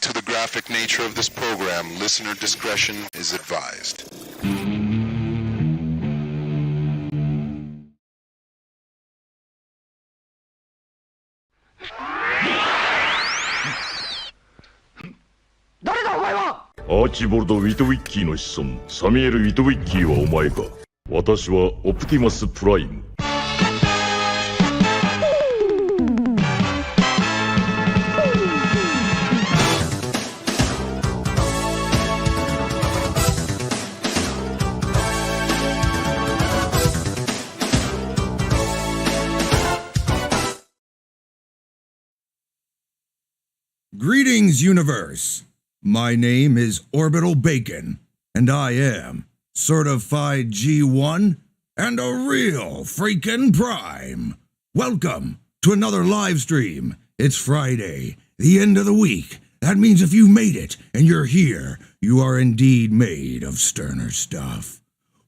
to the graphic nature of this program, listener discretion is advised.アーチボルド・ウィトウィッキーの子孫サミュエル・ウィトウィッキーはお前か。私はオプティマス・プライム。Greetings, universe. My name is Orbital Bacon, and I am certified G1 and a real freaking prime. Welcome to another live stream. It's Friday, the end of the week. That means if you made it and you're here, you are indeed made of sterner stuff.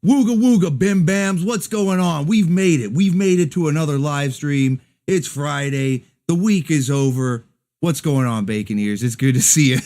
Wooga wooga bim bams, what's going on? We've made it. We've made it to another live stream. It's Friday. The week is over. What's going on, Bacon Ears? It's good to see you.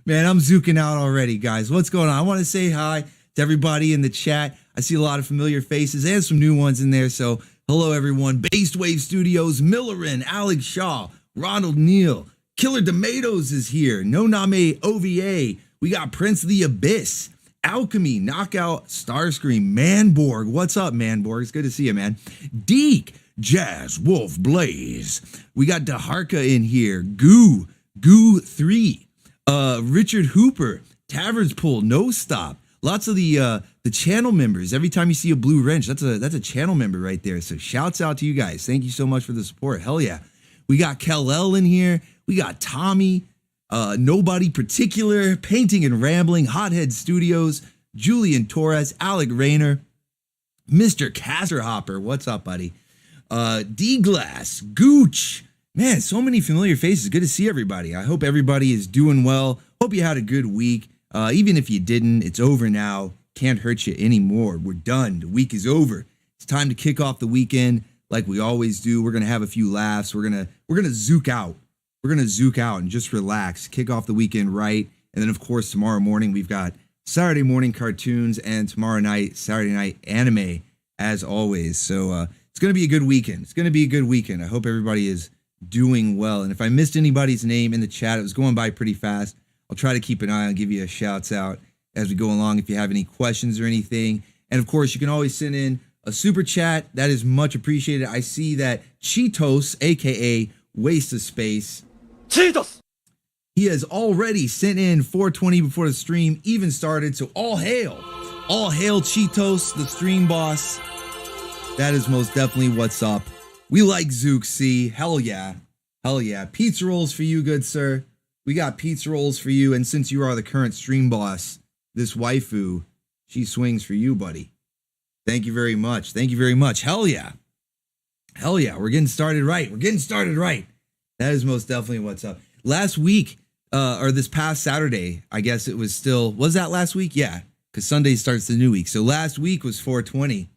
Man, I'm zooking out already, guys. What's going on? I want to say hi to everybody in the chat. I see a lot of familiar faces and some new ones in there. So, hello, everyone. Based Wave Studios, Millerin, Alex Shaw, Ronald Neal, Killer Tomatoes is here. No Name OVA. We got Prince of the Abyss, Alchemy, Knockout, Starscream, Manborg. What's up, Manborg? It's good to see you, man. Deke, Jazz, Wolf, Blaze. We got Daharka in here. Goo 3. Richard Hooper, Taverns Pull, No Stop. Lots of the channel members. Every time you see a blue wrench, that's a channel member right there. So shouts out to you guys. Thank you so much for the support. Hell yeah. We got Kewl in here. We got Tommy, Nobody Particular, Painting and Rambling, Hothead Studios, Julian Torres, Alec Rayner, Mr. Casserhopper. What's up, buddy? D-Glass, Gooch. Man, so many familiar faces. Good to see everybody. I hope everybody is doing well. Hope you had a good week. Even if you didn't, it's over now. Can't hurt you anymore. We're done. The week is over. It's time to kick off the weekend like we always do. We're gonna have a few laughs. We're gonna zook out. We're gonna zook out and just relax. Kick off the weekend right. And then of course tomorrow morning we've got Saturday morning cartoons and tomorrow night Saturday night anime as always. So it's gonna be a good weekend. It's gonna be a good weekend. I hope everybody is doing well. And if I missed anybody's name in the chat, it was going by pretty fast. I'll try to keep an eye on, give you a shouts out as we go along if you have any questions or anything. And of course, you can always send in a super chat. That is much appreciated. I see that Cheetos, aka Waste of Space, Cheetos, he has already sent in 420 before the stream even started. So all hail Cheetos, the stream boss. That is most definitely what's up. We like Zook C. Hell yeah. Hell yeah. Pizza rolls for you, good sir. We got pizza rolls for you. And since you are the current stream boss, this waifu, she swings for you, buddy. Thank you very much. Thank you very much. Hell yeah. Hell yeah. We're getting started right. We're getting started right. That is most definitely what's up. Last week, or this past Saturday, I guess it was still, was that last week? Yeah. Because Sunday starts the new week. So last week was 420.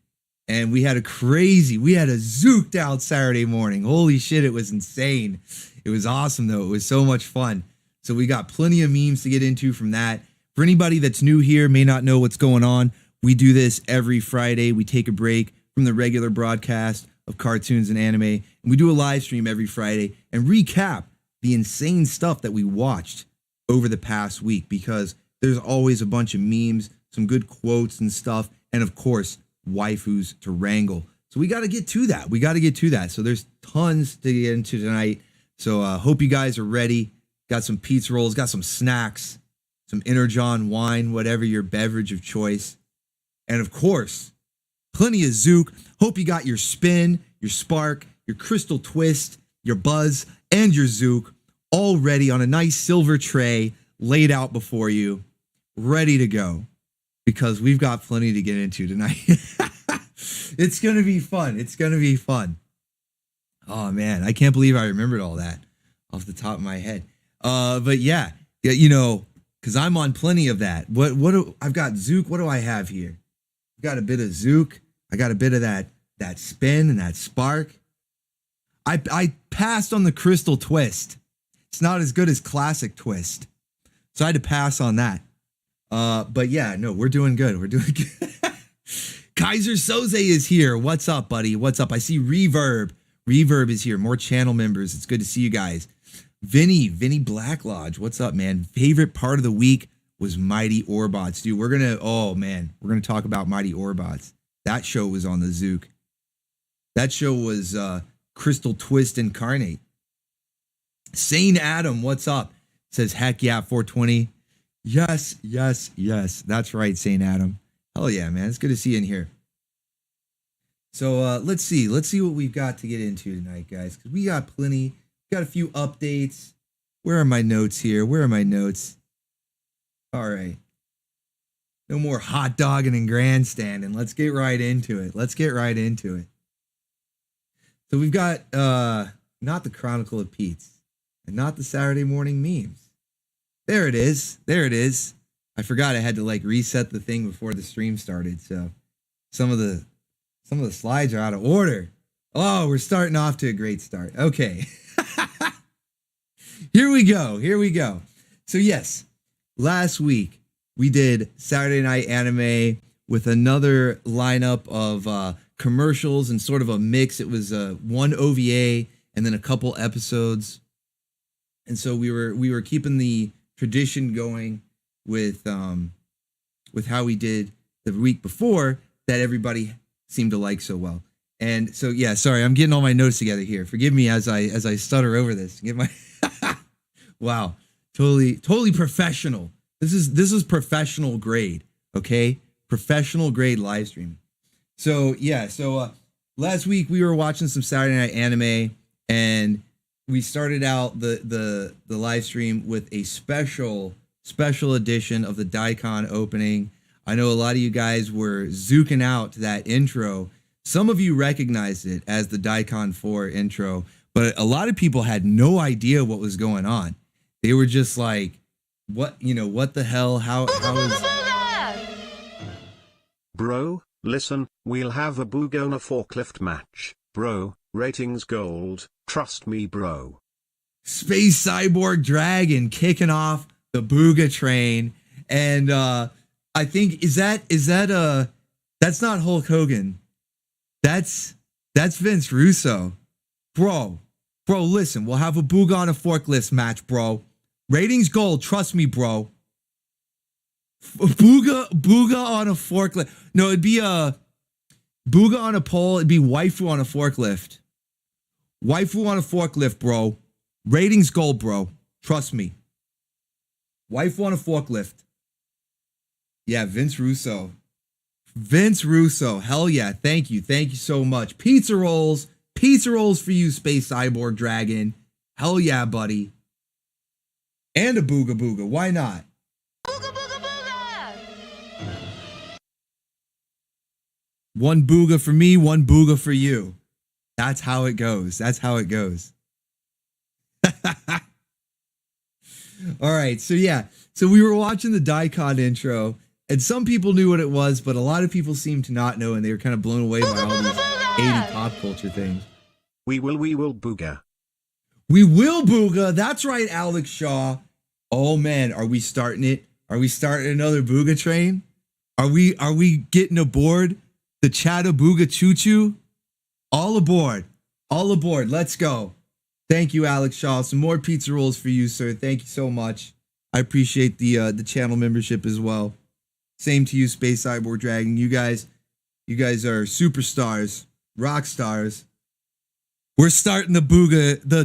And we had a zooked out Saturday morning. Holy shit, it was insane. It was awesome, though. It was so much fun. So we got plenty of memes to get into from that. For anybody that's new here, may not know what's going on, we do this every Friday. We take a break from the regular broadcast of cartoons and anime. And we do a live stream every Friday and recap the insane stuff that we watched over the past week. Because there's always a bunch of memes, some good quotes and stuff. And of course, waifus to wrangle. So we got to get to that. So there's tons to get into tonight. So hope you guys are ready. Got some pizza rolls, got some snacks, some Energon wine, whatever your beverage of choice. And of course, plenty of Zook. Hope you got your spin, your spark, your crystal twist, your buzz, and your Zook all ready on a nice silver tray laid out before you, ready to go. Because we've got plenty to get into tonight. It's going to be fun. It's going to be fun. Oh, man. I can't believe I remembered all that off the top of my head. But yeah, you know, because I'm on plenty of that. I've got Zook. What do I have here? I've got a bit of Zook. I got a bit of that spin and that spark. I passed on the crystal twist. It's not as good as classic Twist. So I had to pass on that. But yeah, no, we're doing good. We're doing good. Kaiser Soze is here. What's up, buddy? What's up? I see Reverb. Reverb is here. More channel members. It's good to see you guys. Vinny Black Lodge. What's up, man? Favorite part of the week was Mighty Orbots, dude. We're gonna talk about Mighty Orbots. That show was on the Zook. That show was Crystal Twist incarnate. Sane Adam, what's up? Says heck yeah, 420. Yes. That's right, Sane Adam. Hell yeah, man. It's good to see you in here. So let's see what we've got to get into tonight, guys. Because we got plenty. Got a few updates. Where are my notes here? Where are my notes? All right. No more hot dogging and grandstanding. Let's get right into it. So we've got not the Chronicle of Pete's and not the Saturday morning memes. There it is. I forgot I had to like reset the thing before the stream started. So some of the slides are out of order. Oh, we're starting off to a great start. Okay. Here we go. So yes, last week we did Saturday Night Anime with another lineup of commercials and sort of a mix. It was one OVA and then a couple episodes. And so we were keeping the tradition going with how we did the week before that everybody seemed to like so well. And so yeah, sorry, I'm getting all my notes together here. Forgive me as I stutter over this. Get my wow, totally professional. This is professional grade, okay? Professional grade live streaming. So yeah, last week we were watching some Saturday Night Anime, and we started out the live stream with a special edition of the Daikon opening. I know a lot of you guys were zooking out that intro. Some of you recognized it as the Daikon 4 intro, but a lot of people had no idea what was going on. They were just like, what the hell? How is... Bro, listen, we'll have a Booga on a forklift match. Bro, ratings gold, trust me, bro. Space Cyborg Dragon kicking off the Booga train. And I think, is that that's not Hulk Hogan. That's Vince Russo. Bro, listen, we'll have a Booga on a forklift match, bro. Ratings gold, trust me, bro. Booga on a forklift. No, it'd be a Booga on a pole. It'd be waifu on a forklift. Waifu on a forklift, bro. Ratings gold, bro. Trust me. Waifu on a forklift. Yeah, Vince Russo. Hell yeah. Thank you so much. Pizza rolls for you, Space Cyborg Dragon. Hell yeah, buddy. And a Booga. Why not? Booga. One Booga for me, one Booga for you. That's how it goes. All right, so we were watching the Daikon intro, and some people knew what it was, but a lot of people seemed to not know, and they were kind of blown away by all these 80 pop culture things. We will Booga. We will Booga. That's right, Alex Shaw. Oh man, are we starting it? Are we starting another Booga train? Are we getting aboard the Chattabooga Choo Choo? All aboard. Let's go. Thank you, Alex Shaw. Some more pizza rolls for you, sir. Thank you so much. I appreciate the channel membership as well. Same to you, Space Cyborg Dragon. You guys are superstars, rock stars. We're starting the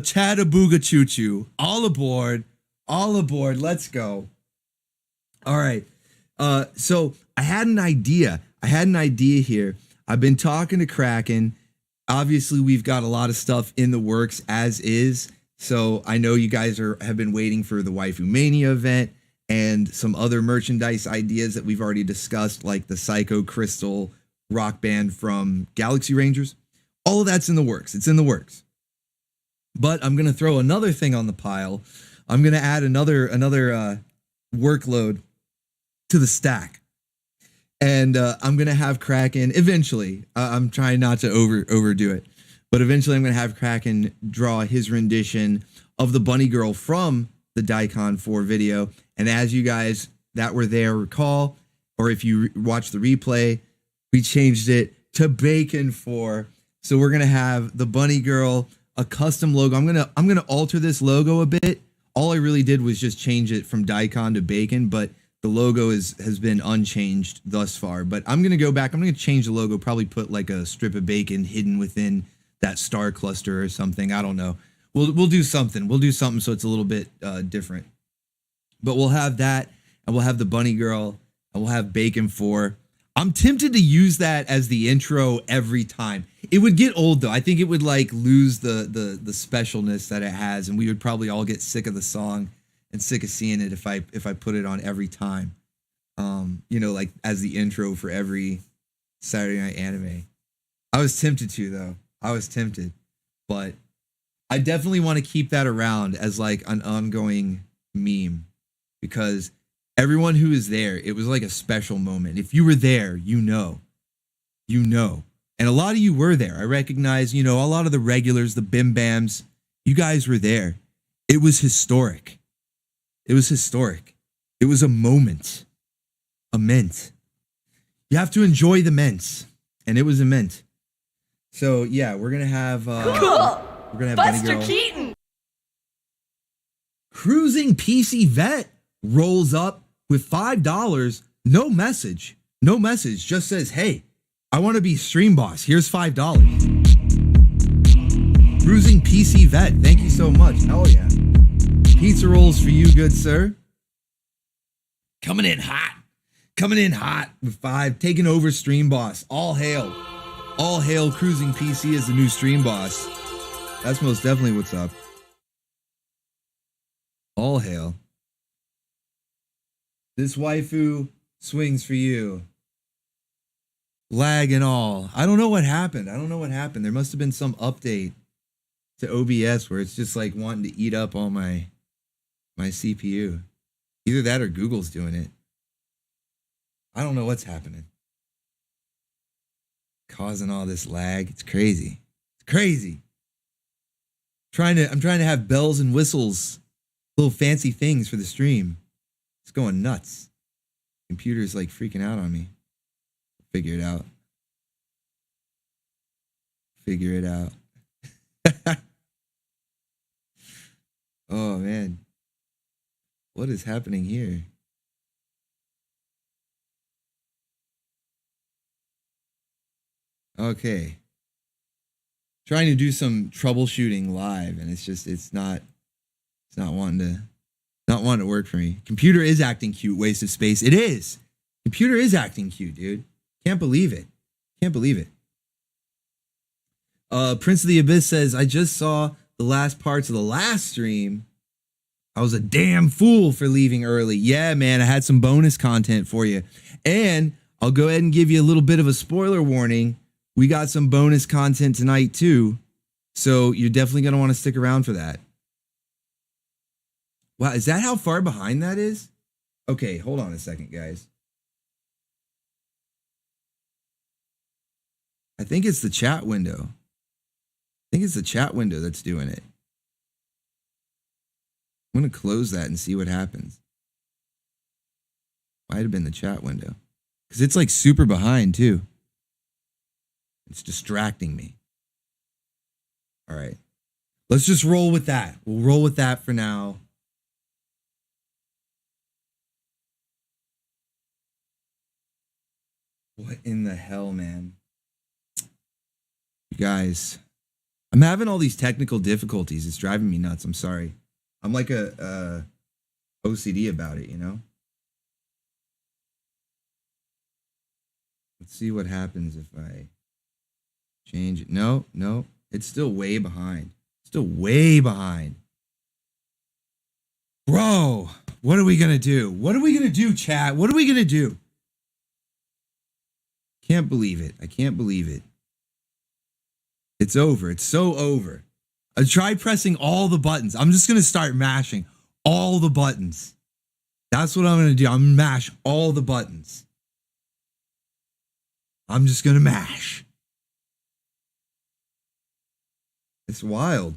Chattabooga Choo Choo. All aboard. Let's go. All right. So I had an idea. Here. I've been talking to Kraken. Obviously, we've got a lot of stuff in the works as is. So I know you guys have been waiting for the Waifu Mania event and some other merchandise ideas that we've already discussed, like the Psycho Crystal rock band from Galaxy Rangers. All of that's in the works. It's in the works. But I'm going to throw another thing on the pile. I'm going to add another workload to the stack. And I'm going to have Kraken eventually. I'm trying not to overdo it. But eventually I'm going to have Kraken draw his rendition of the bunny girl from the Daikon 4 video. And as you guys that were there recall, or if you watch the replay, we changed it to Bacon 4. So we're going to have the bunny girl, a custom logo. I'm going to alter this logo a bit. All I really did was just change it from Daikon to Bacon, but the logo has been unchanged thus far. But I'm going to go back. I'm going to change the logo, probably put like a strip of bacon hidden within that star cluster or something. I don't know. We'll do something. We'll do something so it's a little bit different. But we'll have that, and we'll have the bunny girl, and we'll have Bacon 4. I'm tempted to use that as the intro every time. It would get old though. I think it would like lose the specialness that it has, and we would probably all get sick of the song and sick of seeing it if I put it on every time. You know, like as the intro for every Saturday Night Anime. I was tempted to though. I was tempted, but I definitely want to keep that around as like an ongoing meme, because everyone who is there, it was like a special moment. If you were there, you know. And a lot of you were there. I recognize, you know, a lot of the regulars, the Bim Bams, you guys were there. It was historic. It was historic. It was a moment. A mint. You have to enjoy the mints. And it was a mint. So yeah, we're gonna have cool. We're gonna have Buster Bunny Girl. Keaton. Cruising PC Vet rolls up with $5. No message. No message. Just says, hey, I want to be stream boss. Here's $5. Cruising PC Vet. Thank you so much. Hell yeah. Pizza rolls for you, good sir. Coming in hot. Coming in hot with 5. Taking over stream boss. All hail. All hail Cruising PC as the new stream boss. That's most definitely what's up. All hail. This waifu swings for you. Lag and all. I don't know what happened. There must have been some update to OBS where it's just like wanting to eat up all my CPU. Either that or Google's doing it. I don't know what's happening. Causing all this lag. It's crazy. It's crazy. I'm trying to have bells and whistles, little fancy things for the stream. It's going nuts. Computer's like freaking out on me. Figure it out. Figure it out. Oh man. What is happening here? Okay. Trying to do some troubleshooting live, and it's not wanting to work for me. Computer is acting cute, waste of space. It is. Computer is acting cute, dude. Can't believe it. Can't believe it. Prince of the Abyss says, I just saw the last parts of the last stream. I was a damn fool for leaving early. Yeah, man, I had some bonus content for you. And I'll go ahead and give you a little bit of a spoiler warning. We got some bonus content tonight too. So you're definitely going to want to stick around for that. Wow, is that how far behind that is? Okay, hold on a second, guys. I think it's the chat window. I think it's the chat window that's doing it. I'm going to close that and see what happens. Might have been the chat window. Because it's like super behind too. It's distracting me. All right. Let's just roll with that. We'll roll with that for now. What in the hell, man? You guys, I'm having all these technical difficulties. It's driving me nuts. I'm sorry. I'm like a OCD about it, you know? Let's see what happens if I change it. No, it's still way behind. Still way behind. Bro, what are we going to do? What are we going to do, chat? What are we going to do? Can't believe it. I can't believe it. It's over. It's so over. I tried pressing all the buttons. I'm just going to start mashing all the buttons. That's what I'm going to do. I'm going to mash all the buttons. I'm just going to mash. It's wild.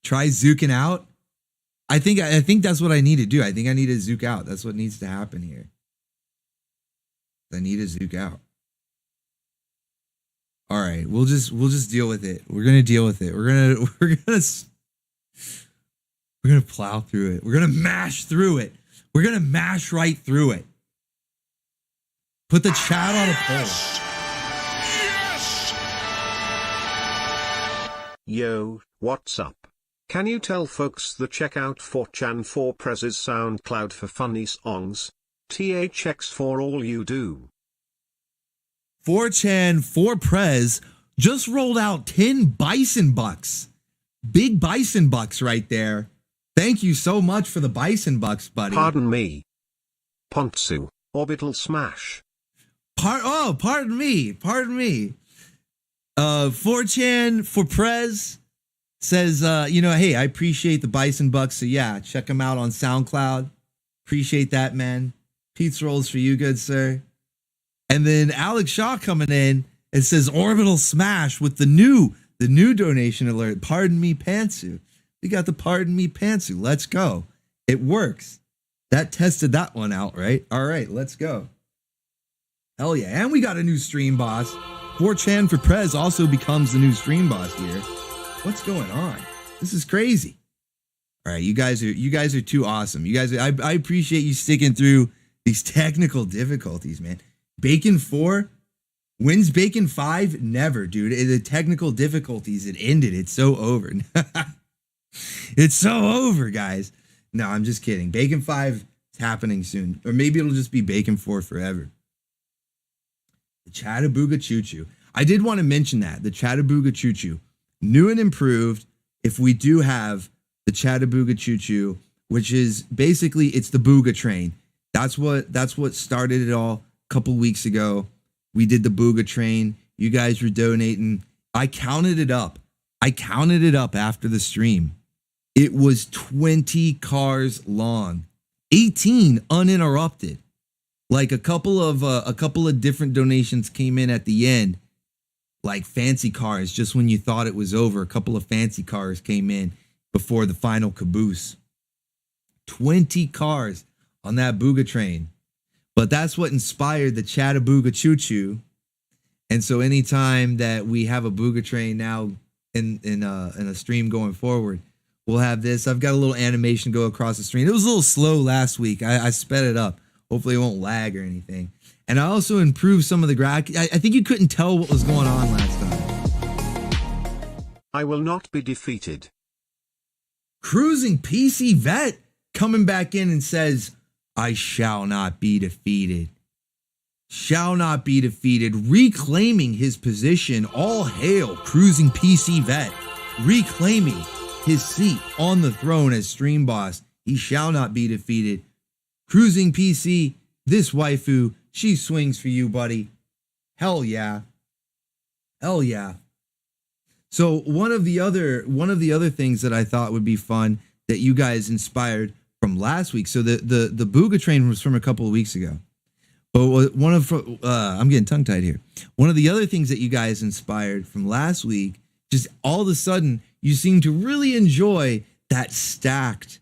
Try zooking out. I think that's what I need to do. I think I need to zook out. That's what needs to happen here. I need to zook out. All right, we'll just deal with it. We're gonna deal with it. We're gonna plow through it. We're gonna mash through it. We're gonna mash right through it. Put the chat on a poll. Yo, what's up? Can you tell folks the check out 4chan 4prez's SoundCloud for funny songs? THX for all you do. 4chan 4prez just rolled out 10 bison bucks. Big bison bucks right there. Thank you so much for the bison bucks, buddy. Pardon me. Pantsu, Orbital Smash. Pardon me. 4chan 4prez says, hey, I appreciate the bison bucks. So yeah, check them out on SoundCloud. Appreciate that, man. Pizza rolls for you, good sir. And then Alex Shaw coming in and says Orbital Smash with the new donation alert. Pardon me, Pantsu. We got the pardon me, Pantsu. Let's go. It works. That tested that one out, right? All right, let's go. Hell yeah. And we got a new stream boss. 4chan 4prez also becomes the new stream boss here. What's going on? This is crazy. All right, you guys are too awesome. You guys, I appreciate you sticking through these technical difficulties, man. Bacon 4 wins Bacon 5? Never, dude. The technical difficulties, it ended. It's so over. It's so over, guys. No, I'm just kidding. Bacon 5 is happening soon. Or maybe it'll just be Bacon 4 forever. The Chattabooga Choo Choo. I did want to mention that. The Chattabooga Choo Choo. New and improved. If we do have the Chattabooga Choo Choo, which is basically, it's the Booga train. That's what started it all. Couple weeks ago, we did the Booga train. You guys were donating. I counted it up after the stream. It was 20 cars long, 18 uninterrupted. Like a couple of different donations came in at the end, like fancy cars. Just when you thought it was over, a couple of fancy cars came in before the final caboose. 20 cars on that Booga train. But that's what inspired the Chattabooga Choo Choo. And so anytime that we have a Booga train now in a stream going forward, we'll have this. I've got a little animation go across the screen. It was a little slow last week. I sped it up. Hopefully it won't lag or anything. And I also improved some of the graphics. I think you couldn't tell what was going on last time. I will not be defeated. Cruising PC Vet coming back in and says, I shall not be defeated. Shall not be defeated. Reclaiming his position. All hail Cruising PC Vet. Reclaiming his seat on the throne as stream boss. He shall not be defeated. Cruising PC, this waifu, she swings for you, buddy. Hell yeah. Hell yeah. So one of the other things that I thought would be fun that you guys inspired from last week. So the Booga train was from a couple of weeks ago. But I'm getting tongue tied here. One of the other things that you guys inspired from last week, just all of a sudden you seem to really enjoy that stacked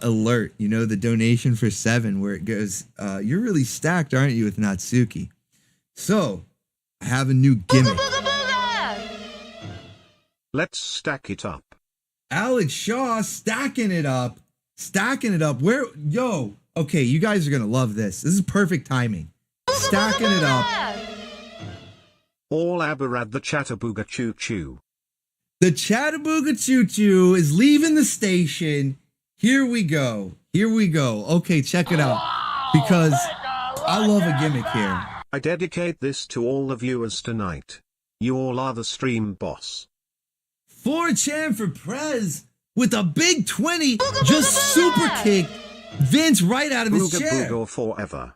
alert. You know, the donation for 7 where it goes, you're really stacked, aren't you, with Natsuki? So I have a new gimmick. Let's stack it up. Alex Shaw stacking it up. Where, okay, you guys are gonna love this. This is perfect timing. Stacking it up. All Aberrad the Chattabooga Choo Choo. The Chattabooga Choo Choo is leaving the station. Here we go. Okay, check it out. Because I love a gimmick here. I dedicate this to all the viewers tonight. You all are the stream boss. 4chan 4prez with a big 20 just super kicked Vince right out of his chair. Booga forever.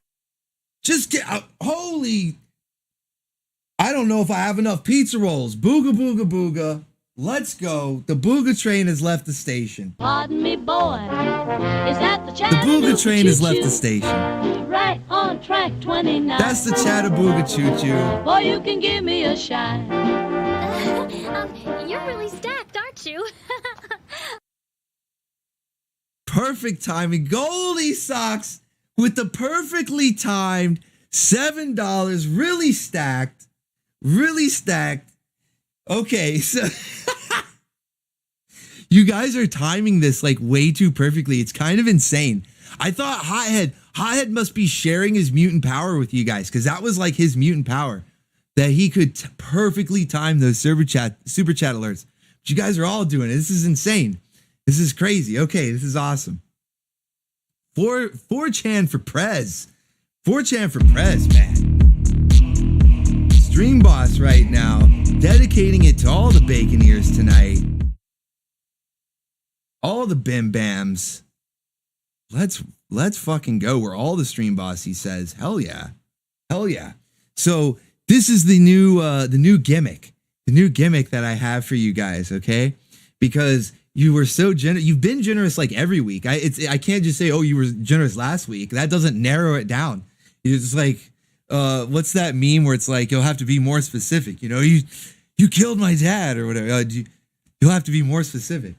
Just get out. Holy. I don't know if I have enough pizza rolls. Booga. Let's go. The Booga train has left the station. Pardon me, boy. Is that the The Chattanooga Booga train has left the choo-choo? station. Right on track 29. That's the Chattanooga choo-choo. Boy, you can give me a shine. You're really stacked, aren't you? Perfect timing. Goldie socks with the perfectly timed $7. Really stacked. Really stacked. Okay, so you guys are timing this like way too perfectly. It's kind of insane. I thought Hothead must be sharing his mutant power with you guys, because that was like his mutant power, that he could perfectly time those super chat alerts. But you guys are all doing it. This is insane. This is crazy. Okay, this is awesome. 4chan for Prez. 4chan for Prez, man. Stream boss right now, dedicating it to all the Baconeers tonight. All the Bim Bams. Let's fucking go. We're all the stream boss, he says. Hell yeah. Hell yeah. So this is the new gimmick. The new gimmick that I have for you guys, okay? Because you were so generous. You've been generous like every week. I can't just say, oh, you were generous last week. That doesn't narrow it down. It's just like, what's that meme where it's like, you'll have to be more specific. You know, you killed my dad or whatever. You'll have to be more specific.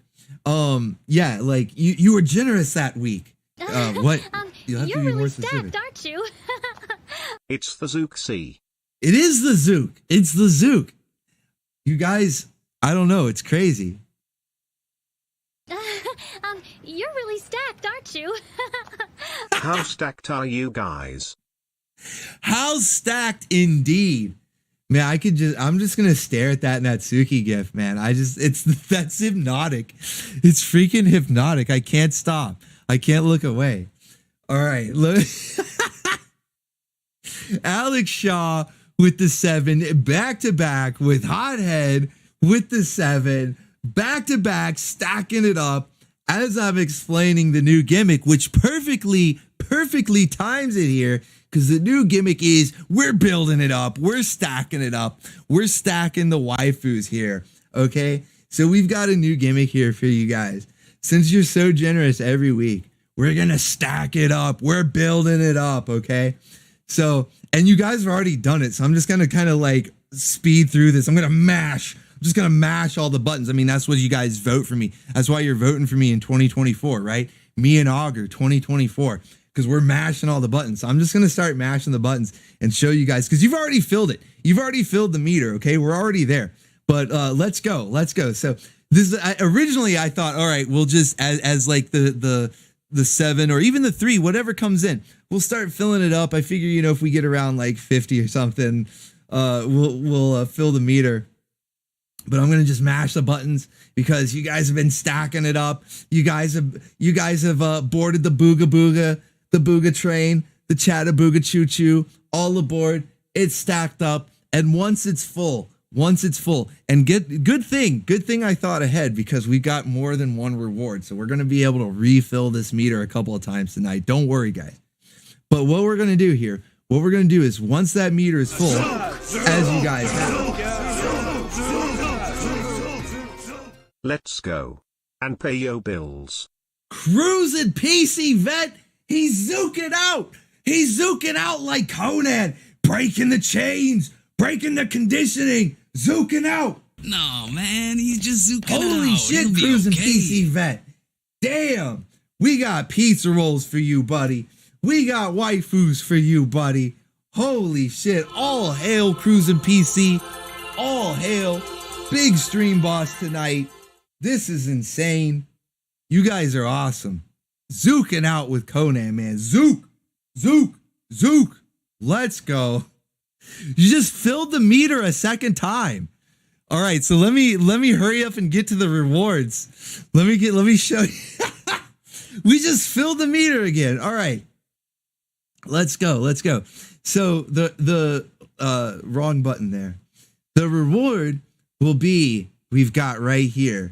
Yeah, like you were generous that week. What? You'll have You're to be really more stacked, specific. aren't you? It's the Zook C. It is the Zook. It's the Zook. You guys, I don't know. It's crazy. You're really stacked, aren't you? How stacked are you guys? How stacked indeed. Man, I'm just gonna stare at that Natsuki gif, man. That's hypnotic. It's freaking hypnotic. I can't stop. I can't look away. All right, look. Alex Shaw with the 7, back to back with Hothead with the 7, back to back, stacking it up as I'm explaining the new gimmick, which perfectly times it here. Because the new gimmick is we're building it up. We're stacking it up. We're stacking the waifus here. Okay. So we've got a new gimmick here for you guys. Since you're so generous every week, we're going to stack it up. We're building it up. Okay. So, and you guys have already done it. So I'm just going to kind of like speed through this. I'm just going to mash all the buttons. I mean, that's what you guys vote for me. That's why you're voting for me in 2024, right? Me and Augur 2024. Because we're mashing all the buttons. So I'm just going to start mashing the buttons and show you guys, because you've already filled it. You've already filled the meter, okay? We're already there. But let's go. Let's go. So this originally I thought, all right, we'll just as like the 7 or even the 3, whatever comes in, we'll start filling it up. I figure, you know, if we get around like 50 or something, we'll fill the meter. But I'm gonna just mash the buttons because you guys have been stacking it up. You guys have boarded the Booga, the Booga train, the Chattanooga choo choo, all aboard. It's stacked up, and once it's full, and good thing I thought ahead, because we got more than one reward, so we're gonna be able to refill this meter a couple of times tonight. Don't worry, guys. But what we're gonna do here, is once that meter is full, as you guys have. Let's go. And pay your bills. Cruising PC vet, he's zooking out. He's zooking out like Conan, breaking the chains, breaking the conditioning, zooking out. No, man, he's just zooking out. Holy shit, It'll be cruising okay. PC vet. Damn, we got pizza rolls for you, buddy. We got waifus for you, buddy. Holy shit, all hail cruising PC. All hail, big stream boss tonight. This is insane. You guys are awesome. Zooking out with Conan, man. Zook. Let's go. You just filled the meter a second time. All right, so let me hurry up and get to the rewards. Let me show you. We just filled the meter again. All right. Let's go. So the wrong button there. The reward will be, we've got right here.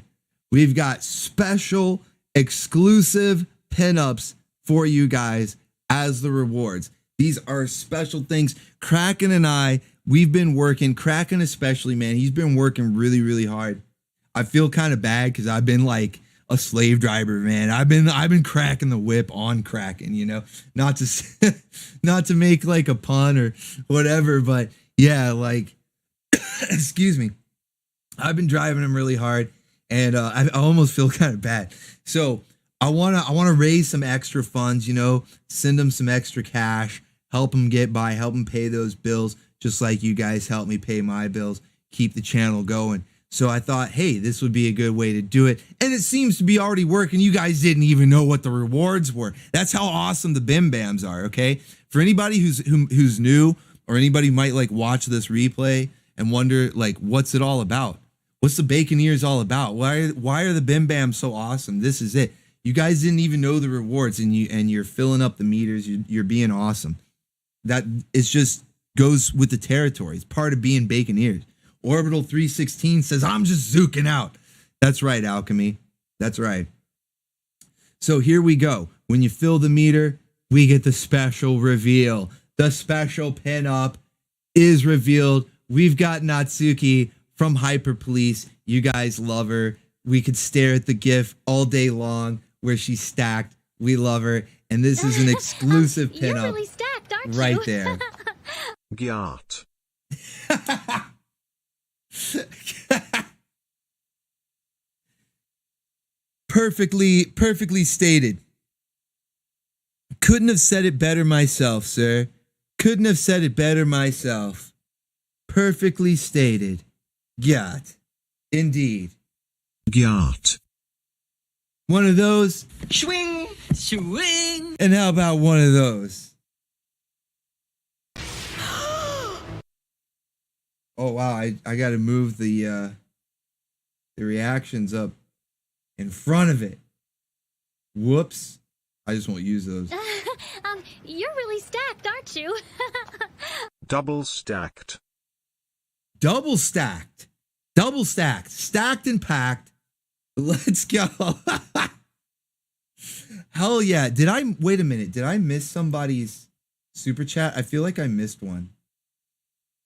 We've got special exclusive pinups for you guys as the rewards. These are special things. Kraken and I, we've been working, Kraken especially, man, he's been working really, really hard I feel kind of bad because I've been like a slave driver, man. I've been cracking the whip on Kraken, you know, not to not to make like a pun or whatever, but yeah, like excuse me, I've been driving him really hard, and I almost feel kind of bad. So I wanna raise some extra funds, you know, send him some extra cash, help him get by, help him pay those bills, just like you guys help me pay my bills, keep the channel going. So I thought, hey, this would be a good way to do it. And it seems to be already working. You guys didn't even know what the rewards were. That's how awesome the Bim Bams are, okay? For anybody who's new, or anybody who might like watch this replay and wonder like, what's it all about? What's the bacon ears all about? Why are the Bim Bams so awesome? This is it. You guys didn't even know the rewards, and you're filling up the meters. You're being awesome. That it's just goes with the territory. It's part of being bacon ears. Orbital 316 says, I'm just zooking out. That's right, Alchemy. That's right. So here we go. When you fill the meter, we get the special reveal. The special pinup is revealed. We've got Natsuki from Hyper Police. You guys love her. We could stare at the GIF all day long where she's stacked. We love her. And this is an exclusive pinup. You're really stacked, aren't right you? there. Gyat. Perfectly stated. Couldn't have said it better myself, sir. Couldn't have said it better myself. Perfectly stated. Gyat. Indeed. Gyat. One of those. Swing, swing. And how about one of those? Oh wow, I gotta move the reactions up in front of it. Whoops. I just won't use those. You're really stacked, aren't you? Double stacked. Double stacked. Double stacked. Stacked and packed. Let's go. Hell yeah. Wait a minute. Did I miss somebody's super chat? I feel like I missed one.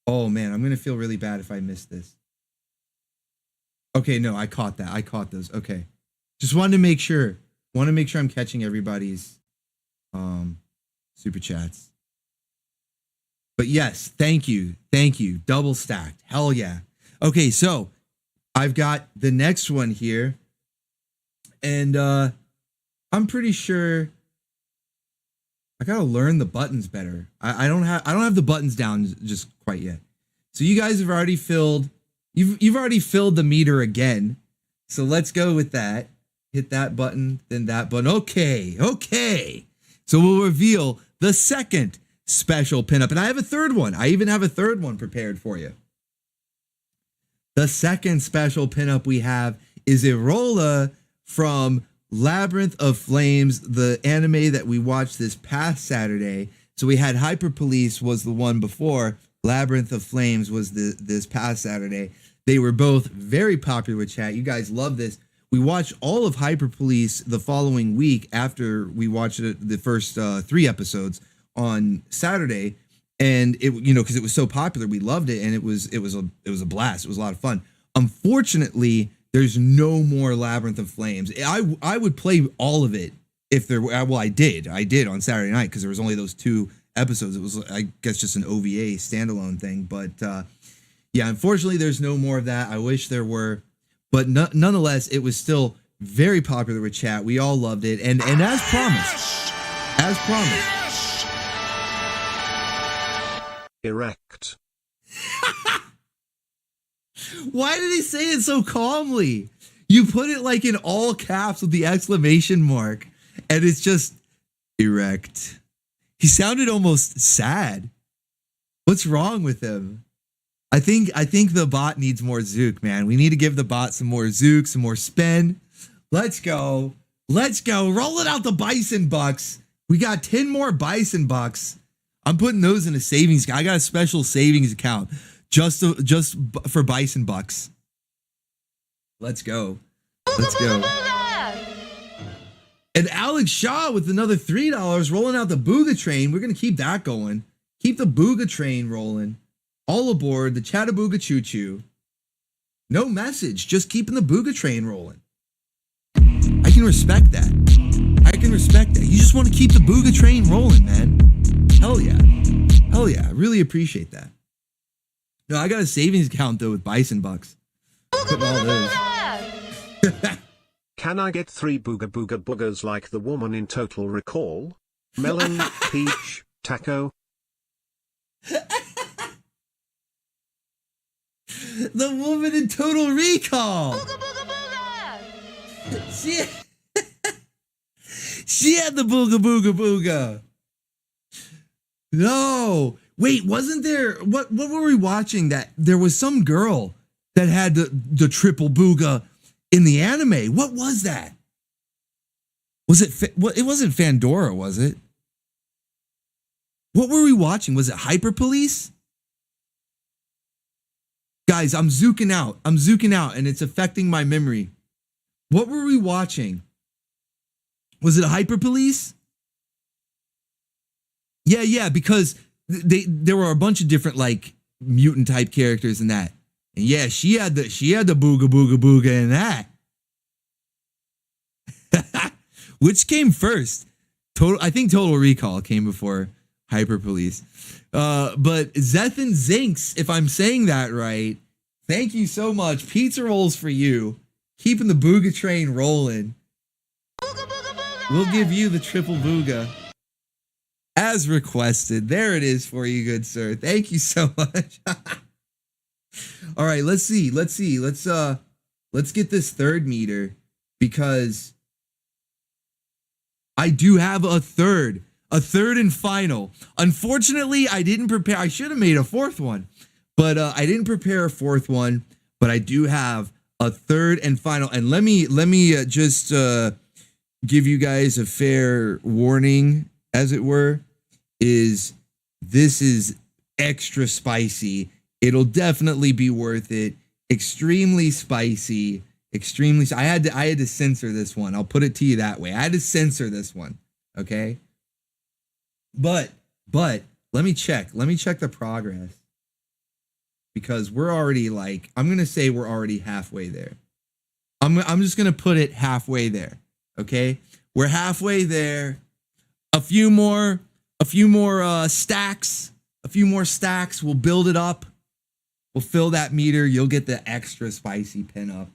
Oh man, I'm gonna feel really bad if I missed this. Okay, no, I caught that. I caught those. Okay. Just wanted to make sure. Want to make sure I'm catching everybody's super chats. But yes, thank you. Thank you. Double stacked. Hell yeah. Okay, so I've got the next one here. And I'm pretty sure I gotta learn the buttons better. I don't have the buttons down just quite yet. So you guys have already filled. You've already filled the meter again. So let's go with that. Hit that button, then that button. Okay. So we'll reveal the second special pinup, and I have a third one. I even have a third one prepared for you. The second special pinup we have is Irola from Labyrinth of Flames, the anime that we watched this past Saturday. So we had Hyper Police was the one before. Labyrinth of Flames was this past Saturday. They were both very popular with chat. You guys love this. We watched all of Hyper Police the following week after we watched the first 3 episodes on Saturday, and it because it was so popular, we loved it, and it was a blast. It was a lot of fun. Unfortunately, there's no more Labyrinth of Flames. I would play all of it if there were. Well, I did on Saturday night because there was only those 2 episodes. It was, I guess, just an OVA standalone thing. But yeah, unfortunately, there's no more of that. I wish there were, but nonetheless, it was still very popular with chat. We all loved it, and as promised, Erect. Why did he say it so calmly? You put it like in all caps with the exclamation mark, and it's just erect. He sounded almost sad. What's wrong with him? I think the bot needs more zook, man. We need to give the bot some more zook, some more spin. Let's go. Roll it out the bison bucks. We got 10 more bison bucks. I'm putting those in a savings. I got a special savings account just for bison bucks. Let's go. And Alex Shaw with another $3 rolling out the Booga train. We're going to keep that going. Keep the Booga train rolling. All aboard the Chattabooga Choo Choo. No message, just keeping the Booga train rolling. I can respect that. You just want to keep the Booga train rolling, man. Hell yeah. I really appreciate that. No, I got a savings account though with Bison Bucks. Putting all those. Can I get 3 booga booga boogers like the woman in Total Recall? Melon, peach, taco. The woman in Total Recall. Booga booga booga! She had the booga booga booga. No, wait, wasn't there? What were we watching? That there was some girl that had the triple booga in the anime. What was that? Was it? It wasn't Fandora, was it? What were we watching? Was it Hyper Police? Guys, I'm zooking out, and it's affecting my memory. What were we watching? Was it Hyper Police? Yeah, because there were a bunch of different like mutant type characters in that. And yeah, she had the booga booga booga in that. Which came first? I think Total Recall came before Hyper Police. But Zethan Zinks, if I'm saying that right, thank you so much. Pizza rolls for you. Keeping the booga train rolling. Booga booga booga! We'll give you the triple booga. As requested. There it is for you, good sir. Thank you so much. All right, let's see. Let's get this third meter because I do have a third and final. Unfortunately, I didn't prepare. I should have made a fourth one, but I didn't prepare a fourth one, but I do have a third and final. And let me just give you guys a fair warning, as it were, this is extra spicy. It'll definitely be worth it. Extremely spicy. I had to censor this one. I'll put it to you that way. I had to censor this one. Okay. But let me check the progress, because we're already I'm going to say we're already halfway there. I'm just going to put it halfway there. Okay. We're halfway there. A few more stacks. We'll build it up. We'll fill that meter. You'll get the extra spicy pinup.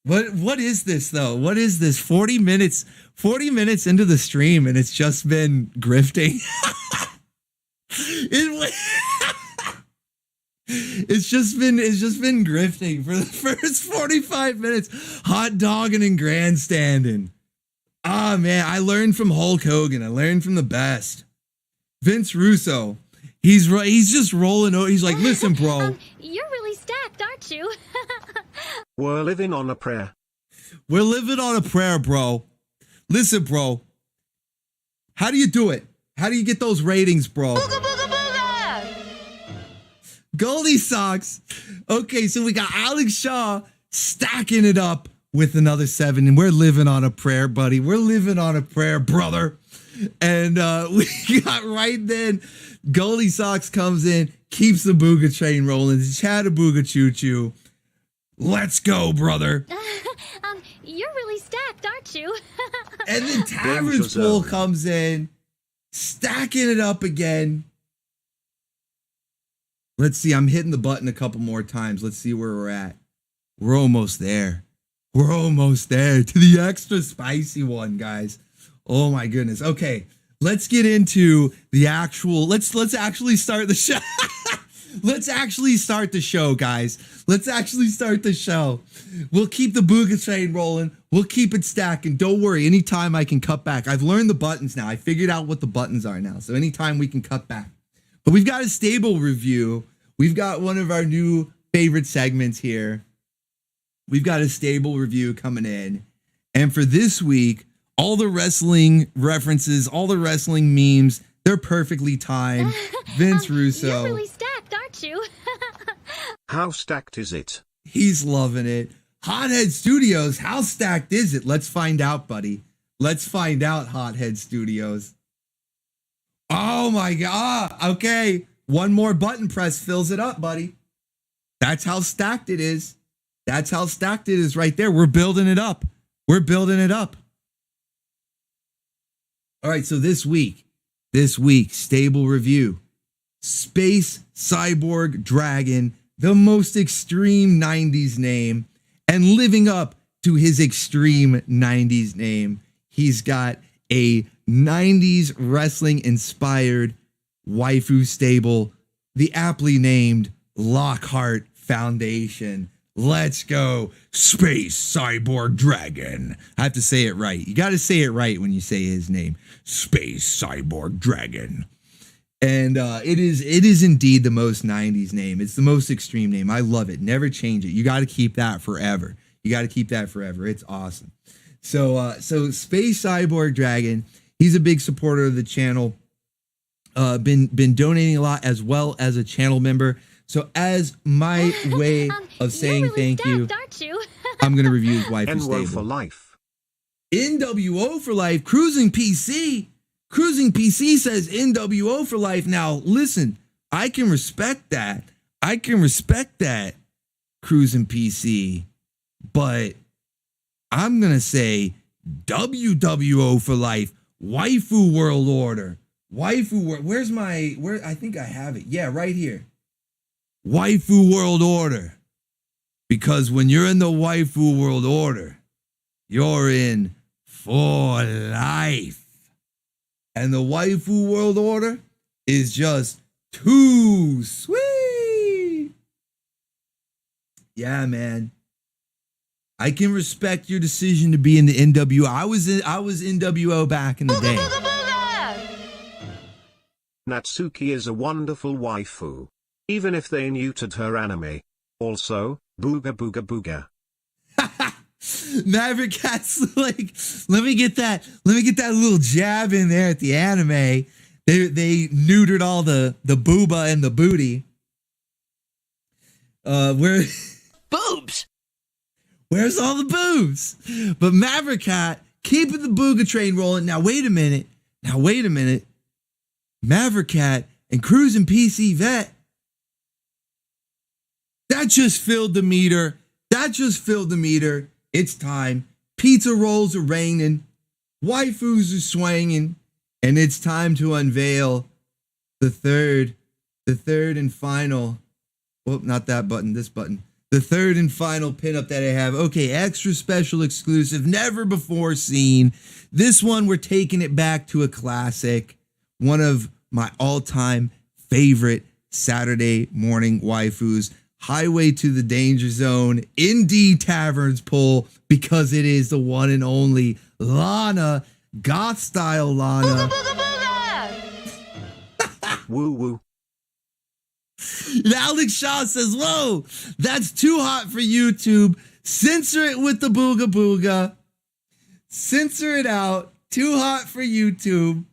What is this though? What is this? 40 minutes into the stream and it's just been grifting. It's just been grifting for the first 45 minutes. Hot dogging and grandstanding. Ah, man, I learned from Hulk Hogan. I learned from the best. Vince Russo. He's just rolling over. He's like, listen, bro. You're really stacked, aren't you? We're living on a prayer. We're living on a prayer, bro. Listen, bro. How do you do it? How do you get those ratings, bro? Booga booga booga! Goldie Socks. Okay, so we got Alex Shaw stacking it up with another 7, and we're living on a prayer, buddy. We're living on a prayer, brother. And we got right then, Goldie Socks comes in, keeps the Booga train rolling. Chattabooga choo choo. Let's go, brother. You're really stacked, aren't you? And then Tavern's Pool comes in, stacking it up again. Let's see, I'm hitting the button a couple more times. Let's see where we're at. We're almost there. We're almost there to the extra spicy one, guys. Oh my goodness. Okay, let's get into the actual. Let's actually start the show. Let's actually start the show, guys. Let's actually start the show. We'll keep the Booga train rolling. We'll keep it stacking. Don't worry. Anytime I can cut back. I've learned the buttons now. I figured out what the buttons are now. So anytime we can cut back. But we've got a stable review. We've got one of our new favorite segments here. We've got a stable review coming in. And for this week, all the wrestling references, all the wrestling memes, they're perfectly timed. Vince Russo. You're really stacked, aren't you? How stacked is it? He's loving it. Hothead Studios, how stacked is it? Let's find out, buddy. Let's find out, Hothead Studios. Oh my God. Okay. One more button press fills it up, buddy. That's how stacked it is. That's how stacked it is right there. We're building it up. We're building it up. All right, so this week, stable review. Space Cyborg Dragon, the most extreme 90s name, and living up to his extreme 90s name, he's got a 90s wrestling inspired waifu stable, the aptly named Lockhart Foundation. Let's go, Space Cyborg Dragon. I have to say it right. You got to say it right when you say his name, Space Cyborg Dragon. And it is indeed the most 90s name. It's the most extreme name. I love it. Never change it. You got to keep that forever. You got to keep that forever. It's awesome. So Space Cyborg Dragon, he's a big supporter of the channel. Been donating a lot as well as a channel member. So as my way of saying really thank you, aren't you? I'm going to review his waifu NWO stable. for life. NWO for life. Cruising PC. Cruising PC says NWO for life. Now, listen, I can respect that. Cruising PC. But I'm going to say WWO for life. Waifu World Order. Waifu World. Where I think I have it. Yeah, right here. Waifu World Order. Because when you're in the Waifu World Order, you're in for life. And the Waifu World Order is just too sweet. Yeah, man. I can respect your decision to be in the NWO. I was NWO back in the day. Natsuki is a wonderful waifu. Even if they neutered her anime. Also, booga booga booga. Maverick Cat's like, let me get that little jab in there at the anime. They neutered all the booba and the booty. Where Boobs! where's all the boobs? But Maverick Cat keeping the booga train rolling. Now wait a minute. Maverick Cat and Cruising PC Vet. That just filled the meter. It's time. Pizza rolls are raining. Waifus are swinging. And it's time to unveil the third and final. Well, not that button, this button. The third and final pinup that I have. Okay, extra special exclusive, never before seen. This one, we're taking it back to a classic. One of my all-time favorite Saturday morning waifus. Highway to the Danger Zone, Indie Taverns pull, because it is the one and only Lana, goth style Lana. Woo woo. And Alex Shaw says, whoa, that's too hot for YouTube. Censor it with the booga booga. Censor it out. Too hot for YouTube.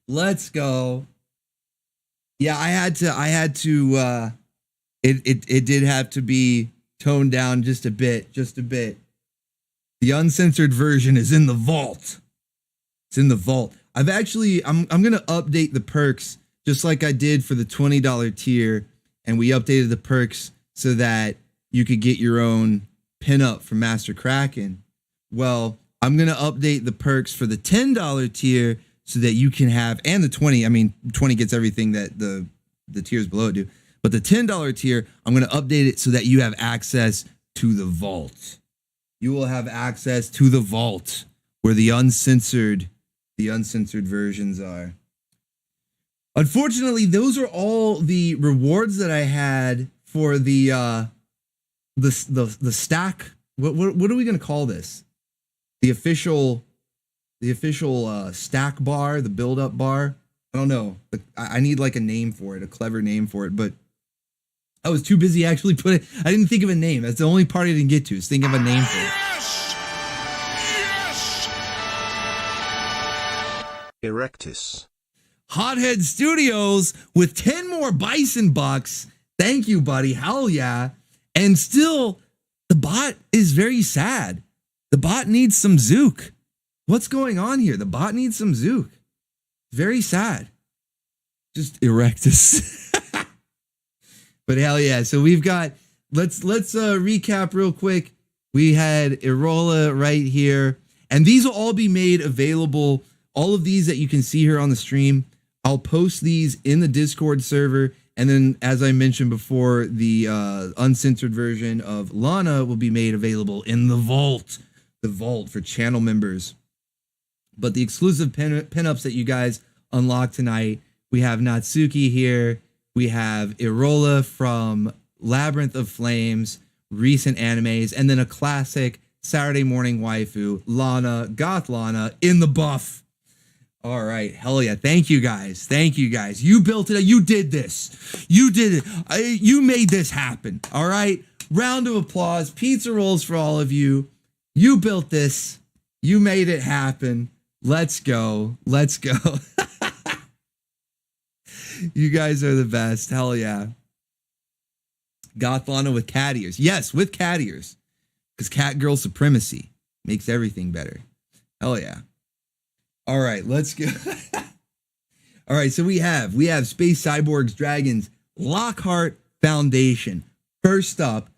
Let's go. Yeah, I had to it did have to be toned down just a bit. The uncensored version is in the vault. It's in the vault. I'm going to update the perks just like I did for the $20 tier, and we updated the perks so that you could get your own pinup from Master Kraken. Well, I'm going to update the perks for the $10 tier so that you can have, and the 20, 20 gets everything that the tiers below it do. But the $10 tier, I'm going to update it so that you have access to the vault. You will have access to the vault where the uncensored versions are. Unfortunately, those are all the rewards that I had for the stack. What are we going to call this? The official stack bar, the build up bar. I don't know. I need like a name for it, a clever name for it, but I was too busy actually I didn't think of a name. That's the only part I didn't get to, is think of a name for it. Erectus. Hothead Studios with 10 more bison bucks. Thank you, buddy. Hell yeah. And still, the bot is very sad. The bot needs some Zook. What's going on here? The bot needs some Zook. Very sad. Just Erectus. But hell yeah. So we've got, let's recap real quick. We had Irola right here, and these will all be made available. All of these that you can see here on the stream, I'll post these in the Discord server. And then, as I mentioned before, the uncensored version of Lana will be made available in the vault for channel members. But the exclusive pinups that you guys unlock tonight, we have Natsuki here. We have Irola from Labyrinth of Flames, recent animes, and then a classic Saturday morning waifu, Lana, Goth Lana, in the buff. All right, hell yeah. Thank you guys. You built it. You did this. You did it. You made this happen. All right. Round of applause. Pizza rolls for all of you. You built this. You made it happen. Let's go. You guys are the best. Hell yeah. Goth Lana with cat ears. Yes, with cat ears. Because cat girl supremacy makes everything better. Hell yeah. All right, let's go. All right, so we have Space Cyborgs Dragons Lockhart Foundation. First up,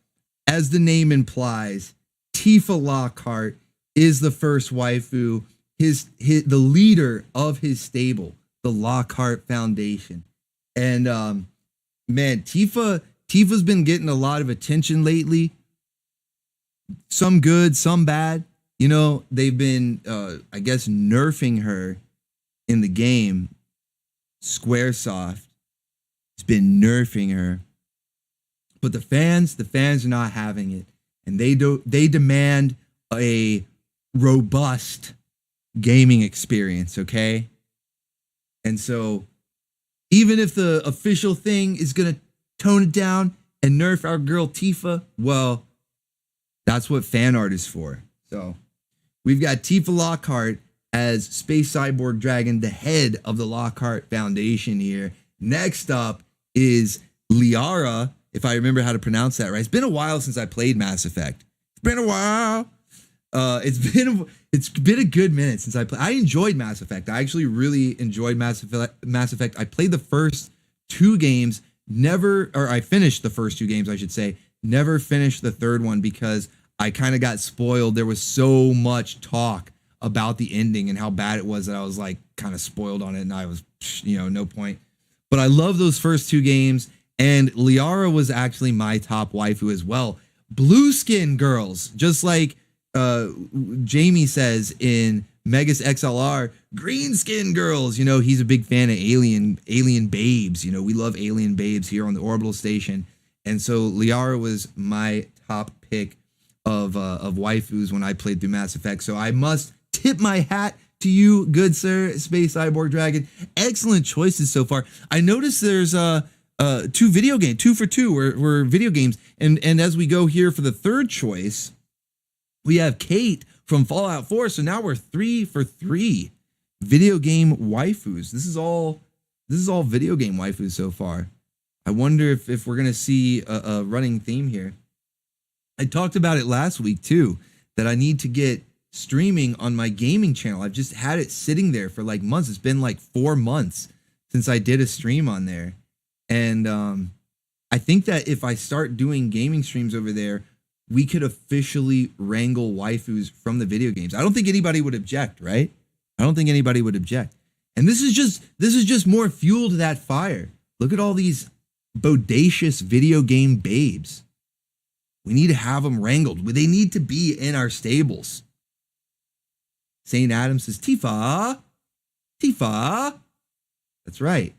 as the name implies, Tifa Lockhart is the first waifu, the leader of his stable, the Lockhart Foundation. And man, Tifa's been getting a lot of attention lately. Some good, some bad. You know, they've been, I guess, nerfing her in the game. Squaresoft has been nerfing her. But the fans are not having it. And they demand a robust gaming experience, okay? And so, even if the official thing is going to tone it down and nerf our girl Tifa, well, that's what fan art is for. So, we've got Tifa Lockhart as Space Cyborg Dragon, the head of the Lockhart Foundation here. Next up is Liara, if I remember how to pronounce that right. It's been a while since I played Mass Effect. It's been a while. It's been a good minute since I played. I enjoyed Mass Effect. I actually really enjoyed Mass Effect. I played the first two games, I finished the first two games, I should say. Never finished the third one because I kind of got spoiled. There was so much talk about the ending and how bad it was that I was like kind of spoiled on it, and I was, no point. But I love those first two games, and Liara was actually my top waifu as well. Blue skin girls, just like Jamie says in Megas XLR, green skin girls. He's a big fan of alien babes. We love alien babes here on the Orbital Station. And so Liara was my top pick of waifus when I played through Mass Effect. So I must tip my hat to you, good sir, Space Cyborg Dragon. Excellent choices so far. I noticed there's two for two were video games. And as we go here for the third choice, we have Kate from Fallout 4. So now we're 3 for 3 video game waifus. This is all video game waifus so far. I wonder if we're gonna see a running theme here. I talked about it last week too, that I need to get streaming on my gaming channel. I've just had it sitting there for like months. It's been like 4 months since I did a stream on there. And I think that if I start doing gaming streams over there, we could officially wrangle waifus from the video games. I don't think anybody would object, right? I don't think anybody would object. And this is just more fuel to that fire. Look at all these bodacious video game babes. We need to have them wrangled. They need to be in our stables. St. Adam says, Tifa. That's right.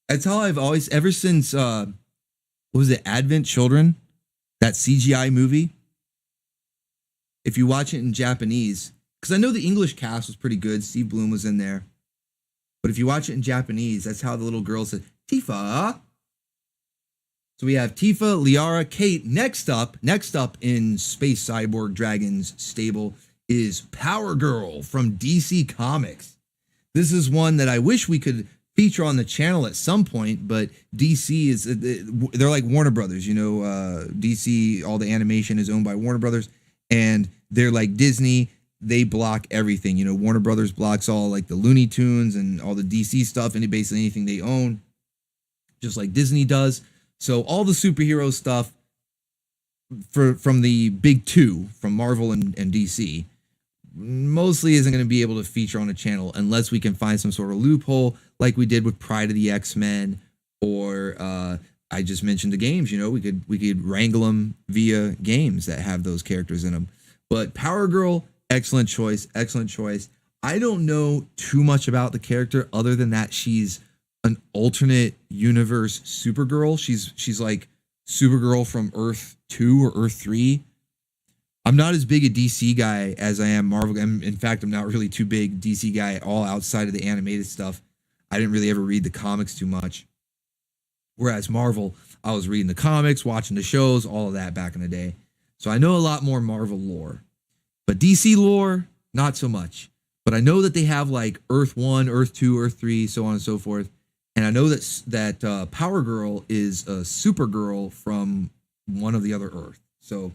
That's how I've always, ever since, what was it, Advent Children? That CGI movie. If you watch it in Japanese, because I know the English cast was pretty good. Steve Bloom was in there. But if you watch it in Japanese, that's how the little girl said, Tifa. So we have Tifa, Liara, Kate. Next up in Space Cyborg Dragon's stable is Power Girl from DC Comics. This is one that I wish we could feature on the channel at some point, but DC they're like Warner Brothers, DC, all the animation is owned by Warner Brothers, and they're like Disney. They block everything. Warner Brothers blocks all like the Looney Tunes and all the DC stuff, and basically anything they own, just like Disney does. So all the superhero stuff from the big two, from Marvel and DC, mostly isn't going to be able to feature on a channel unless we can find some sort of loophole like we did with Pride of the X-Men, or I just mentioned the games. We could wrangle them via games that have those characters in them. But Power Girl, excellent choice. I don't know too much about the character other than that she's an alternate universe Supergirl. She's like Supergirl from Earth 2 or Earth 3. I'm not as big a DC guy as I am Marvel. In fact, I'm not really too big DC guy at all outside of the animated stuff. I didn't really ever read the comics too much. Whereas Marvel, I was reading the comics, watching the shows, all of that back in the day. So I know a lot more Marvel lore. But DC lore, not so much. But I know that they have like Earth 1, Earth 2, Earth 3, so on and so forth. And I know that Power Girl is a Supergirl from one of the other Earth. So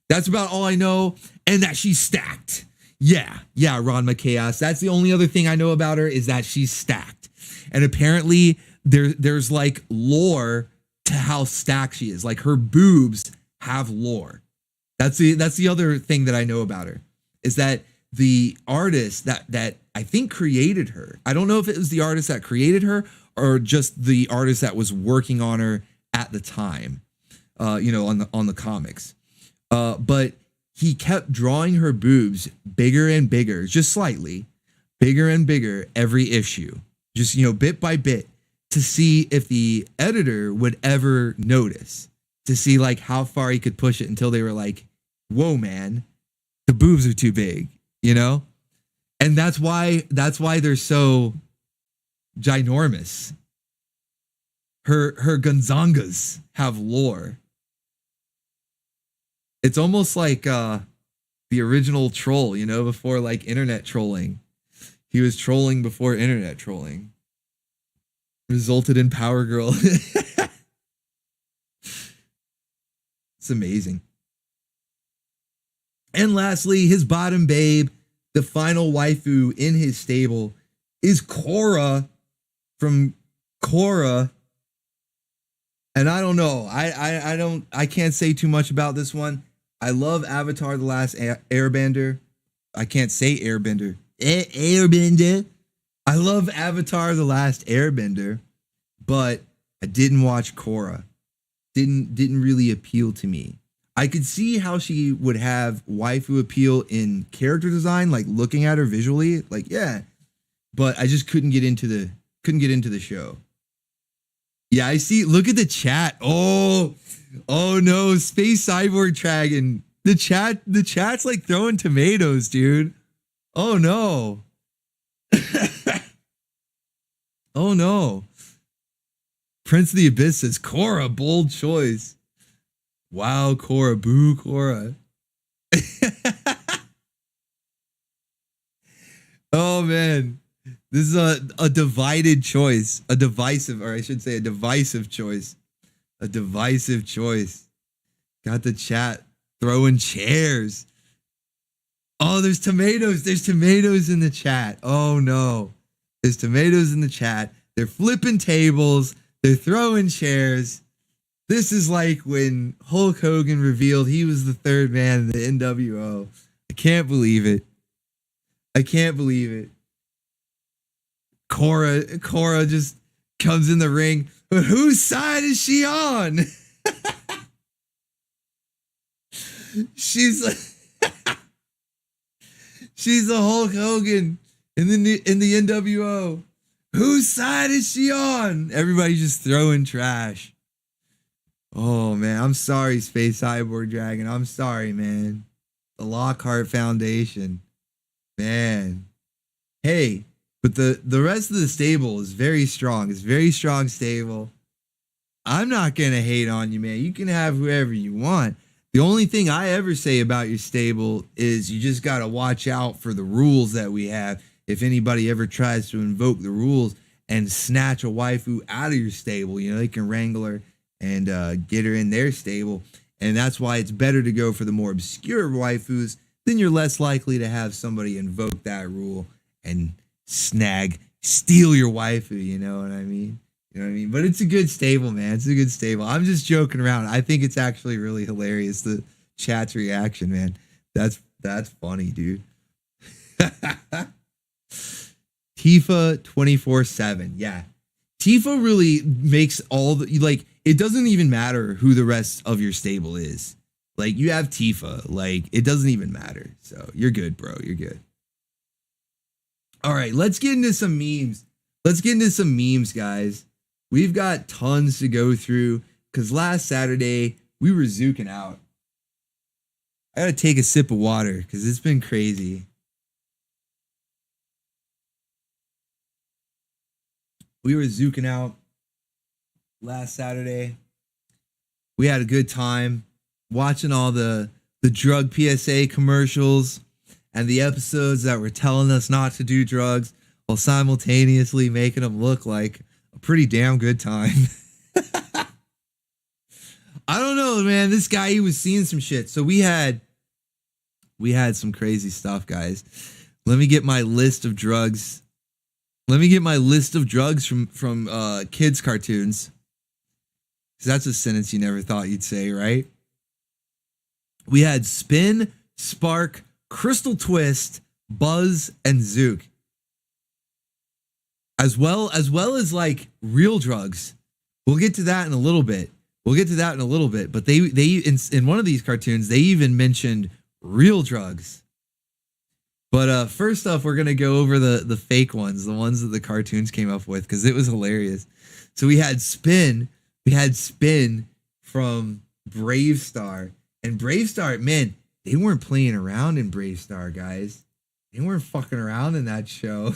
that's about all I know. And that she's stacked. Yeah, Ranma Chaos. That's the only other thing I know about her, is that she's stacked. And apparently there's like lore to how stacked she is. Like her boobs have lore. That's the other thing that I know about her, is that the artist that I think created her, I don't know if it was the artist that created her or just the artist that was working on her at the time, on the comics. But he kept drawing her boobs bigger and bigger, just slightly bigger and bigger every issue, just, bit by bit, to see if the editor would ever notice, to see like how far he could push it until they were like, whoa, man, the boobs are too big, and that's why they're so ginormous. Her Gonzangas have lore. It's almost like the original troll, before like internet trolling. He was trolling before internet trolling. Resulted in Power Girl. It's amazing. And lastly, his bottom babe, the final waifu in his stable, is Korra from Korra. And I don't know. I can't say too much about this one. I love Avatar: The Last Airbender. I can't say Airbender. Airbender. I love Avatar: The Last Airbender, but I didn't watch Korra. Didn't really appeal to me. I could see how she would have waifu appeal in character design, like looking at her visually, like yeah. But I just couldn't get into the show. Yeah, I see. Look at the chat. Oh no, Space Cyborg Dragon. The chat's like throwing tomatoes, dude. Oh no. Oh no. Prince of the Abyss says Korra, bold choice. Wow, Korra, boo, Korra. Oh man. This is a divided choice. A divisive choice. A divisive choice. Got the chat throwing chairs. Oh, there's tomatoes. There's tomatoes in the chat. Oh no. There's tomatoes in the chat. They're flipping tables. They're throwing chairs. This is like when Hulk Hogan revealed he was the third man in the NWO. I can't believe it. Korra just comes in the ring. But whose side is she on? She's the Hulk Hogan in the NWO. Whose side is she on? Everybody's just throwing trash. Oh man, I'm sorry, Space Cyborg Dragon. I'm sorry, man. The Lockhart Foundation. Man. Hey, but the rest of the stable is very strong. It's very strong stable. I'm not gonna hate on you, man. You can have whoever you want. The only thing I ever say about your stable is you just gotta watch out for the rules that we have. If anybody ever tries to invoke the rules and snatch a waifu out of your stable, they can wrangle her and get her in their stable. And that's why it's better to go for the more obscure waifus. Then you're less likely to have somebody invoke that rule and steal your waifu, you know what I mean? You know what I mean? But it's a good stable, man. It's a good stable. I'm just joking around. I think it's actually really hilarious, the chat's reaction, man. That's funny, dude. Tifa 24/7. Yeah. Tifa really makes all the, like, it doesn't even matter who the rest of your stable is. Like, you have Tifa, like, it doesn't even matter. So you're good, bro. You're good. All right, let's get into some memes. Guys. We've got tons to go through because last Saturday we were zooking out. I gotta take a sip of water because it's been crazy. We were zooking out last Saturday. We had a good time watching all the drug PSA commercials and the episodes that were telling us not to do drugs while simultaneously making them look like a pretty damn good time. I don't know, man. This guy, he was seeing some shit. So we had some crazy stuff, guys. Let me get my list of drugs. From kids cartoons. 'Cause that's a sentence you never thought you'd say, right? We had Spin, Spark, Crystal Twist, Buzz, and Zook. As well as like real drugs. We'll get to that in a little bit. But they in one of these cartoons, they even mentioned real drugs. But first off, we're gonna go over the fake ones, the ones that the cartoons came up with, because it was hilarious. So we had Spin from Brave Star. And Brave Star, man, they weren't playing around in Brave Star, guys. They weren't fucking around in that show.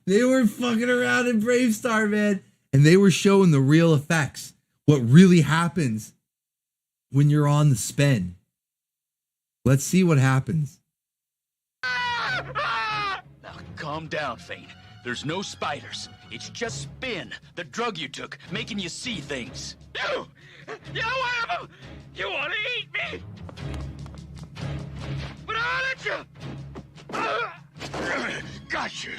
They weren't fucking around in Brave Star, man. And they were showing the real effects. What really happens when you're on the spin. Let's see what happens. Now, calm down, Fane. There's no spiders. It's just Spin, the drug you took, making you see things. You whatever! You want to eat me? But I'll let you! Gotcha!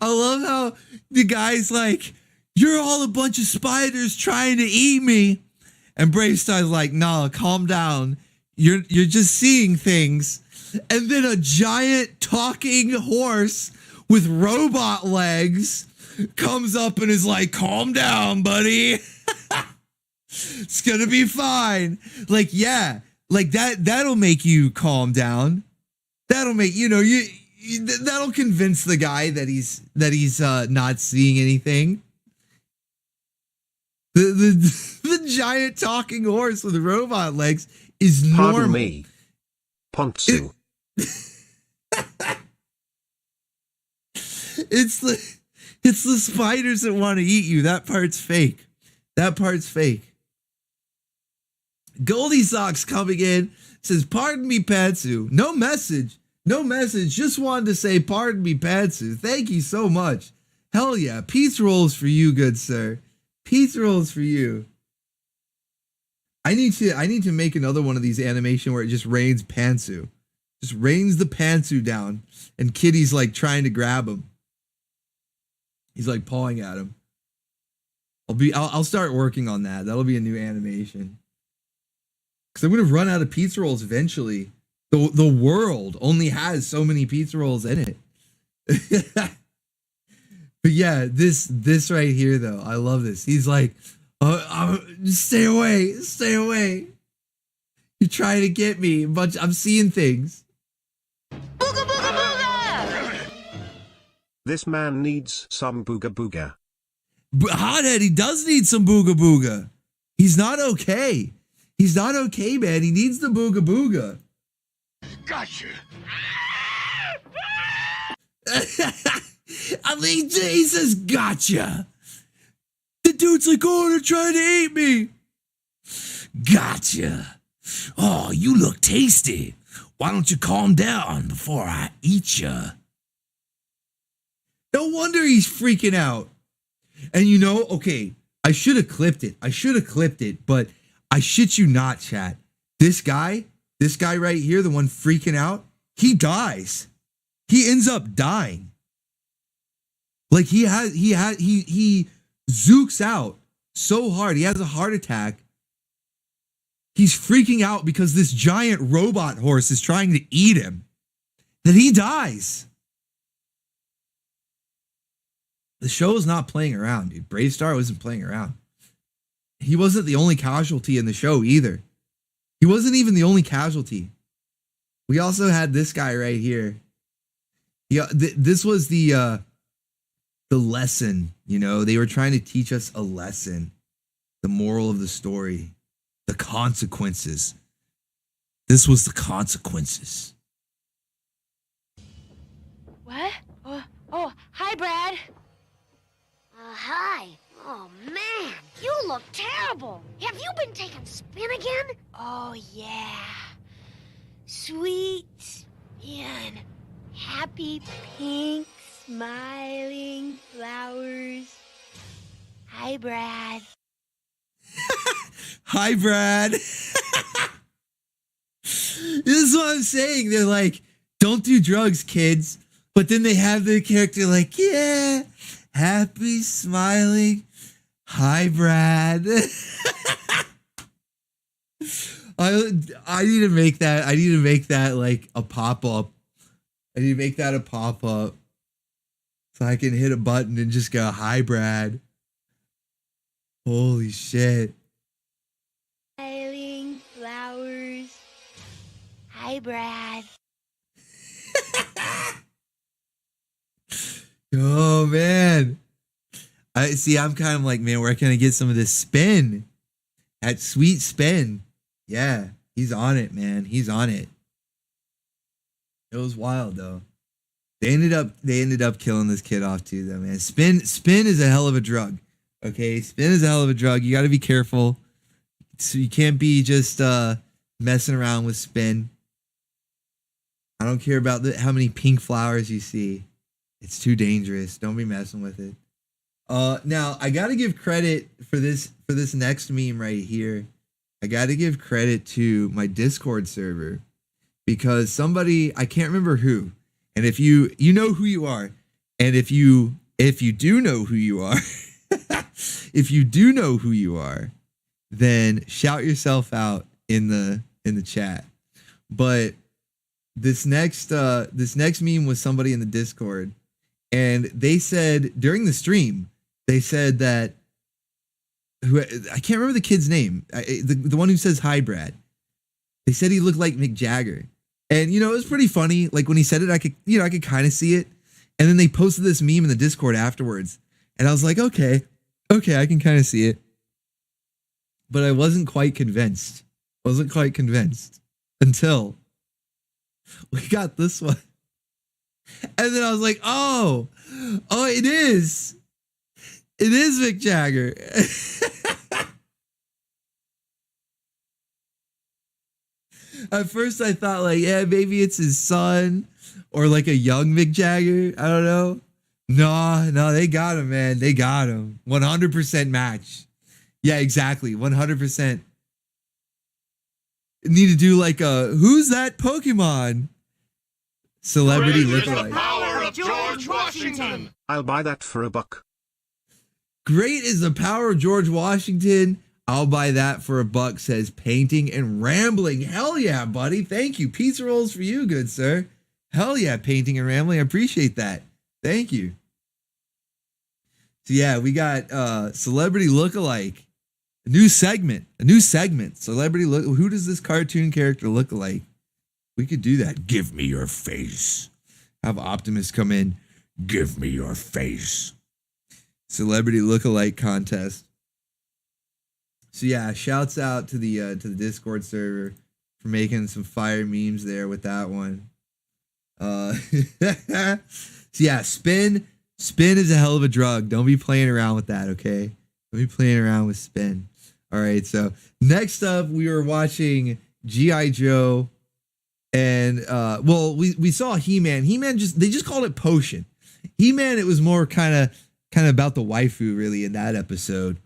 I love how the guy's like, you're all a bunch of spiders trying to eat me. And Brave Star's like, nah, calm down. You're just seeing things. And then a giant talking horse with robot legs comes up and is like, calm down, buddy. It's gonna be fine. Like, yeah, like that'll make you calm down. That'll make, that'll convince the guy that he's not seeing anything. The giant talking horse with robot legs is normal. Pardon me. Pantsu. It's the spiders that want to eat you. That part's fake. Goldie Socks coming in says, pardon me, Pantsu. No message. Just wanted to say, pardon me, Pantsu. Thank you so much. Hell yeah. Pizza rolls for you, good sir. Pizza rolls for you. I need to make another one of these animation where it just rains Pantsu. Just rains the Pantsu down. And Kitty's like trying to grab him. He's like pawing at him. I'll start working on that. That'll be a new animation. Because I'm going to run out of pizza rolls eventually. The world only has so many pizza rolls in it. But yeah, this right here, though, I love this. He's like, stay away. You're trying to get me, but I'm seeing things. Booga booga booga! This man needs some booga booga. Hothead, he does need some booga booga. He's not okay. He's not okay, man. He needs the booga booga. Gotcha! I mean, he says, gotcha. The dude's like, oh, they're trying to eat me. Gotcha. Oh, you look tasty. Why don't you calm down before I eat ya? No wonder he's freaking out. And okay, I should have clipped it. But I shit you not, chat. This guy, This guy right here, the one freaking out, he dies. He ends up dying. Like he zooks out so hard. He has a heart attack. He's freaking out because this giant robot horse is trying to eat him. Then he dies. The show is not playing around, dude. Brave Star wasn't playing around. He wasn't the only casualty in the show either. He wasn't even the only casualty. We also had this guy right here. Yeah, this was the lesson, you know. They were trying to teach us a lesson. The moral of the story. The consequences. This was the consequences. What? Oh, hi, Brad. Hi. Oh, man, you look terrible. Have you been taking spin again? Oh, yeah. Sweet and happy pink smiling flowers. Hi, Brad. Hi, Brad. This is what I'm saying. They're like, don't do drugs, kids. But then they have their character like, yeah, happy, smiling. Hi, Brad. I need to make that. I need to make that like a pop-up. I need to make that a pop-up. So I can hit a button and just go, hi, Brad. Holy shit. Smiling flowers. Hi, Brad. Oh, man. I'm kind of like, man, where can I get some of this spin? That sweet spin. Yeah, he's on it, man. He's on it. It was wild, though. They ended up killing this kid off too, though, man. Spin is a hell of a drug. Okay, spin is a hell of a drug. You got to be careful. So you can't be just messing around with spin. I don't care about how many pink flowers you see. It's too dangerous. Don't be messing with it. Now I gotta give credit for this next meme right here. I gotta give credit to my Discord server because somebody, I can't remember who, and if you know who you are, and if you do know who you are, if you do know who you are, then shout yourself out in the chat. But this next meme was somebody in the Discord, and they said during the stream, they said that I can't remember the kid's name, the one who says hi, Brad. They said he looked like Mick Jagger, and it was pretty funny. Like when he said it, I could kind of see it, and then they posted this meme in the Discord afterwards, and I was like, okay, I can kind of see it, but I wasn't quite convinced. Until we got this one, and then I was like, oh, it is Mick Jagger. At first I thought like, yeah, maybe it's his son or like a young Mick Jagger. I don't know. No, they got him, man. They got him. 100% match. Yeah, exactly. 100%. Need to do like a, who's that Pokemon? Celebrity lookalike. Power of George Washington. I'll buy that for $1. Great is the power of George Washington. I'll buy that for $1, says Painting and Rambling. Hell yeah, buddy. Thank you. Pizza rolls for you, good sir. Hell yeah, Painting and Rambling. I appreciate that. Thank you. So yeah, we got Celebrity Lookalike. A new segment. Celebrity Look. Who does this cartoon character look like? We could do that. Give me your face. Have Optimus come in. Give me your face. Celebrity Lookalike contest. So yeah, shouts out to the Discord server for making some fire memes there with that one. So yeah, spin is a hell of a drug. Don't be playing around with that, okay? Don't be playing around with spin. All right, so next up we were watching GI Joe, and we saw He-Man. He-Man they just called it Potion. He-Man, it was more kind of about the waifu really in that episode,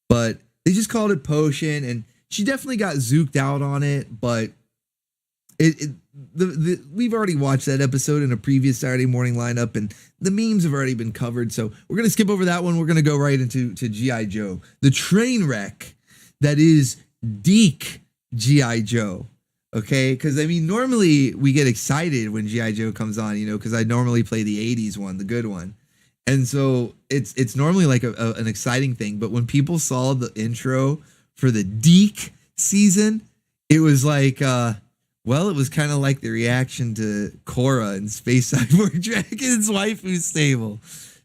but they just called it Potion, and she definitely got zooked out on it, but we've already watched that episode in a previous Saturday morning lineup, and the memes have already been covered. So we're gonna skip over that one. We're gonna go right into GI Joe, the train wreck that is Deke GI Joe. Okay, because I mean, normally we get excited when GI Joe comes on, you know, because I normally play the '80s one, the good one, and so it's normally like an exciting thing. But when people saw the intro for the Deke season, it was like, well, it was kind of like the reaction to Korra in Space Cyborg Dragon's waifu stable.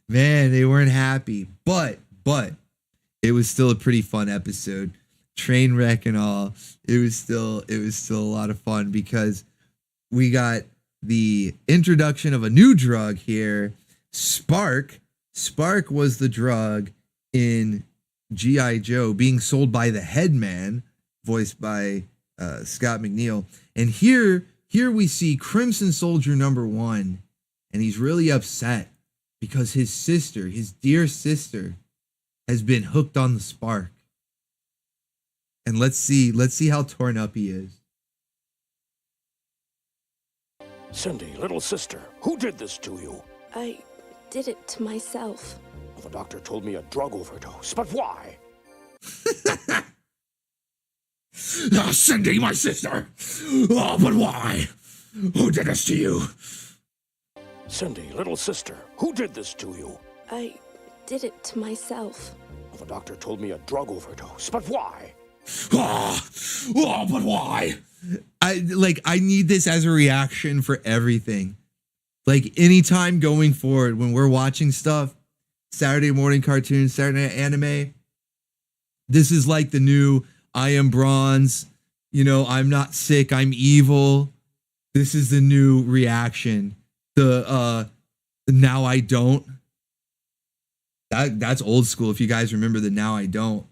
Man, they weren't happy, but it was still a pretty fun episode. Train wreck and all. It was still a lot of fun because we got the introduction of a new drug here. Spark was the drug in GI Joe being sold by the Headman, voiced by Scott McNeil. And here we see Crimson Soldier #1, and he's really upset because his sister, his dear sister, has been hooked on the spark. And let's see how torn up he is. Cindy, little sister, who did this to you? I did it to myself. The doctor told me a drug overdose, but why? Cindy, my sister. Oh, but why? Who did this to you? Cindy, little sister, who did this to you? I did it to myself. The doctor told me a drug overdose, but why? Oh, but why? I need this as a reaction for everything. Like anytime going forward when we're watching stuff, Saturday morning cartoons, Saturday night anime, this is like the new I am bronze, you know, I'm not sick, I'm evil. This is the new reaction. The now I don't. That's old school if you guys remember the now I don't.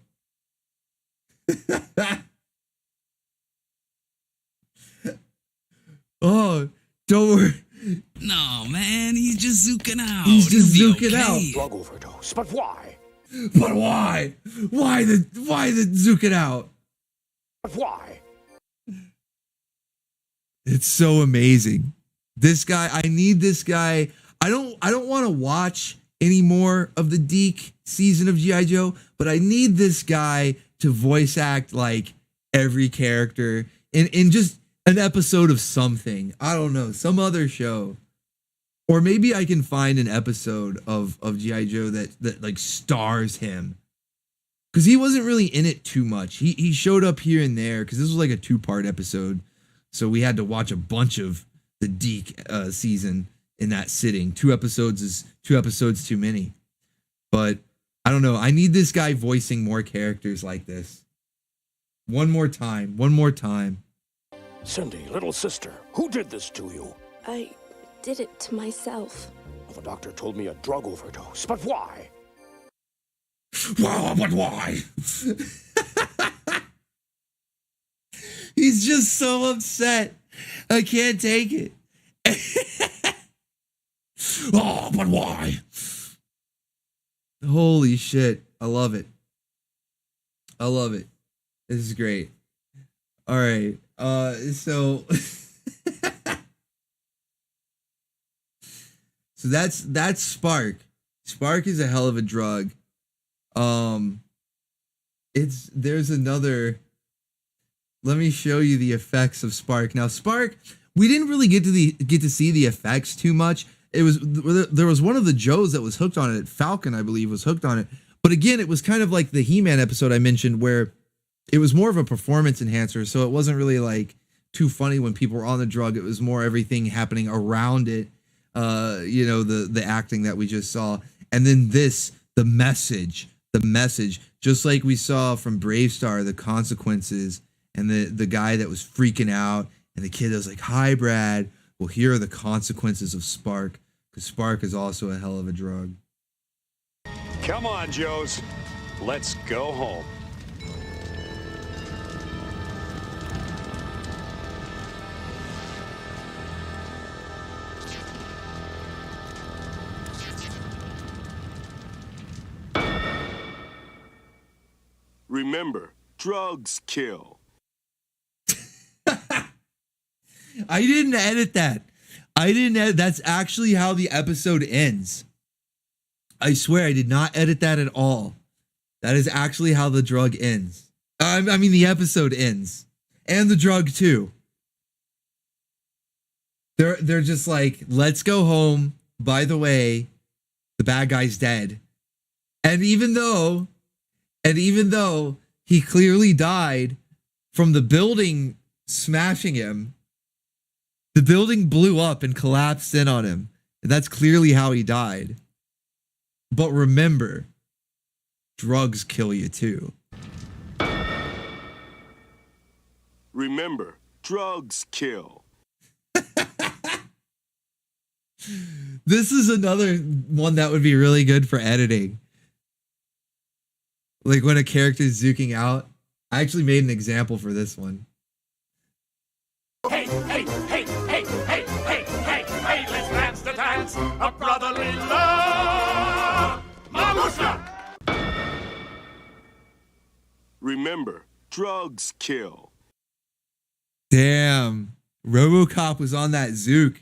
Oh, don't worry. No, man, he's just zooking out. He's just zooking okay. out. Drug overdose, but why? But why? Why the zooking out? But why? It's so amazing. This guy, I need this guy. I don't want to watch any more of the Deke season of GI Joe, but I need this guy to voice act like every character in just an episode of something. I don't know, some other show. Or maybe I can find an episode of GI Joe that like stars him. Cause he wasn't really in it too much. He showed up here and there because this was like a 2-part episode. So we had to watch a bunch of the Deke season in that sitting. 2 episodes is 2 episodes too many. But I don't know. I need this guy voicing more characters like this. One more time. Cindy, little sister, who did this to you? I did it to myself. The doctor told me a drug overdose, but why? Well, but why? He's just so upset. I can't take it. Oh, but why? Holy shit. I love it. This is great. All right. So so that's Spark. Spark is a hell of a drug. There's another. Let me show you the effects of Spark. Now, Spark, we didn't really get to see the effects too much. There was one of the Joes that was hooked on it. Falcon, I believe, was hooked on it. But again, it was kind of like the He-Man episode I mentioned, where it was more of a performance enhancer. So it wasn't really like too funny when people were on the drug. It was more everything happening around it. You know, the acting that we just saw. And then the message, just like we saw from Brave Star, the consequences, and the guy that was freaking out, and the kid that was like, "Hi, Brad." Well, here are the consequences of Spark, because Spark is also a hell of a drug. Come on, Joes. Let's go home. Remember, drugs kill. I didn't edit that. That's actually how the episode ends. I swear I did not edit that at all. That is actually how the drug ends. I mean, the episode ends. And the drug too. They're just like, let's go home. By the way, the bad guy's dead. And even though he clearly died from the building smashing him, the building blew up and collapsed in on him. And that's clearly how he died. But remember, drugs kill you too. Remember, drugs kill. This is another one that would be really good for editing. Like when a character is zooking out. I actually made an example for this one. Hey, hey, hey, hey, hey, hey, hey, hey, let's dance the dance of brotherly love. Mamusha! Remember, drugs kill. Damn. RoboCop was on that zook.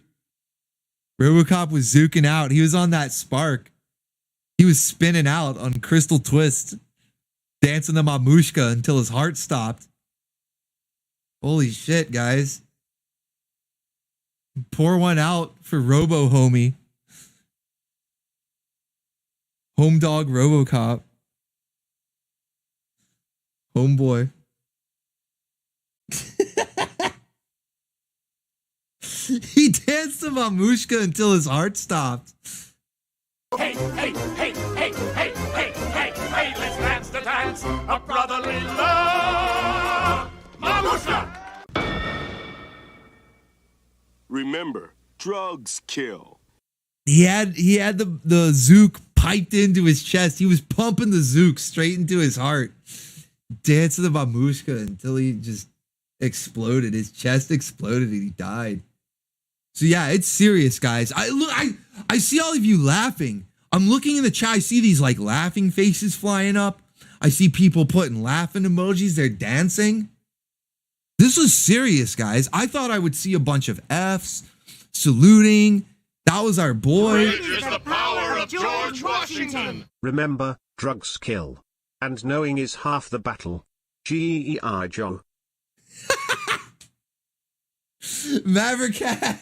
RoboCop was zooking out. He was on that spark. He was spinning out on Crystal Twist, dancing the mamushka until his heart stopped. Holy shit, guys. Pour one out for Robo Homie. Home dog RoboCop. Homeboy. He danced the mamushka until his heart stopped. Hey, hey, hey, hey, hey, hey, hey, hey, let's dance the dance of brotherly love. Mamusha! Remember, drugs kill. He had the zook piped into his chest. He was pumping the zook straight into his heart. Dancing the mamushka until he just exploded. His chest exploded and he died. So yeah, it's serious, guys. I see all of you laughing. I'm looking in the chat. I see these like laughing faces flying up. I see people putting laughing emojis. They're dancing. This was serious, guys. I thought I would see a bunch of Fs saluting. That was our boy. Rage is the power of George Washington. Remember, drugs kill. And knowing is half the battle. GEI Joe. Maverick Cat.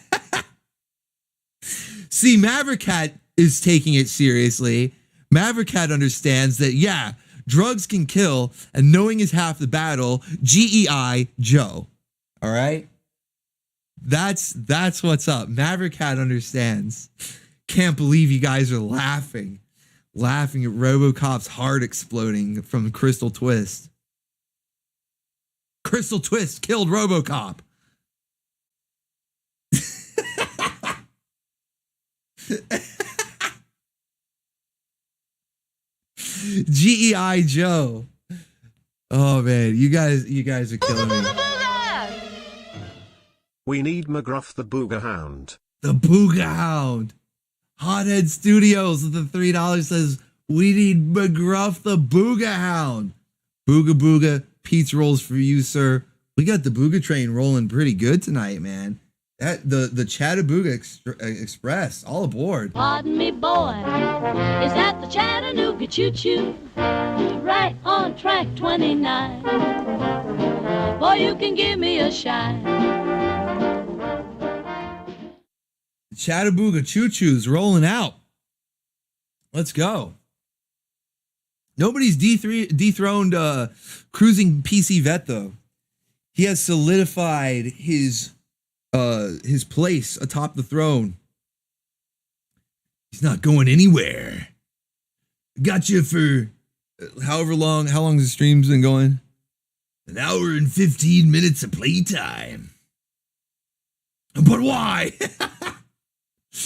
See, Maverick Cat is taking it seriously. Maverick Cat understands that, yeah, drugs can kill, and knowing is half the battle. GEI Joe. All right? That's what's up. Maverick Cat understands. Can't believe you guys are laughing. Laughing at RoboCop's heart exploding from Crystal Twist. Crystal Twist killed RoboCop. GEI Joe. Oh man, you guys are killing me. We need McGruff the Booga Hound. The Booga Hound. Hothead Studios with the $3 says we need McGruff the Booga Hound. Booga Booga, pizza rolls for you, sir. We got the Booga train rolling pretty good tonight, man. That the Chattanooga Express, all aboard. Pardon me, boy, is that the Chattanooga choo-choo? Right on track 29. Boy, you can give me a shine. Chattanooga choo-choo's rolling out. Let's go. Nobody's dethroned cruising PC vet though. He has solidified his place atop the throne. He's not going anywhere. Got you for how long the stream's been going? An hour and 15 minutes of playtime. But why?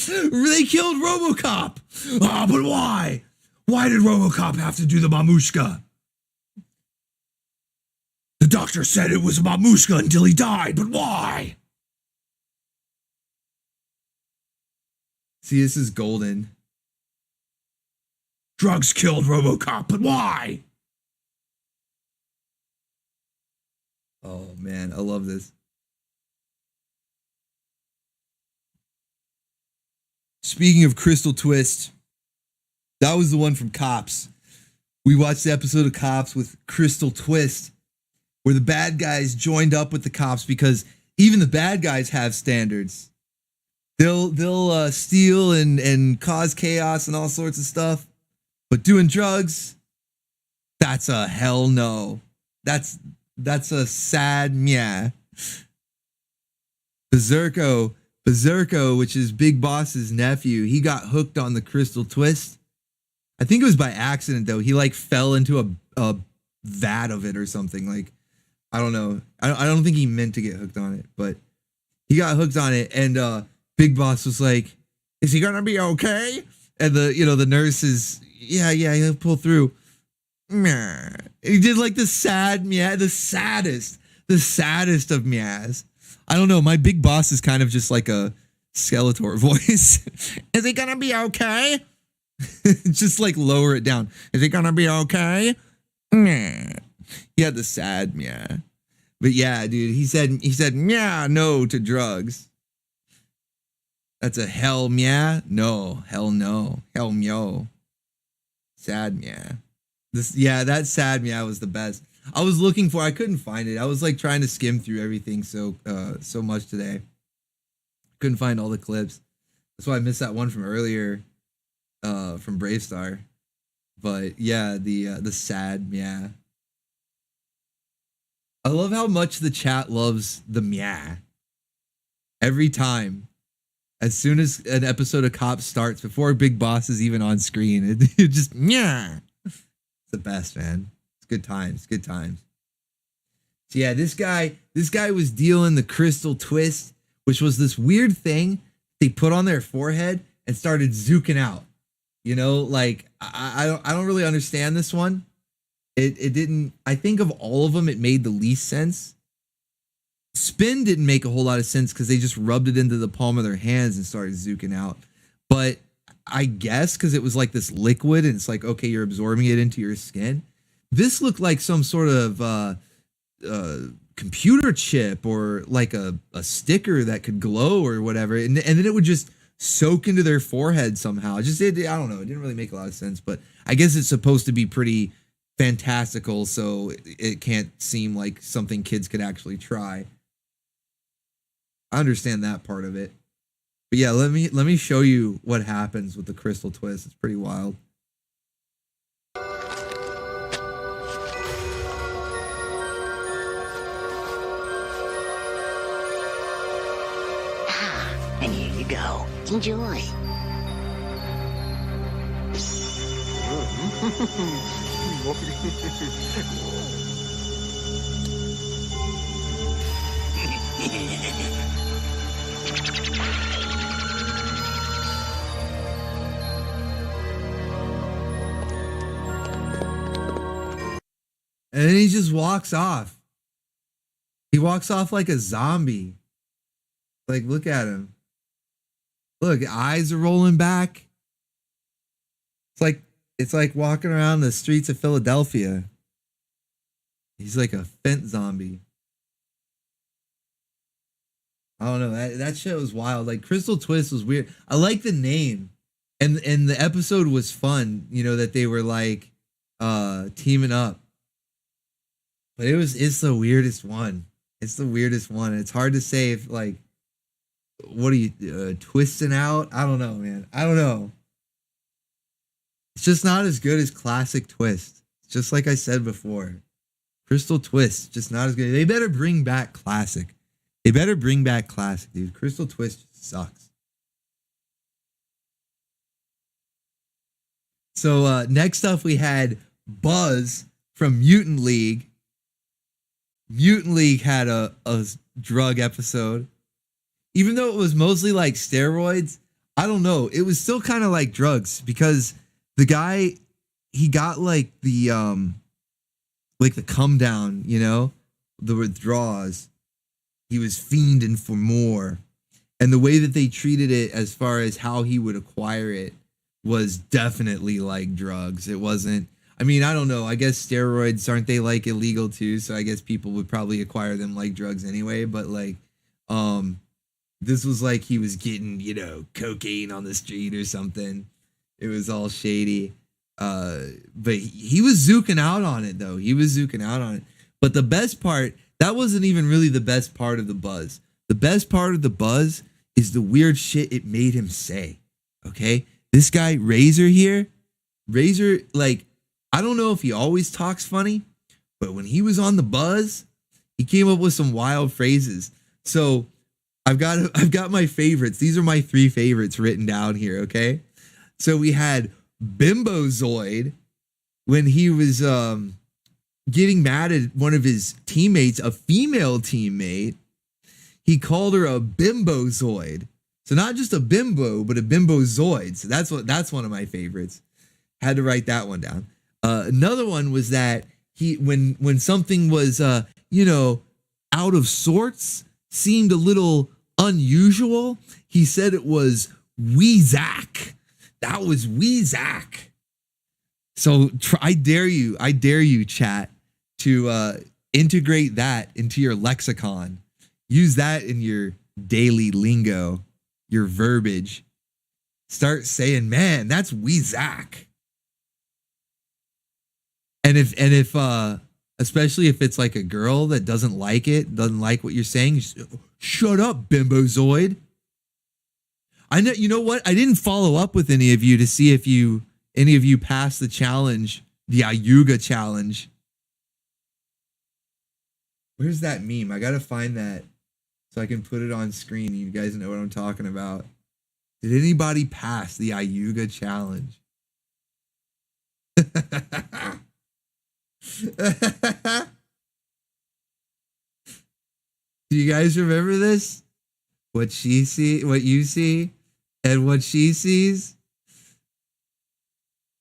They killed RoboCop. Ah, but why? Why did RoboCop have to do the mamushka? The doctor said it was a mamushka until he died, but why? See, this is golden. Drugs killed RoboCop, but why? Oh man, I love this. Speaking of Crystal Twist, that was the one from Cops. We watched the episode of Cops with Crystal Twist, where the bad guys joined up with the cops because even the bad guys have standards. They'll steal and cause chaos and all sorts of stuff, but doing drugs, that's a hell no. That's a sad meh. Berserko, which is Big Boss's nephew, he got hooked on the Crystal Twist. I think it was by accident though. He like fell into a vat of it or something. Like, I don't know. I don't think he meant to get hooked on it, but he got hooked on it, and Big Boss was like, "Is he gonna be okay?" And the nurse is, yeah, he'll pull through. Meh. He did like the sad meow, the saddest of meows. I don't know. My Big Boss is kind of just like a Skeletor voice. Is he gonna be okay? Just like lower it down. Is he gonna be okay? Meh. He had the sad meow. But yeah, dude, he said meow no to drugs. That's a hell meow? No, hell no. Hell meow. Sad meow. That sad meow was the best. I was looking for, I couldn't find it. I was like trying to skim through everything so much today. Couldn't find all the clips. That's why I missed that one from earlier, from Brave Star. But yeah, the sad meow. I love how much the chat loves the meow. Every time. As soon as an episode of Cops starts, before Big Boss is even on screen, it just meow. It's the best, man. It's good times. So yeah, this guy was dealing the Crystal Twist, which was this weird thing they put on their forehead and started zooking out. You know, like I don't really understand this one. It didn't. I think of all of them, it made the least sense. Spin didn't make a whole lot of sense because they just rubbed it into the palm of their hands and started zooking out. But I guess because it was like this liquid and it's like, okay, you're absorbing it into your skin. This looked like some sort of computer chip or like a sticker that could glow or whatever. And then it would just soak into their forehead somehow. I don't know. It didn't really make a lot of sense, but I guess it's supposed to be pretty fantastical, so it can't seem like something kids could actually try. I understand that part of it. But yeah, let me show you what happens with the Crystal Twist. It's pretty wild. And here you go. Enjoy. And then he just walks off. He walks off like a zombie. Like, look at him. Look, eyes are rolling back. It's like walking around the streets of Philadelphia. He's like a fent zombie. I don't know. That shit was wild. Like, Crystal Twist was weird. I like the name. And the episode was fun, you know, that they were like teaming up. But it's the weirdest one. It's the weirdest one. It's hard to say if, like, what are you twisting out? I don't know, man. I don't know. It's just not as good as classic Twist. Just like I said before. Crystal Twist, just not as good. They better bring back classic. Dude. Crystal Twist just sucks. So next up we had Buzz from Mutant League. Mutant League had a drug episode. Even though it was mostly like steroids, I don't know. It was still kind of like drugs because the guy, he got like the come down, you know, the withdrawals. He was fiending for more. And the way that they treated it as far as how he would acquire it was definitely like drugs. It wasn't, I mean, I don't know. I guess steroids, aren't they like illegal too? So I guess people would probably acquire them like drugs anyway. But like, This was like he was getting, you know, cocaine on the street or something. It was all shady. But he was zooking out on it, though. He was zooking out on it. But the best part, that wasn't even really the best part of the buzz. The best part of the buzz is the weird shit it made him say. Okay? This guy, Razor here, Razor, like, I don't know if he always talks funny, but when he was on the buzz, he came up with some wild phrases. So I've got my favorites. These are my 3 favorites written down here, okay? So we had Bimbozoid when he was getting mad at one of his teammates, a female teammate. He called her a Bimbozoid. So not just a bimbo, but a Bimbozoid. So that's one of my favorites. Had to write that one down. Another one was that he when something was you know, out of sorts, seemed a little unusual, he said it was Weezak. That was Weezak. So I dare you, chat, to integrate that into your lexicon. Use that in your daily lingo, your verbiage. Start saying, man, that's Weezak. And if especially if it's like a girl that doesn't like what you're saying, just, shut up, Bimbozoid. I know, you know what? I didn't follow up with any of you to see if any of you passed the challenge, the Ayuga challenge. Where's that meme? I gotta find that so I can put it on screen. You guys know what I'm talking about. Did anybody pass the Ayuga challenge? Do you guys remember this? What you see, and what she sees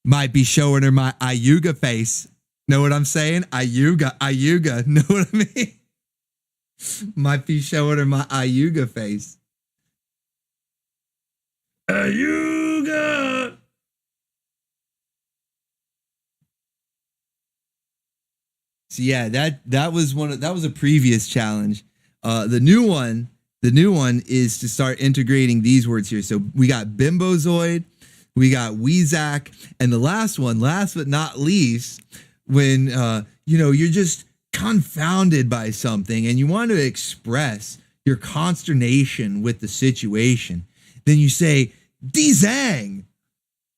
might be showing her my Ayuga face. Know what I'm saying? Ayuga. Know what I mean? Might be showing her my Ayuga face. Ayuga. So yeah, that was a previous challenge. The new one is to start integrating these words here. So we got Bimbozoid, we got Weezak, and the last one, last but not least, when you know, you're just confounded by something and you want to express your consternation with the situation, then you say, D-Zang,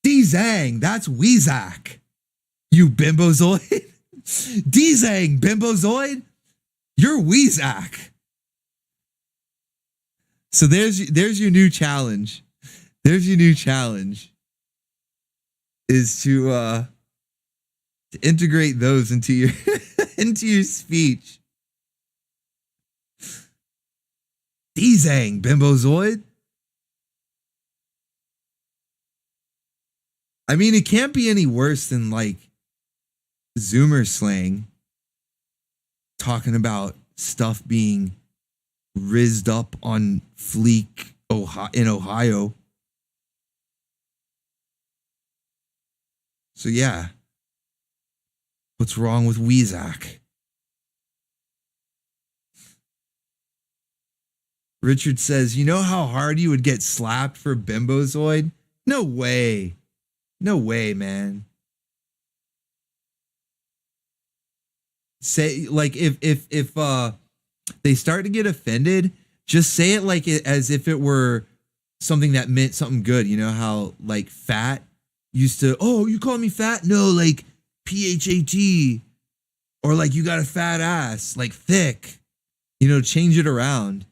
that's Weezak, you Bimbozoid. D-Zang, Bimbozoid, you're Weezak. So there's your new challenge. There's your new challenge. Is to integrate those into your into your speech. D-Zang, Bimbozoid. I mean, it can't be any worse than like Zoomer slang talking about stuff being rizzed up on fleek in Ohio. So yeah, what's wrong with Weezak? Richard says, you know how hard you would get slapped for Bimbozoid? No way. No way, man. Say, like, if they start to get offended, just say it like it as if it were something that meant something good. You know how like fat used to, oh, you call me fat? No, like PHAT. Or like you got a fat ass, like thick. You know, change it around.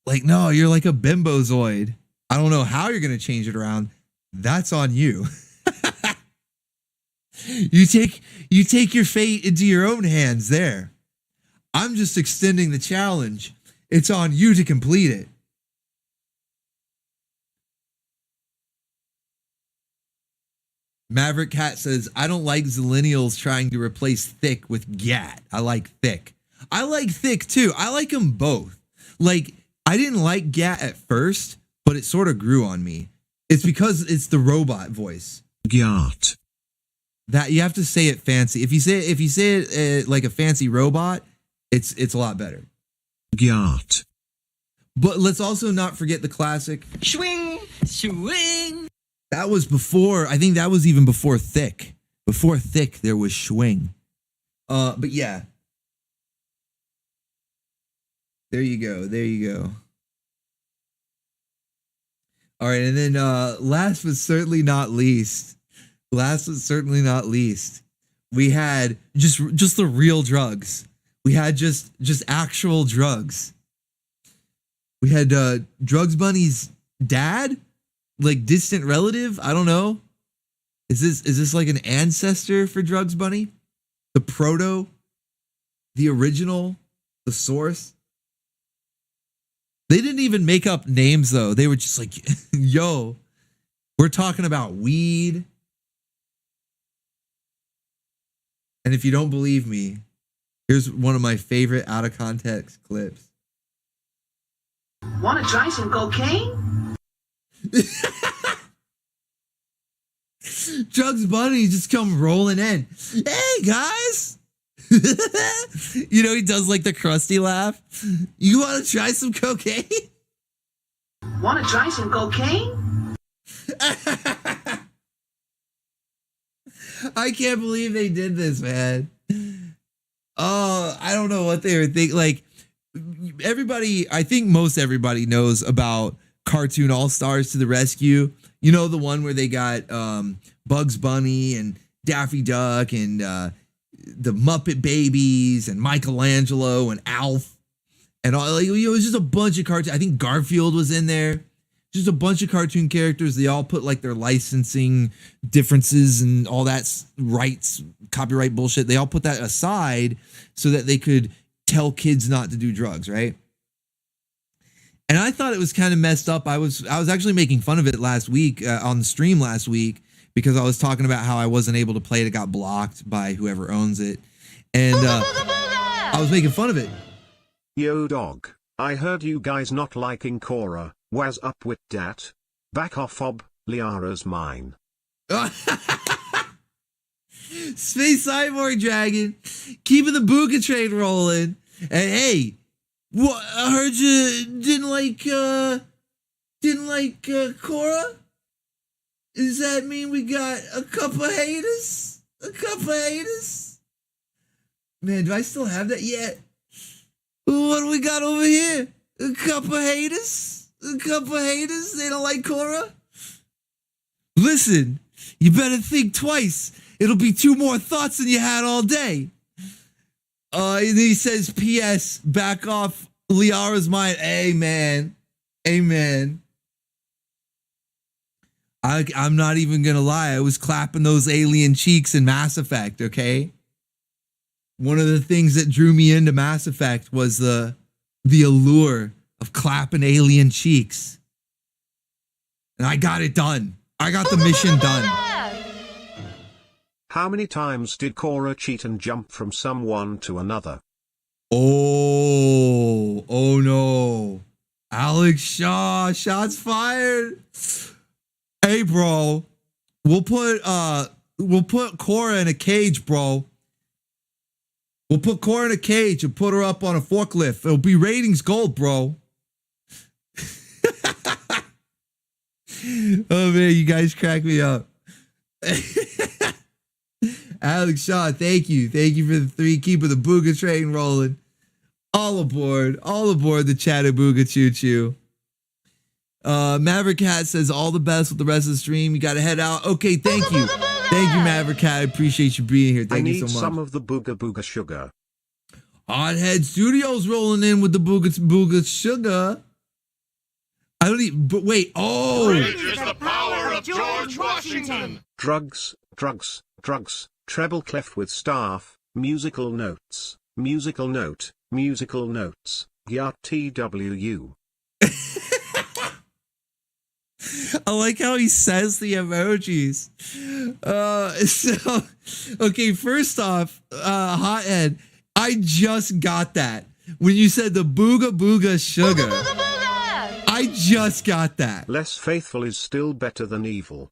Like, no, you're like a Bimbozoid. I don't know how you're going to change it around. That's on you. You take your fate into your own hands there. I'm just extending the challenge. It's on you to complete it. Maverick Cat says, I don't like zillennials trying to replace thick with gat. I like thick. I like thick too. I like them both. Like, I didn't like gat at first, but it sort of grew on me. It's because it's the robot voice. Gat. That you have to say it fancy. If you say it like a fancy robot, it's a lot better. Gat. But let's also not forget the classic Swing, swing. that was before. I think that was even before Thick. Before Thick, there was Swing. But yeah. There you go. There you go. All right, and then last but certainly not least, we had just the real drugs. We had just actual drugs. We had Drugs Bunny's dad, like distant relative. I don't know. Is this like an ancestor for Drugs Bunny? The proto, the original, the source. They didn't even make up names though. They were just like, yo, we're talking about weed. And if you don't believe me, here's one of my favorite out of context clips. Want to try some cocaine? Drugs Bunny just come rolling in. Hey guys. You know, he does like the crusty laugh. You want to try some cocaine? Want to try some cocaine? I can't believe they did this, man. Oh, I don't know what they were thinking. Like, everybody, I think most everybody knows about Cartoon All-Stars to the Rescue. You know, the one where they got Bugs Bunny and Daffy Duck and the Muppet Babies and Michelangelo and Alf and all. Like, it was just a bunch of cartoons. I think Garfield was in there. Just a bunch of cartoon characters. They all put like their licensing differences and all that rights, copyright bullshit. They all put that aside so that they could tell kids not to do drugs, right? And I thought it was kind of messed up. I was actually making fun of it last week on the stream last week because I was talking about how I wasn't able to play it. It got blocked by whoever owns it. And I was making fun of it. Yo dog, I heard you guys not liking Cora. What's up with dat? Back off ob, Liara's mine. Space Cyborg Dragon, keeping the Booga train rolling. And hey, what, I heard you didn't like Cora? Does that mean we got a couple haters? A couple haters? Man, do I still have that yet? What do we got over here? A couple haters? A couple haters? They don't like Cora? Listen, you better think twice. It'll be 2 more thoughts than you had all day. And he says, P.S. Back off Liara's mind. Amen. Amen. I'm not even going to lie. I was clapping those alien cheeks in Mass Effect, okay? One of the things that drew me into Mass Effect was the allure of clapping alien cheeks. And I got it done. I got the mission done. How many times did Cora cheat and jump from someone to another? Oh no. Alex Shaw, shots fired. Hey bro, we'll put Cora in a cage, bro. We'll put Cora in a cage and put her up on a forklift. It'll be ratings gold, bro. Oh man, you guys crack me up. Alex Shaw, thank you. Thank you for the 3, keeping the Booga train rolling. All aboard the Chattabooga Choo Choo. Maverick Cat says all the best with the rest of the stream. You got to head out. Okay, thank you. Thank you, Maverick Cat. I appreciate you being here. Thank you so much. I need some of the Booga Booga sugar. Hothead Studios rolling in with the Booga Sugar. I don't even, but wait, oh! Is the power of George Washington. Drugs, drugs, drugs, treble clef with staff, musical notes, musical note, musical notes, Gyat TWU. I like how he says the emojis. Okay, first off, Hothead, I just got that. When you said the Booga Booga Sugar. Booga, booga, booga. I just got that. Less faithful is still better than evil.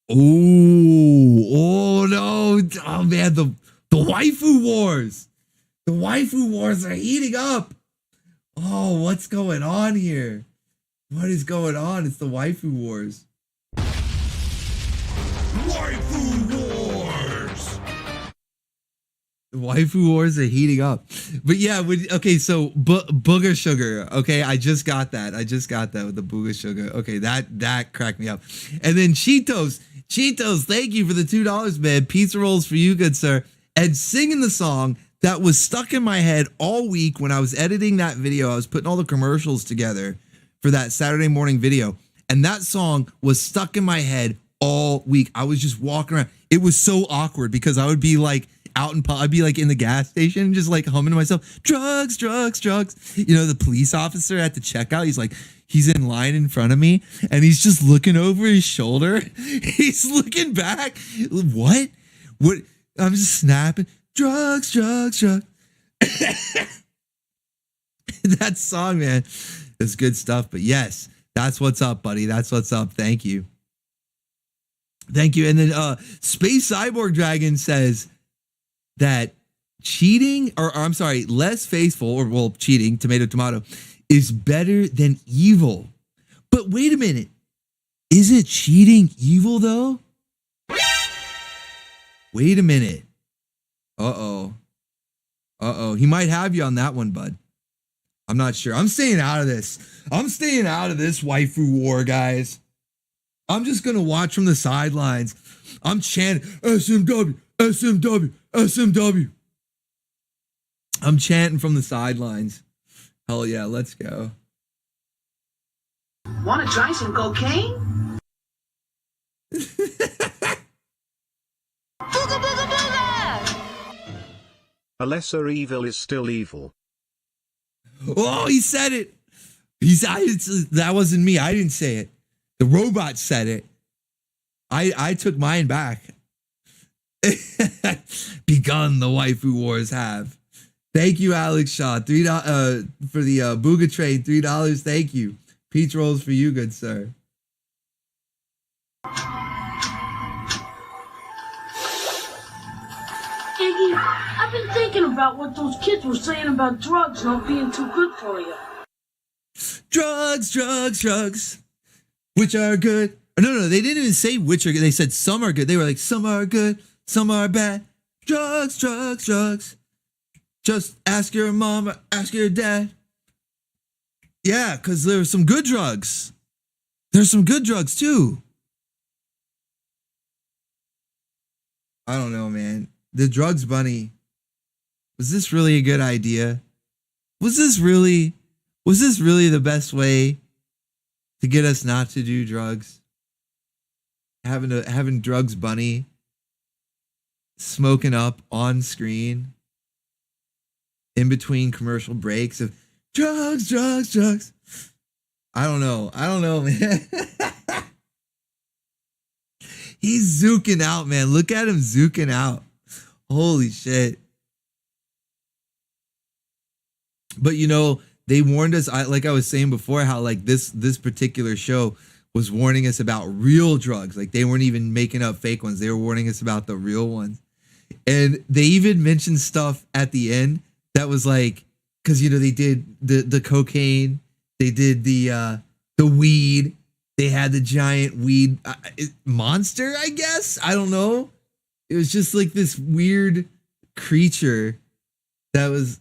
Oh no. Oh man, the waifu wars. The waifu wars are heating up. Oh, what's going on here? What is going on? It's the waifu wars. Waifu wars. The waifu wars are heating up. But yeah, okay, so booger sugar. Okay, I just got that. with the booger sugar. Okay, that cracked me up. And then Cheetos, thank you for the $2, man. Pizza rolls for you, good sir. And singing the song that was stuck in my head all week when I was editing that video. I was putting all the commercials together for that Saturday morning video. And that song was stuck in my head all week. I was just walking around. It was so awkward because I would be like out in, I'd be like in the gas station, just like humming to myself, drugs, drugs, drugs. You know, the police officer at the checkout, he's in line in front of me and he's just looking over his shoulder. He's looking back. What? I'm just snapping. Drugs, drugs, drugs. That song, man, is good stuff. But yes, that's what's up, buddy. That's what's up. Thank you. Thank you. And then Space Cyborg Dragon says that cheating, or I'm sorry, less faithful, or well, cheating, tomato, is better than evil. But wait a minute. Isn't cheating evil though? Wait a minute. Uh-oh. He might have you on that one, bud. I'm not sure. I'm staying out of this. Waifu war, guys. I'm just going to watch from the sidelines. I'm chanting SMW, SMW, SMW. I'm chanting from the sidelines. Hell yeah, let's go. Want to try some cocaine? Booga, booga, booga! A lesser evil is still evil. Oh, he said it. That wasn't me. I didn't say it. The robot said it. I took mine back. Begun the waifu wars have. Thank you, Alex Shaw. $3 for the Booga trade. $3. Thank you. Peach rolls for you, good sir. Iggy, I've been thinking about what those kids were saying about drugs not being too good for you. Drugs, drugs, drugs. Which are good. No, they didn't even say which are good. They said some are good. They were like, some are good, some are bad. Drugs, drugs, drugs. Just ask your mom, ask your dad. Yeah, because there's some good drugs. There's some good drugs too. I don't know, man. The drugs bunny. Was this really a good idea? Was this really the best way to get us not to do drugs? Having drugs bunny smoking up on screen in between commercial breaks of drugs, drugs, drugs. I don't know, man. He's zooking out, man. Look at him zooking out. Holy shit. But you know, they warned us, like I was saying before, how like this particular show was warning us about real drugs. Like they weren't even making up fake ones. They were warning us about the real ones. And they even mentioned stuff at the end that was like, because you know, they did the cocaine, they did the weed, they had the giant weed monster, I guess. I don't know. It was just like this weird creature that was,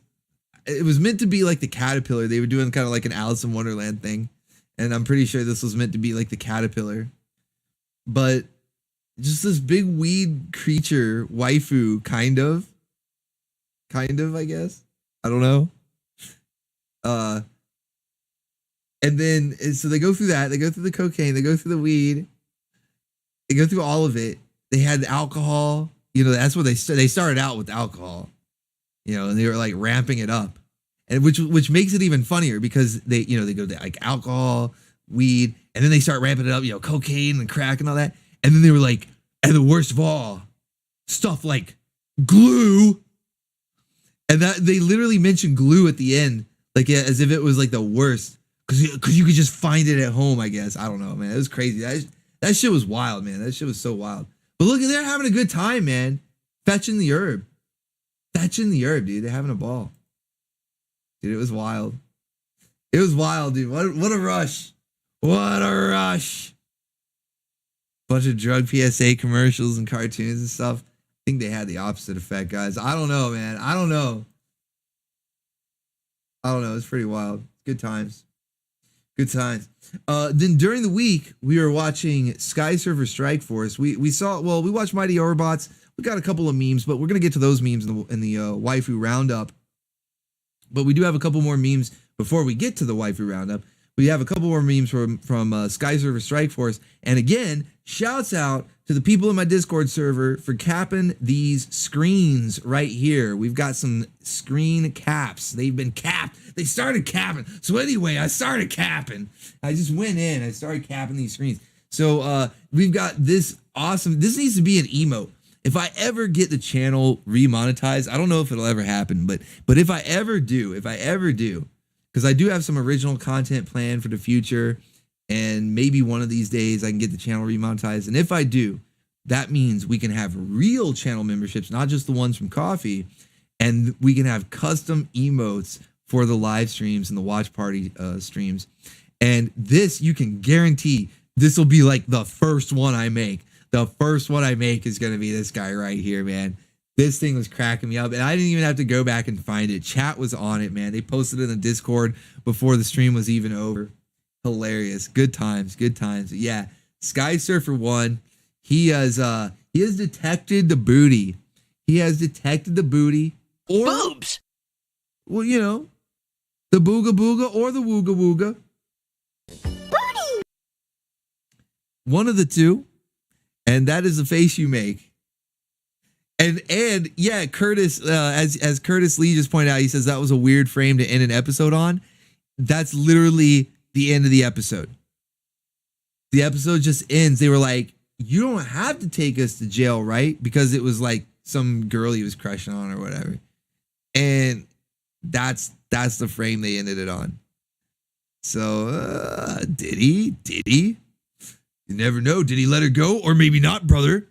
it was meant to be like the caterpillar. They were doing kind of like an Alice in Wonderland thing. And I'm pretty sure this was meant to be like the caterpillar. But just this big weed creature, waifu, kind of, I guess. I don't know. And then, so they go through that. They go through the cocaine. They go through the weed. They go through all of it. They had alcohol. You know, that's what they started out with alcohol. You know, and they were like ramping it up. And which makes it even funnier because they go to like alcohol, weed, and then they start ramping it up, you know, cocaine and crack and all that. And then they were like, and the worst of all, stuff like glue. And that they literally mentioned glue at the end, like as if it was like the worst. Because you could just find it at home, I guess. I don't know, man. It was crazy. That shit was wild, man. That shit was so wild. But look, they're having a good time, man. Fetching the herb. Dude. They're having a ball. Dude, it was wild. It was wild, dude. What a rush. What a rush. Bunch of drug PSA commercials and cartoons and stuff. I think they had the opposite effect, guys. I don't know, man. I don't know. It's pretty wild. Good times. Good times. Then during the week, we were watching Sky Surfer Strike Force. We watched Mighty Orbots. We got a couple of memes, but we're gonna get to those memes in the waifu roundup. But we do have a couple more memes before we get to the waifu roundup. We have a couple more memes from Sky Surfer Strike Force. And again, shouts out to the people in my Discord server for capping these screens right here. We've got some screen caps. They've been capped. They started capping. So anyway, I started capping. I just went in. I started capping these screens. So we've got this awesome. This needs to be an emote. If I ever get the channel remonetized, I don't know if it'll ever happen, but if I ever do, because I do have some original content planned for the future, and maybe one of these days I can get the channel remonetized. And if I do, that means we can have real channel memberships, not just the ones from Coffee, and we can have custom emotes for the live streams and the watch party streams. And this, you can guarantee, this will be like the first one I make. The first one I make is going to be this guy right here, man. This thing was cracking me up, and I didn't even have to go back and find it. Chat was on it, man. They posted it in the Discord before the stream was even over. Hilarious. Good times. Good times. Yeah. Sky Surfer 1. He has detected the booty. He has detected the booty. Or boobs. Well, you know, the booga booga or the wooga wooga. Booty. One of the two. And that is the face you make. And yeah, Curtis, as Curtis Lee just pointed out, he says that was a weird frame to end an episode on. That's literally the end of the episode. The episode just ends. They were like, you don't have to take us to jail, right? Because it was like some girl he was crushing on or whatever. And that's the frame they ended it on. So did he? You never know. Did he let her go? Or maybe not, brother.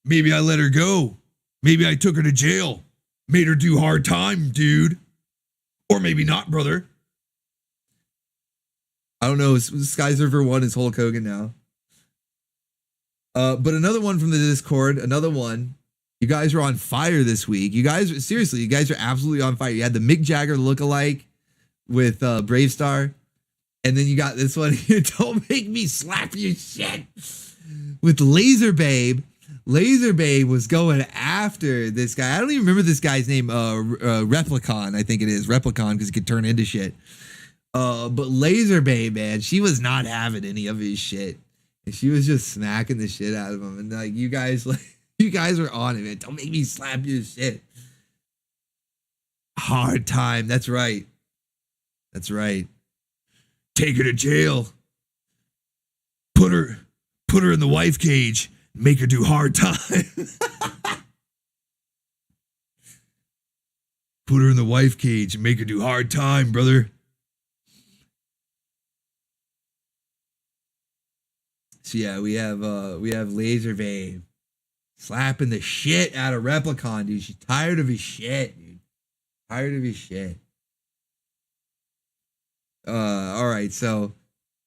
Maybe I let her go. Maybe I took her to jail. Made her do hard time, dude. Or maybe not, brother. I don't know. Sky Surfer 1 is Hulk Hogan now. But another one from the Discord. Another one. You guys are on fire this week. You guys are absolutely on fire. You had the Mick Jagger lookalike with Bravestar. And then you got this one here. Don't make me slap your shit. With Laser Babe. Laser Babe was going after this guy. I don't even remember this guy's name. Replicon, I think it is. Replicon, because he could turn into shit. But Laser Babe, man, she was not having any of his shit. And she was just smacking the shit out of him. And like, you guys were on it, man. Don't make me slap your shit. Hard time. That's right. That's right. Take her to jail. Put her in the wife cage. Make her do hard time. Put her in the wife cage and make her do hard time, brother. So yeah, we have Laser Babe slapping the shit out of Replicon, dude. She's tired of his shit, dude. Tired of his shit. All right, so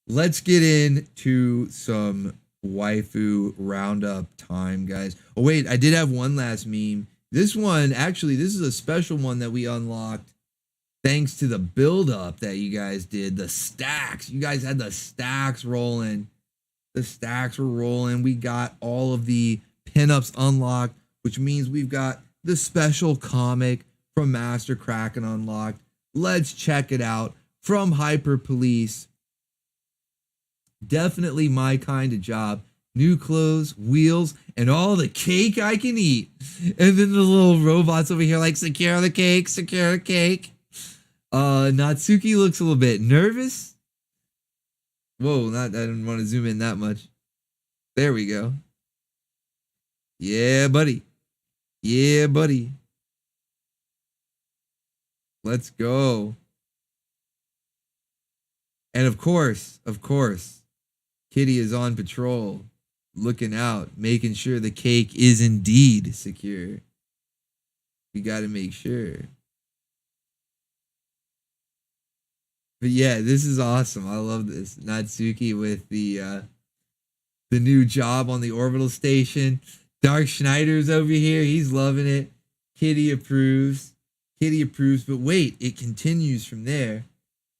let's get into some waifu roundup time, guys. Oh wait, I did have one last meme. This one, actually, this is a special one that we unlocked thanks to the build-up that you guys did. The stacks. You guys had the stacks rolling. The stacks were rolling. We got all of the pinups unlocked, which means we've got the special comic from Master Kraken unlocked. Let's check it out. From Hyper Police. Definitely my kind of job. New clothes, wheels, and all the cake I can eat. And then the little robots over here like, secure the cake, secure the cake. Natsuki looks a little bit nervous. Whoa, I didn't want to zoom in that much. There we go. Yeah, buddy. Yeah, buddy. Let's go. And of course, Kitty is on patrol, looking out, making sure the cake is indeed secure. We got to make sure. But yeah, this is awesome. I love this. Natsuki with the new job on the orbital station. Dark Schneider's over here. He's loving it. Kitty approves. Kitty approves. But wait, it continues from there.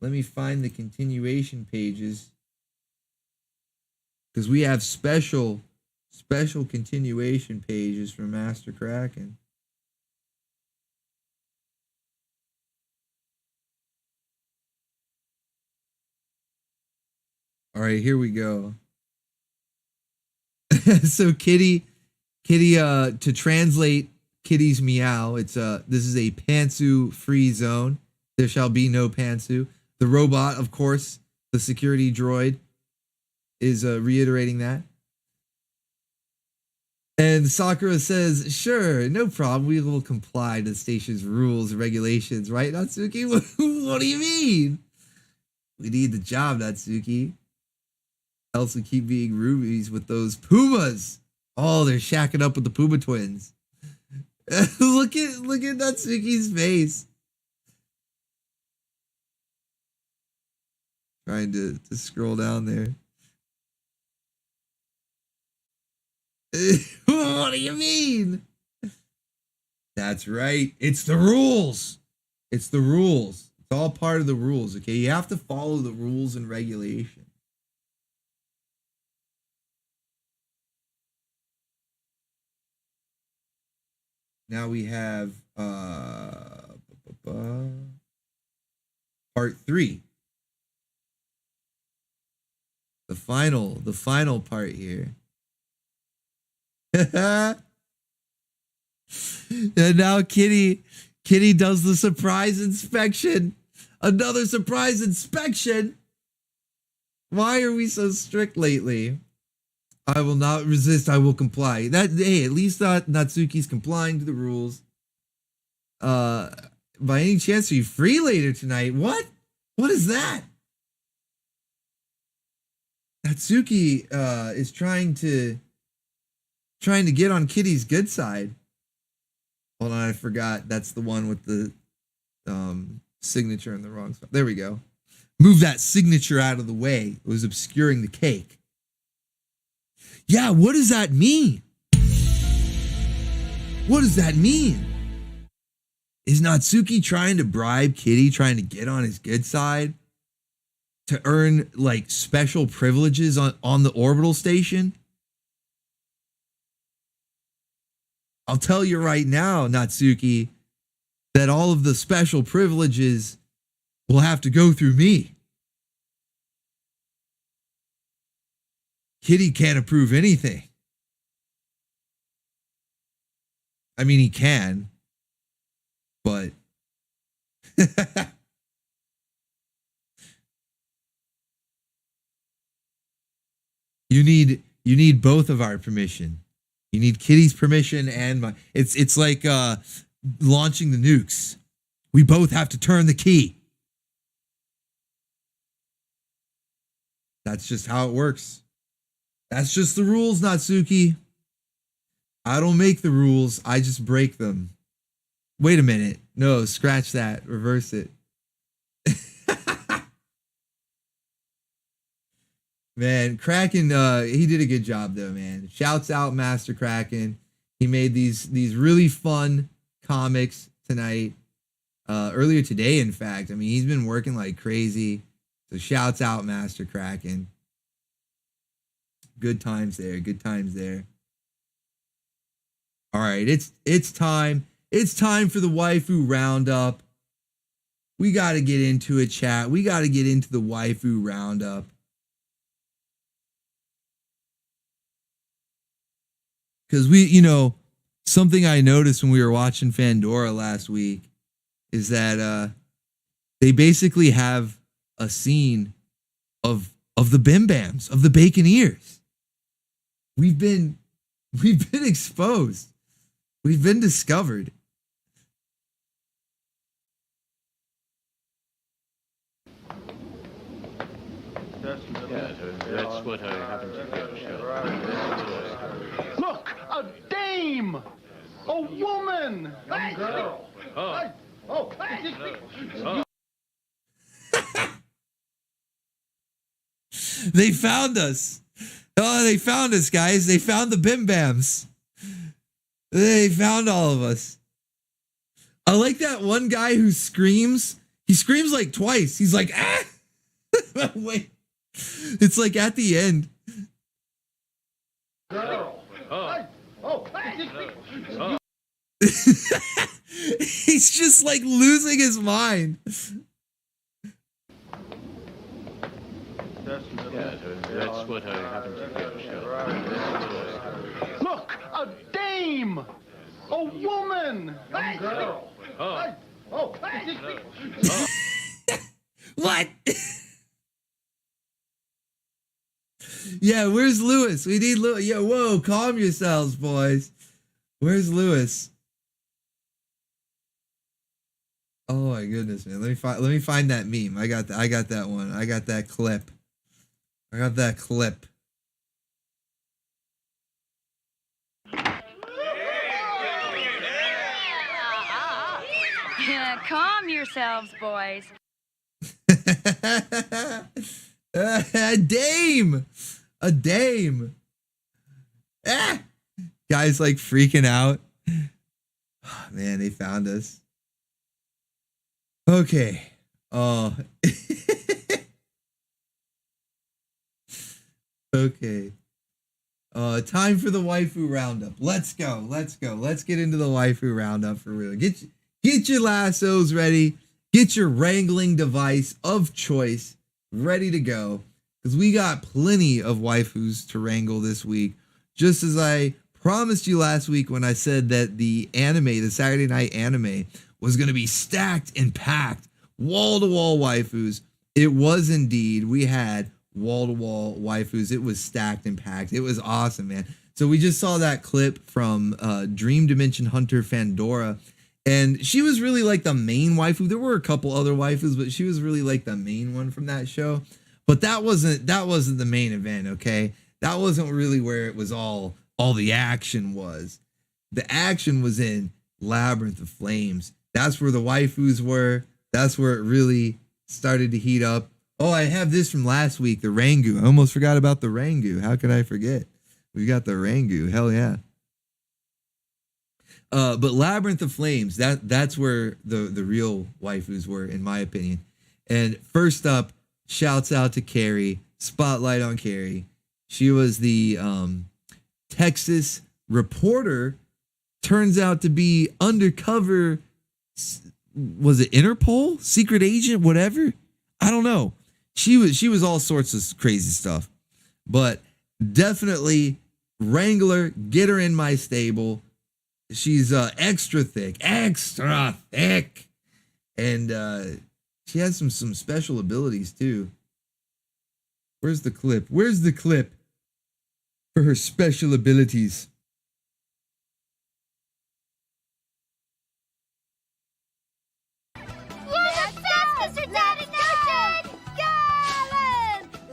Let me find the continuation pages. Because we have special continuation pages from Master Kraken. All right, here we go. So Kitty, to translate Kitty's meow, it's this is a Pantsu free zone. There shall be no Pantsu. The robot, of course, the security droid, is reiterating that. And Sakura says, sure, no problem. We will comply to the station's rules and regulations, right, Natsuki? What do you mean? We need the job, Natsuki. Else we keep being rubies with those pumas. Oh, they're shacking up with the Puma twins. look at Natsuki's face. Trying to scroll down there. What do you mean? That's right. It's the rules. It's the rules. It's all part of the rules, okay? You have to follow the rules and regulations. Now we have part 3. The final part here. And now Kitty does the surprise inspection. Another surprise inspection. Why are we so strict lately? I will not resist. I will comply. Hey, at least Natsuki's complying to the rules. By any chance, are you free later tonight? What? What is that? Natsuki is trying to get on Kitty's good side. Hold on, I forgot. That's the one with the signature in the wrong spot. There we go. Move that signature out of the way. It was obscuring the cake. Yeah, what does that mean? What does that mean? Is Natsuki trying to bribe Kitty, trying to get on his good side to earn like special privileges on the orbital station? I'll tell you right now, Natsuki, that all of the special privileges will have to go through me. Kitty can't approve anything. I mean, he can, but you need both of our permission. You need Kitty's permission and my. It's like launching the nukes. We both have to turn the key. That's just how it works. That's just the rules, Natsuki. I don't make the rules. I just break them. Wait a minute. No, scratch that. Reverse it. Man, Kraken, he did a good job though, man. Shouts out Master Kraken. He made these really fun comics tonight. Earlier today, in fact. I mean, he's been working like crazy. So shouts out Master Kraken. Good times there. Good times there. All right, it's time. It's time for the waifu roundup. We got to get into it, chat. We got to get into the waifu roundup. Because something I noticed when we were watching Fandora last week is that they basically have a scene of the Bim Bams, of the Bacon Ears. We've been exposed. We've been discovered. That's what I happened to show. Look, a dame! A woman! Young girl. Oh. Oh. They found us. Oh, they found us, guys. They found the Bim Bams. They found all of us. I like that one guy who screams. He screams like twice. He's like, ah! Wait. It's like at the end. Girl. He's just like losing his mind. That's what happened to Kewl. Look, a dame! A woman! Young girl. What? Yeah, where's Lewis? We need Lewis. Yeah, whoa, calm yourselves, boys. Where's Lewis? Oh my goodness, man. Let me find that meme. I got that one. I got that clip. Yeah, calm yourselves, boys. A dame. Ah! Guys like freaking out. Oh, man, they found us. Okay. Oh. Okay. Time for the waifu roundup. Let's go. Let's get into the waifu roundup for real. Get your lassos ready. Get your wrangling device of choice ready to go, because we got plenty of waifus to wrangle this week. Just as I promised you last week when I said that the Saturday night anime, was going to be stacked and packed, wall-to-wall waifus. It was indeed. We had wall-to-wall waifus. It was stacked and packed. It was awesome, man. So we just saw that clip from Dream Dimension Hunter Fandora, and she was really like the main waifu. There were a couple other waifus, but she was really like the main one from that show. But that wasn't the main event, okay? That wasn't really where it was all the action was. The action was in Labyrinth of Flames. That's where the waifus were. That's where it really started to heat up. Oh, I have this from last week, the Rangu. I almost forgot about the Rangu. How could I forget? We got the Rangu. Hell yeah. But Labyrinth of Flames, that's where the real waifus were, in my opinion. And first up, shouts out to Carrie. Spotlight on Carrie. She was the Texas reporter. Turns out to be undercover. Was it Interpol? Secret agent? Whatever? I don't know. She was all sorts of crazy stuff. But definitely Wrangler, get her in my stable. She's extra thick. And she has some special abilities too. Where's the clip? For her special abilities?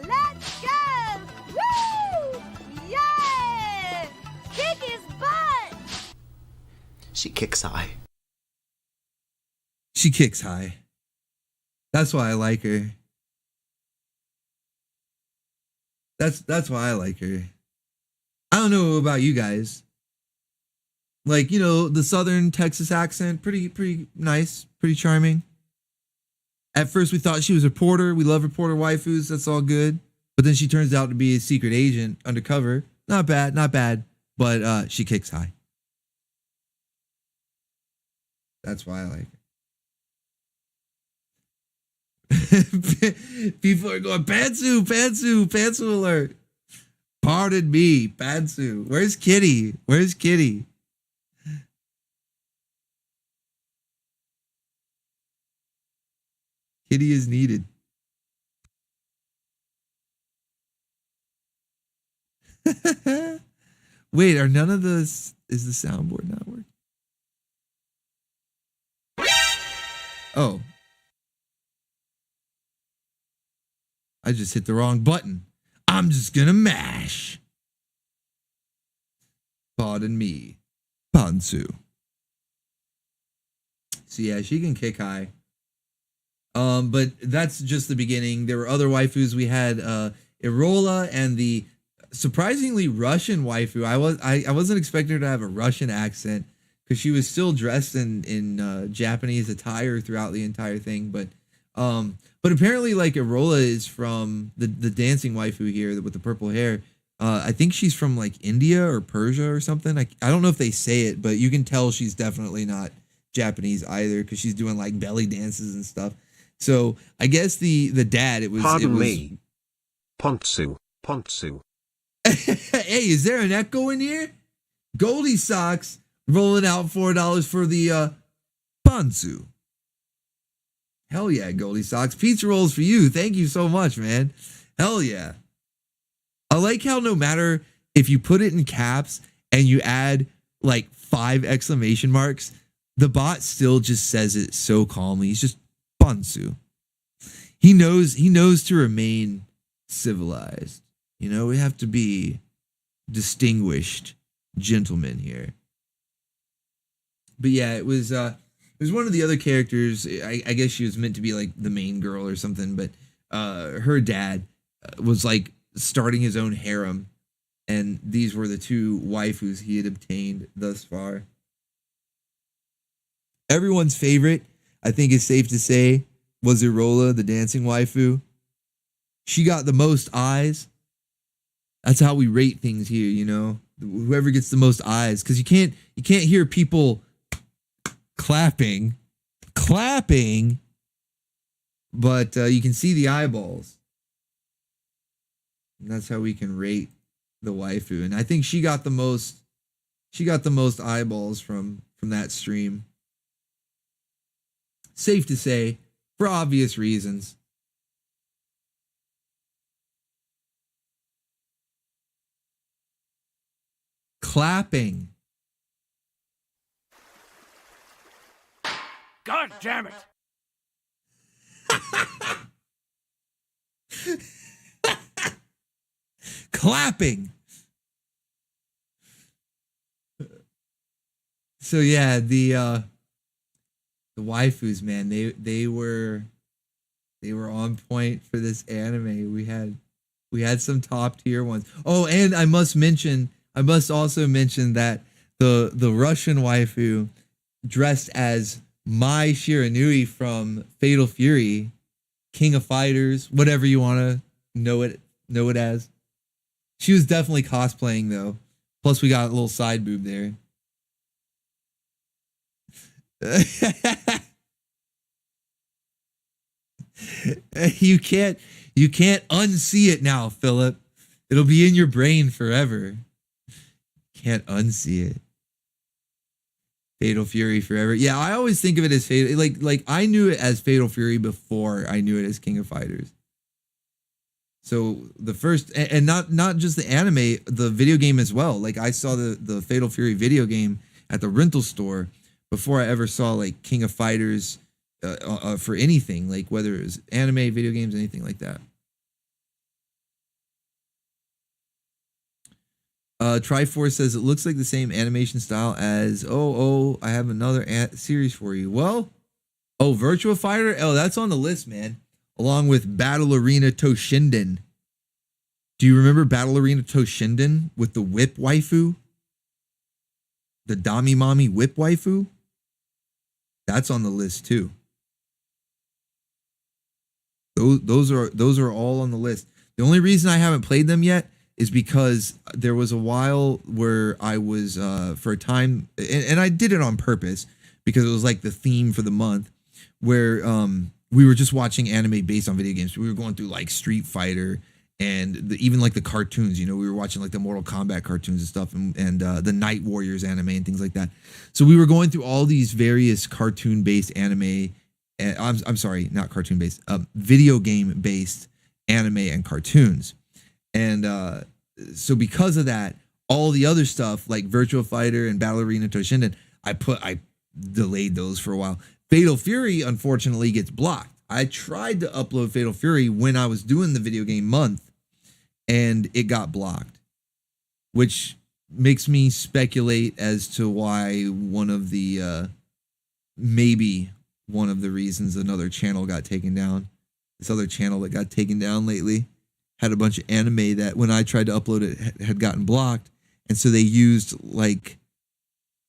Let's go! Woo! Yeah! Kick his butt! She kicks high. She kicks high. That's why I like her. That's why I like her. I don't know about you guys. Like, you know, the southern Texas accent, pretty nice, pretty charming. At first we thought she was a reporter. We love reporter waifus. That's all good. But then she turns out to be a secret agent undercover. Not bad. But she kicks high. That's why I like her. People are going, Pantsu alert. Pardon me, Pantsu. Where's Kitty? Kitty is needed. Wait, are none of is the soundboard not working? Oh. I just hit the wrong button. I'm just gonna mash. Pardon me, Pantsu. So yeah, she can kick high. But that's just the beginning. There were other waifus. We had Irola and the surprisingly Russian waifu. I wasn't expecting her to have a Russian accent because she was still dressed in Japanese attire throughout the entire thing. But apparently, like, Irola is from the dancing waifu here with the purple hair. I think she's from like India or Persia or something. I don't know if they say it, but you can tell she's definitely not Japanese either because she's doing like belly dances and stuff. So I guess the dad, it was. Pardon me. Pantsu. Hey, is there an echo in here? Goldie Socks rolling out $4 for the Pantsu. Hell yeah, Goldie Socks. Pizza rolls for you. Thank you so much, man. Hell yeah. I like how no matter if you put it in caps and you add like 5 exclamation marks, the bot still just says it so calmly. He's just Pantsu. He knows to remain civilized. You know, we have to be distinguished gentlemen here. But yeah, it was one of the other characters. I guess she was meant to be like the main girl or something, but her dad was like starting his own harem, and these were the 2 waifus he had obtained thus far. Everyone's favorite, I think it's safe to say, was Irola, the dancing waifu. She got the most eyes. That's how we rate things here, you know. Whoever gets the most eyes, because you can't hear people clapping, but you can see the eyeballs. And that's how we can rate the waifu. And I think she got the most eyeballs from that stream. Safe to say, for obvious reasons. Clapping. God damn it! Clapping. So yeah, the waifus, man, they were on point for this anime. We had some top tier ones. Oh, and I must also mention that the Russian waifu dressed as Mai Shiranui from Fatal Fury, King of Fighters, whatever you want to know it as. She was definitely cosplaying though. Plus we got a little side boob there. You can't unsee it now, Philip. It'll be in your brain forever. Can't unsee it. Fatal Fury forever. Yeah, I always think of it as Fatal. Like I knew it as Fatal Fury before I knew it as King of Fighters. So the first, and not just the anime, the video game as well. Like I saw the Fatal Fury video game at the rental store before I ever saw like King of Fighters for anything, like whether it was anime, video games, anything like that. Triforce says it looks like the same animation style as I have another series for you. Well, Virtua Fighter. Oh, that's on the list, man. Along with Battle Arena Toshinden. Do you remember Battle Arena Toshinden with the whip waifu? The Dami Mami whip waifu? That's on the list too. Those are all on the list. The only reason I haven't played them yet is because there was a while where I was for a time, and I did it on purpose because it was like the theme for the month, where we were just watching anime based on video games. We were going through like Street Fighter and even like the cartoons. You know, we were watching like the Mortal Kombat cartoons and stuff, and the Night Warriors anime and things like that. So we were going through all these various cartoon based anime. I'm sorry, not cartoon based, video game based anime and cartoons. And so because of that, all the other stuff like Virtua Fighter and Battle Arena Toshinden, I delayed those for a while. Fatal Fury, unfortunately, gets blocked. I tried to upload Fatal Fury when I was doing the video game month, and it got blocked, which makes me speculate as to why maybe one of the reasons another channel got taken down. This other channel that got taken down lately, had a bunch of anime that when I tried to upload it had gotten blocked. And so they used like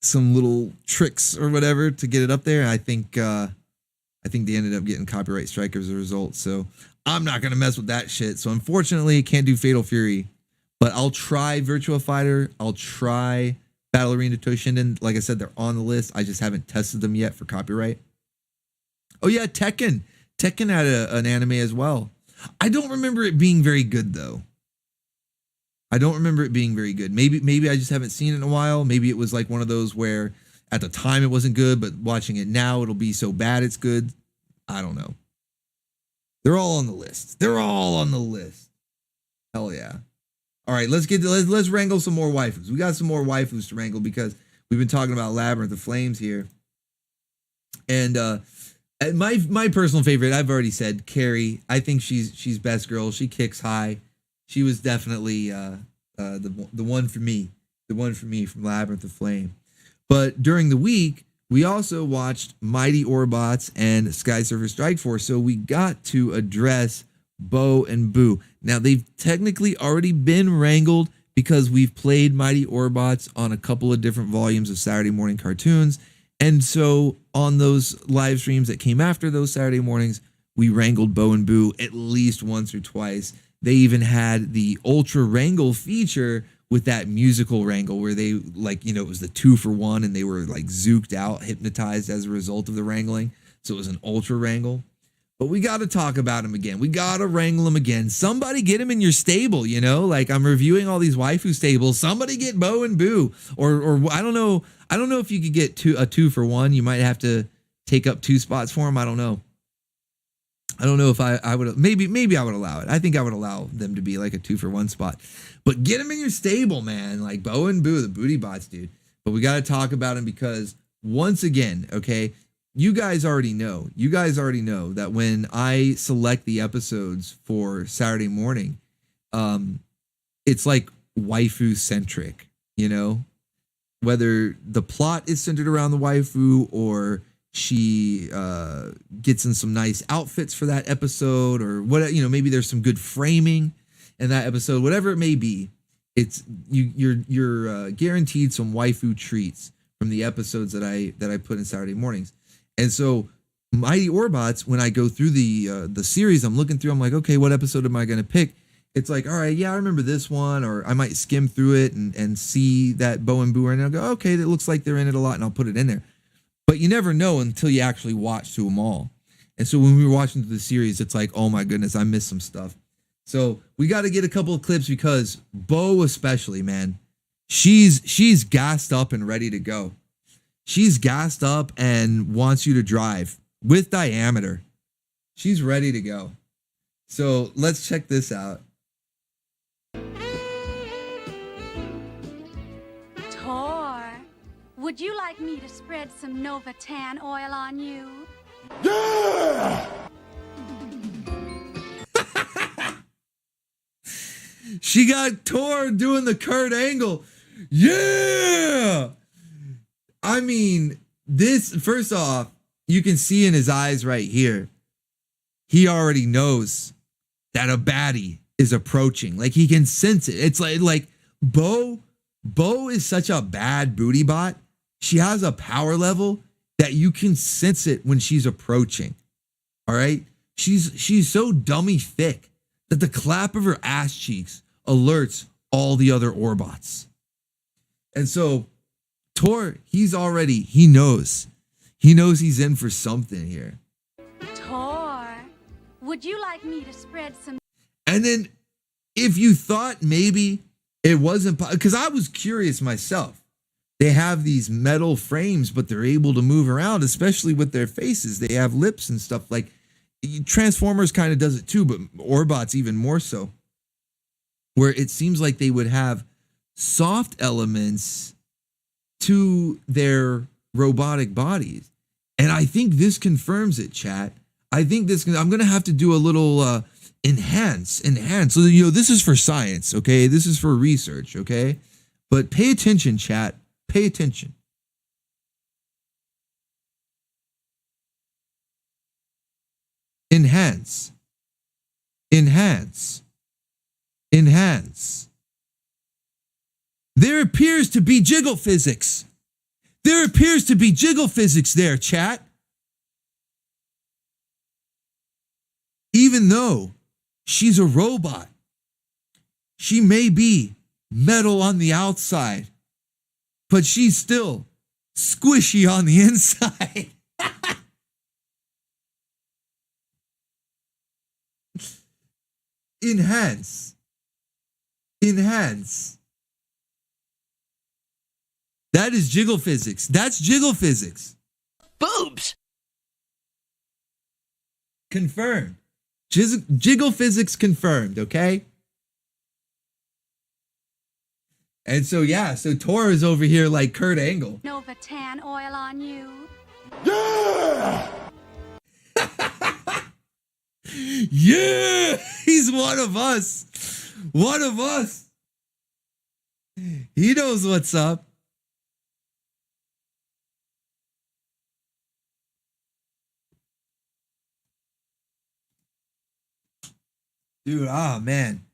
some little tricks or whatever to get it up there. I think they ended up getting copyright strike as a result. So I'm not going to mess with that shit. So unfortunately, can't do Fatal Fury, but I'll try Virtua Fighter. I'll try Battle Arena Toshinden. Like I said, they're on the list. I just haven't tested them yet for copyright. Oh yeah, Tekken. Tekken had an anime as well. I don't remember it being very good though. I don't remember it being very good. Maybe I just haven't seen it in a while. Maybe it was like one of those where at the time it wasn't good, but watching it now it'll be so bad it's good. I don't know. They're all on the list. They're all on the list. Hell yeah. All right, let's wrangle some more waifus. We got some more waifus to wrangle because we've been talking about Labyrinth of Flames here. And my personal favorite, I've already said, Carrie. I think she's best girl. She kicks high. She was definitely the one for me. The one for me from Labyrinth of Flame. But during the week, we also watched Mighty Orbots and Sky Surfer Strike Force. So we got to address Bo and Boo. Now, they've technically already been wrangled because we've played Mighty Orbots on a couple of different volumes of Saturday morning cartoons. And so on those live streams that came after those Saturday mornings, we wrangled Bo and Boo at least once or twice. They even had the Ultra Wrangle feature with that musical wrangle where they it was the 2-for-1 and they were like zooked out, hypnotized as a result of the wrangling. So it was an Ultra Wrangle. But we got to talk about him again. We got to wrangle him again. Somebody get him in your stable, like I'm reviewing all these waifu stables. Somebody get Bo and Boo. Or I don't know. I don't know if you could get a 2-for-1. You might have to take up 2 spots for him. I don't know. I don't know if I would, maybe I would allow it. I think I would allow them to be like a 2-for-1 spot. But get him in your stable, man. Like Bo and Boo, the booty bots, dude. But we got to talk about him because once again, okay, you guys already know that when I select the episodes for Saturday morning, it's like waifu centric, whether the plot is centered around the waifu or she gets in some nice outfits for that episode or what, maybe there's some good framing in that episode, whatever it may be. It's you're guaranteed some waifu treats from the episodes that I put in Saturday mornings. And so Mighty Orbots, when I go through the series, I'm looking through, I'm like, okay, what episode am I going to pick? It's like, all right, yeah, I remember this one, or I might skim through it and see that Bo and Boo are in it. I'll go, okay, that looks like they're in it a lot, and I'll put it in there. But you never know until you actually watch through them all. And so when we were watching through the series, it's like, oh my goodness, I missed some stuff. So we got to get a couple of clips because Bo especially, man, she's gassed up and ready to go. She's gassed up and wants you to drive with diameter. She's ready to go. So let's check this out. Tor, would you like me to spread some Nova Tan oil on you? Yeah! She got Tor doing the Kurt Angle. Yeah! I mean, this, first off, you can see in his eyes right here, he already knows that a baddie is approaching. Like, he can sense it. It's like Bo is such a bad booty bot. She has a power level that you can sense it when she's approaching. All right? She's so dummy thick that the clap of her ass cheeks alerts all the other Orbots. And so Tor, he knows he's in for something here. Tor, would you like me to spread some? And then if you thought maybe it wasn't, because I was curious myself, they have these metal frames, but they're able to move around, especially with their faces. They have lips and stuff. Like Transformers kind of does it too, but Orbots even more so, where it seems like they would have soft elements to their robotic bodies. And I think this confirms it, chat. I think I'm going to have to do a little enhance. So, this is for science, okay? This is for research, okay? But pay attention, chat. Pay attention. Enhance. Enhance. There appears to be jiggle physics. There appears to be jiggle physics there, chat. Even though she's a robot, she may be metal on the outside, but she's still squishy on the inside. Enhance. Enhance. That is jiggle physics. That's jiggle physics. Boobs. Confirmed. Jiggle physics confirmed, okay? And so, yeah, so Tor is over here like Kurt Angle. Nova tan oil on you. Yeah! Yeah! He's one of us. One of us. He knows what's up. Dude, man.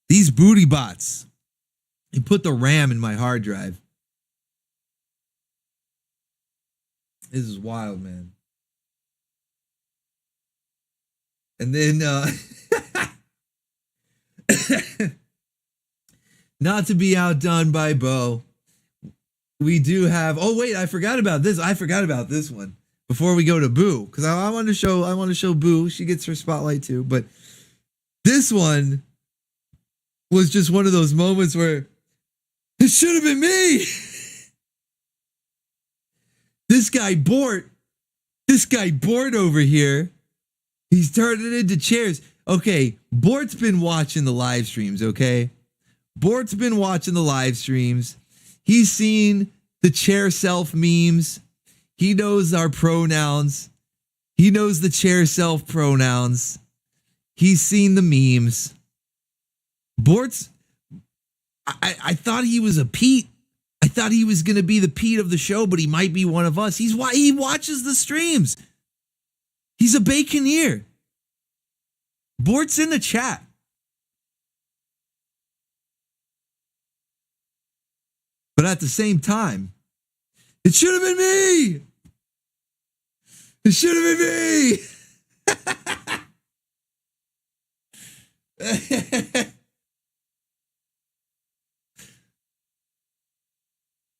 These booty bots. He put the RAM in my hard drive. This is wild, man. And then, not to be outdone by Bo, we do have. Oh wait, I forgot about this. I forgot about this one before we go to Boo, because I want to show Boo. She gets her spotlight too, but this one was just one of those moments where it should have been me. This guy Bort over here. He's turned it into chairs. Okay, Bort's been watching the live streams, okay? Bort's been watching the live streams. He's seen the chair self memes. He knows our pronouns. He knows the chair self pronouns. He's seen the memes. Bort's, I thought he was a Pete. I thought he was going to be the Pete of the show, but he might be one of us. He watches the streams. He's a baconeer. Bort's in the chat. But at the same time, it should have been me. It should have been me.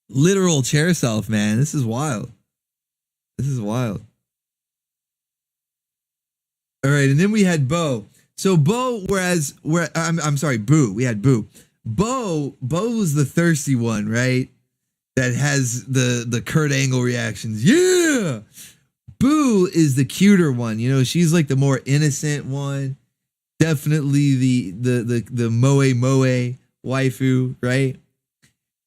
Literal chair self, man. This is wild. This is wild. All right, and then we had Bo. So Bo, I'm sorry, Boo. We had Boo. Bo was the thirsty one, right? That has the Kurt Angle reactions. Yeah. Boo is the cuter one. You know, she's like the more innocent one. Definitely the moe waifu, right?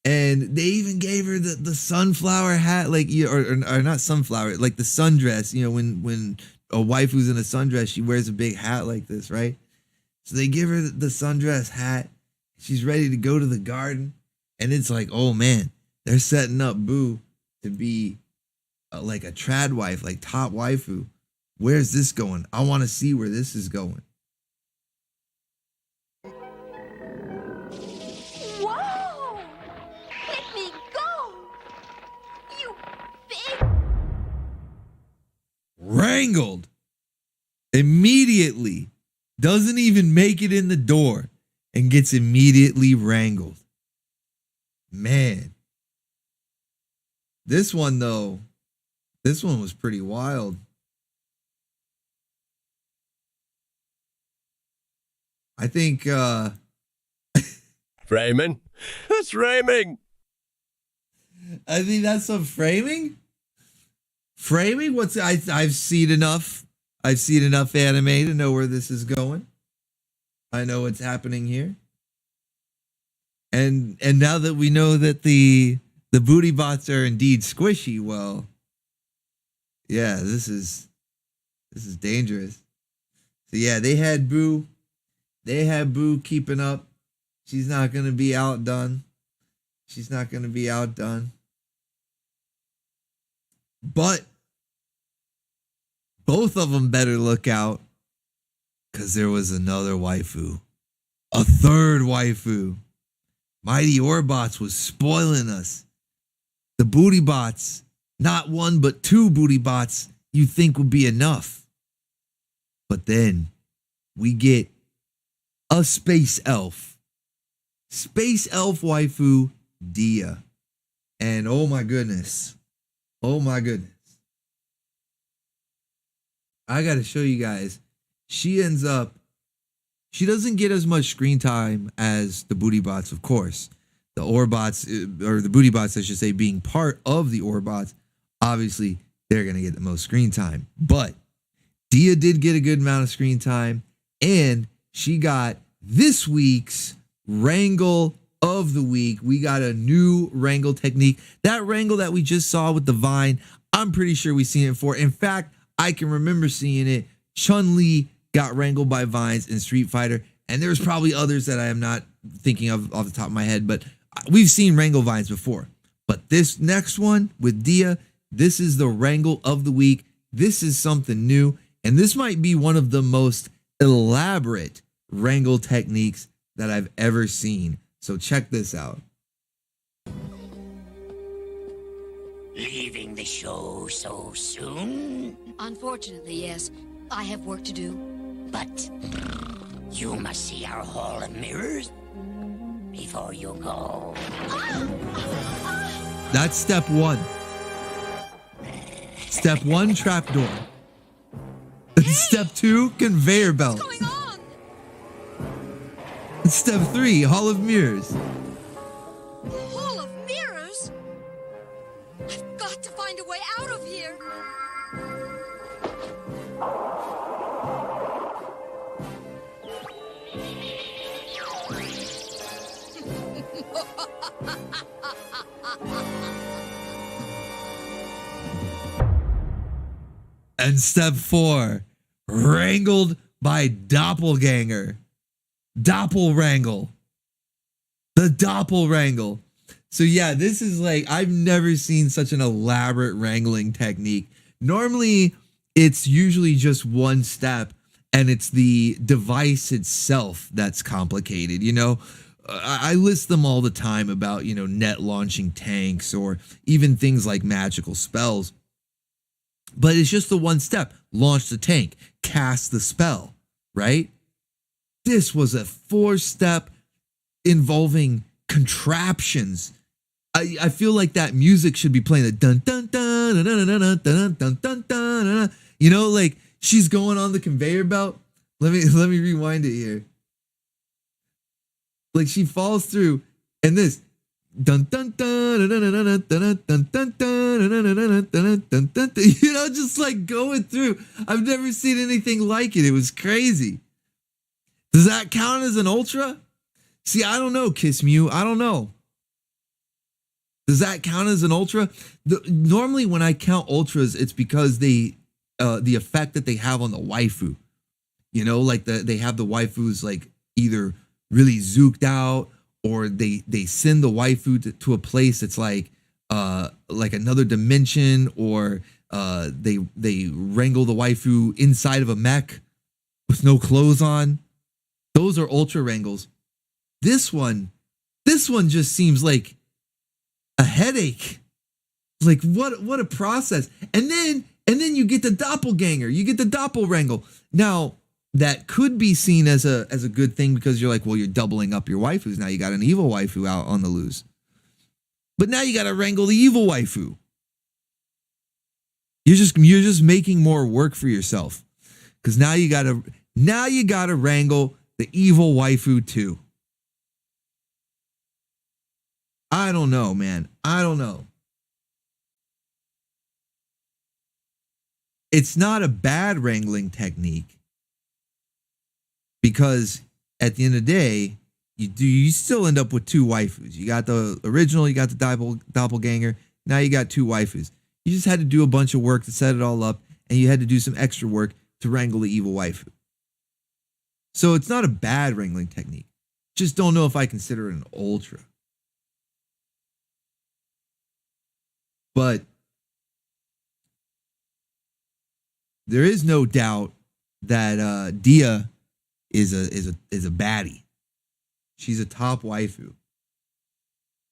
And they even gave her the sunflower hat, like, or not sunflower, like the sundress. You know, when a waifu's in a sundress, she wears a big hat like this, right? So they give her the sundress hat. She's ready to go to the garden. And it's like, oh man, they're setting up Boo to be like a trad wife, like top waifu. Where's this going? I want to see where this is going. Whoa! Let me go! You big... Wrangled. Immediately. Doesn't even make it in the door and gets immediately wrangled. Man. This one, though, this one was pretty wild. I think, Framing? That's framing. I think that's some framing. Framing? I've seen enough. I've seen enough anime to know where this is going. I know what's happening here. And now that we know that the booty bots are indeed squishy, well, yeah, this is dangerous. So yeah, they had Boo keeping up. She's not gonna be outdone. She's not gonna be outdone. But both of them better look out, because there was another waifu A third waifu. Mighty Orbots was spoiling us. The booty bots, not one but two booty bots you think would be enough. But then we get a space elf. Space elf waifu, Dia. And oh my goodness. Oh my goodness. I gotta show you guys. She doesn't get as much screen time as the booty bots, of course. The Orbots, or the booty bots, I should say, being part of the Orbots, obviously they're gonna get the most screen time. But Dia did get a good amount of screen time, and she got this week's Wrangle of the Week. We got a new wrangle technique. That wrangle that we just saw with the vine, I'm pretty sure we've seen it before. In fact, I can remember seeing it. Chun-Li got wrangled by vines in Street Fighter, and there's probably others that I am not thinking of off the top of my head, but we've seen wrangle vines before. But this next one with Dia, this is the Wrangle of the Week. This is something new, and this might be one of the most elaborate wrangle techniques that I've ever seen. So check this out. Leaving the show so soon? Unfortunately, yes. I have work to do. But you must see our Hall of Mirrors before you go. That's step one. Step one, trapdoor. Step two, conveyor belt. What's going on? Step three, Hall of Mirrors. Hall of Mirrors? I've got to find a way out of here. And step four, wrangled by doppelganger. Doppelwrangle. The doppelwrangle. So yeah, this is like, I've never seen such an elaborate wrangling technique. Normally, it's usually just one step, and it's the device itself that's complicated. You know, I list them all the time about, you know, net launching tanks or even things like magical spells. But it's just the one step. Launch the tank, cast the spell, right? This was a 4-step involving contraptions. I feel like that music should be playing the dun dun dun dun dun dun dun dun dun dun. You know, like she's going on the conveyor belt. Let me rewind it here. Like she falls through, and this dun dun dun dun dun dun dun dun dun dun dun. You know, just like going through. I've never seen anything like it. It was crazy. Does that count as an ultra? See, I don't know, Kiss Mew. I don't know. Does that count as an ultra? Normally, when I count ultras, it's because the effect that they have on the waifu. You know, like they have the waifus like either really zooked out, or they send the waifu to a place that's like another dimension, or they wrangle the waifu inside of a mech with no clothes on. Those are ultra wrangles. This one just seems like a headache. Like what a process. And then you get the doppelganger. You get the doppelwrangle. Now that could be seen as a good thing, because you're like, well, you're doubling up your waifus. Now you got an evil waifu out on the loose. But now you got to wrangle the evil waifu. You're just making more work for yourself, because now you got to wrangle the evil waifu too. I don't know, man. I don't know. It's not a bad wrangling technique, because at the end of the day, you still end up with two waifus. You got the original, you got the doppelganger. Now you got two waifus. You just had to do a bunch of work to set it all up, and you had to do some extra work to wrangle the evil waifu. So it's not a bad wrangling technique. Just don't know if I consider it an ultra. But there is no doubt that Dia is a baddie. She's a top waifu.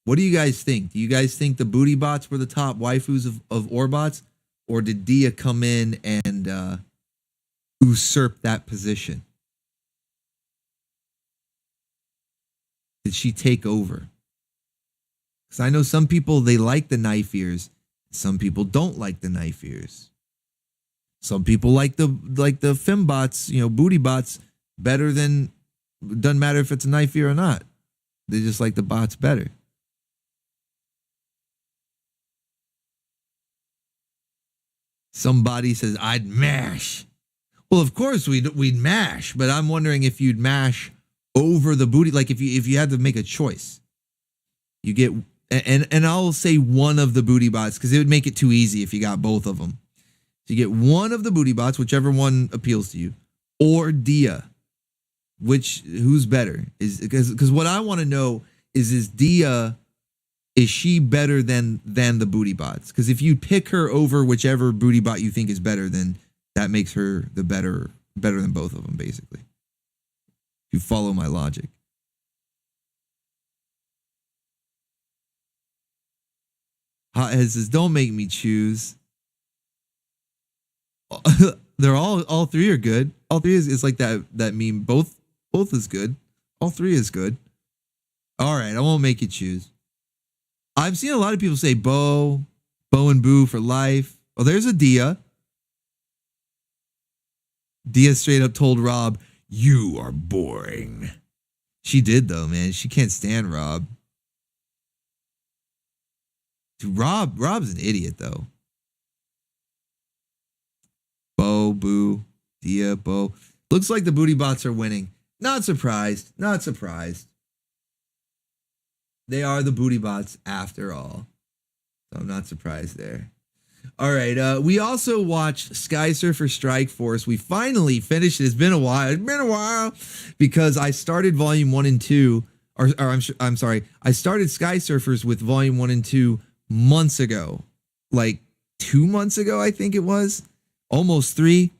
What do you guys think? Do you guys think the booty bots were the top waifus of Orbots? Or did Dia come in and usurp that position? Did she take over? Because I know some people, they like the knife ears. Some people don't like the knife ears. Some people like the fembots, booty bots better than, doesn't matter if it's a knife ear or not. They just like the bots better. Somebody says, I'd mash. Well, of course we'd mash, but I'm wondering if you'd mash over the booty, like if you had to make a choice. You get, and I'll say one of the booty bots, because it would make it too easy if you got both of them. So you get one of the booty bots, whichever one appeals to you, or Dia. Who's better? Because what I want to know is Dia, is she better than the booty bots? Because if you pick her over whichever booty bot you think is better, then that makes her the better than both of them, basically. If you follow my logic. Hothead says, don't make me choose. They're all three are good. All three is like that meme. Both is good. All three is good. All right, I won't make you choose. I've seen a lot of people say Bo and Boo for life. Oh, there's a Dia. Dia straight up told Rob, you are boring. She did though, man. She can't stand Rob. Dude, Rob's an idiot though. Bo, Boo, Dia, Bo. Looks like the booty bots are winning. Not surprised. Not surprised. They are the booty bots after all. So I'm not surprised there. All right. We also watched Sky Surfer Strike Force. We finally finished it. It's been a while. It's been a while because I started volume 1 and 2. I'm sorry. I started Sky Surfers with volume 1 and 2 months ago. Like 2 months ago, I think it was. Almost 3.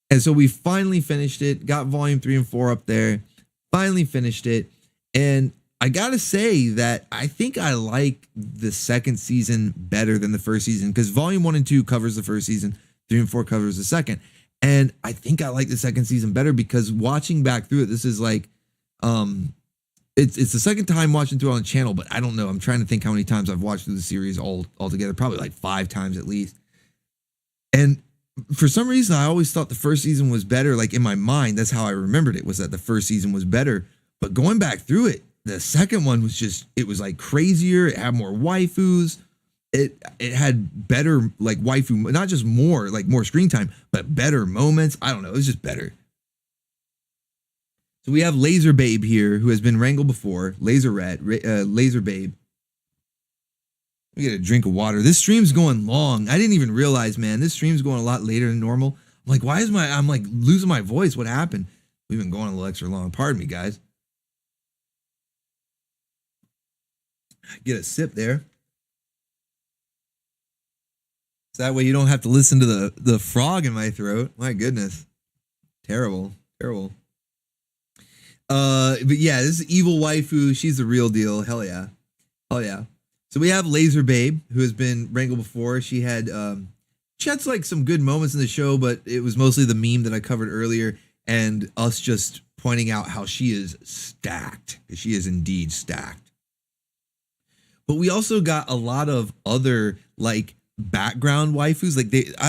And so we finally finished it. Got volume 3 and 4 up there. Finally finished it. And I gotta say that I think I like the second season better than the first season, because volume 1 and 2 covers the first season, 3 and 4 covers the second. And I think I like the second season better because watching back through it, this is like, it's the second time watching through it on the channel, but I don't know. I'm trying to think how many times I've watched through the series all together, probably like 5 times at least. And for some reason, I always thought the first season was better. Like in my mind, that's how I remembered it, was that the first season was better. But going back through it, the second one was just, it was like crazier. It had more waifus. It had better like waifu, not just more screen time, but better moments. I don't know. It was just better. So we have Laser Babe here, who has been wrangled before. Laser Babe. We get a drink of water. This stream's going long. I didn't even realize, man. This stream's going a lot later than normal. I'm like, why is I'm like losing my voice? What happened? We've been going a little extra long. Pardon me, guys. Get a sip there. So that way you don't have to listen to the frog in my throat. My goodness. Terrible. But yeah, this is evil waifu. She's the real deal. Hell yeah. So we have Laser Babe, who has been wrangled before. She had like some good moments in the show, but it was mostly the meme that I covered earlier and us just pointing out how she is stacked. She is indeed stacked. But we also got a lot of other like background waifus. Like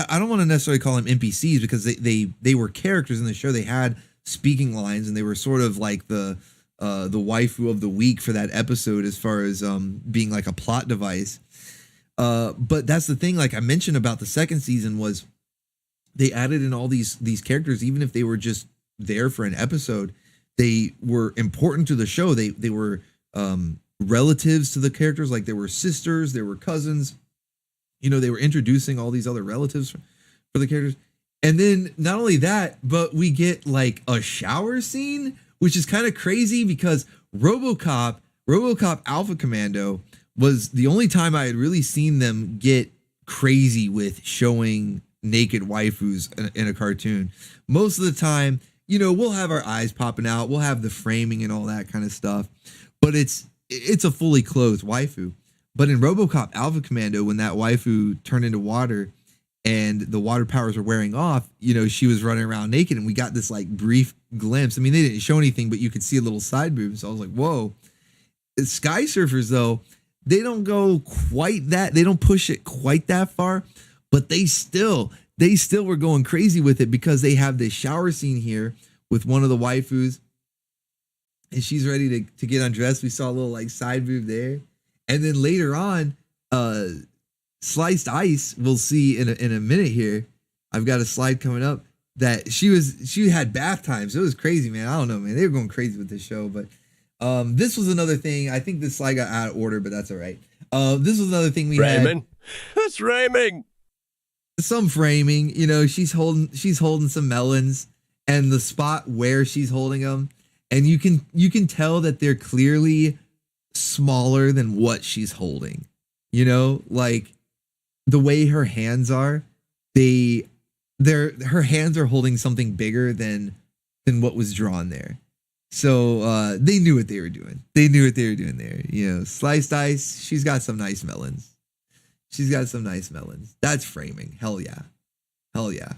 I don't want to necessarily call them NPCs because they were characters in the show. They had speaking lines and they were sort of like the waifu of the week for that episode as far as being like a plot device. But that's the thing, like I mentioned about the second season, was they added in all these characters, even if they were just there for an episode. They were important to the show. They were relatives to the characters, like there were sisters, there were cousins, they were introducing all these other relatives for the characters. And then not only that, but we get like a shower scene, which is kind of crazy because RoboCop Alpha Commando was the only time I had really seen them get crazy with showing naked waifus in a cartoon. Most of the time, you know, we'll have our eyes popping out, we'll have the framing and all that kind of stuff, but it's a fully clothed waifu. But in RoboCop Alpha Commando, when that waifu turned into water and the water powers were wearing off, you know, she was running around naked, and we got this like brief glimpse. I mean, they didn't show anything, but you could see a little side boob. So I was like, whoa. Sky Surfers, though, they don't go quite that, they don't push it quite that far, but they still were going crazy with it, because they have this shower scene here with one of the waifus, and she's ready to get undressed. We saw a little like side boob there. And then later on, Sliced Ice, we'll see in a minute here. I've got a slide coming up that she had bath times. It was crazy, man. I don't know, man. They were going crazy with this show, but this was another thing. I think this slide got out of order, but that's all right. This was another thing we had. That's Rayming. Some framing, you know, she's holding some melons, and the spot where she's holding them, and you can tell that they're clearly smaller than what she's holding. You know, like the way her hands are, her hands are holding something bigger than what was drawn there. So they knew what they were doing. They knew what they were doing there. You know, Sliced Ice, she's got some nice melons. She's got some nice melons. That's framing. Hell yeah. Hell yeah.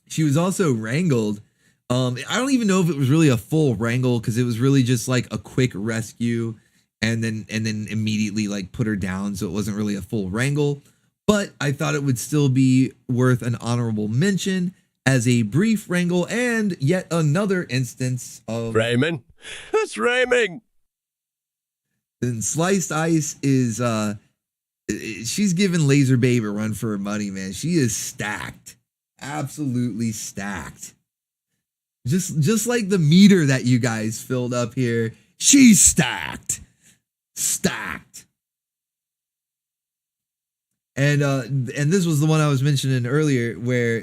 She was also wrangled. I don't even know if it was really a full wrangle, because it was really just like a quick rescue and then immediately like put her down. So it wasn't really a full wrangle, but I thought it would still be worth an honorable mention as a brief wrangle and yet another instance of Rayming. That's Rayming. Then Sliced Ice is she's giving Laser Babe a run for her money, man. She is stacked. Absolutely stacked. Just like the meter that you guys filled up here, she's stacked. Stacked. And this was the one I was mentioning earlier, where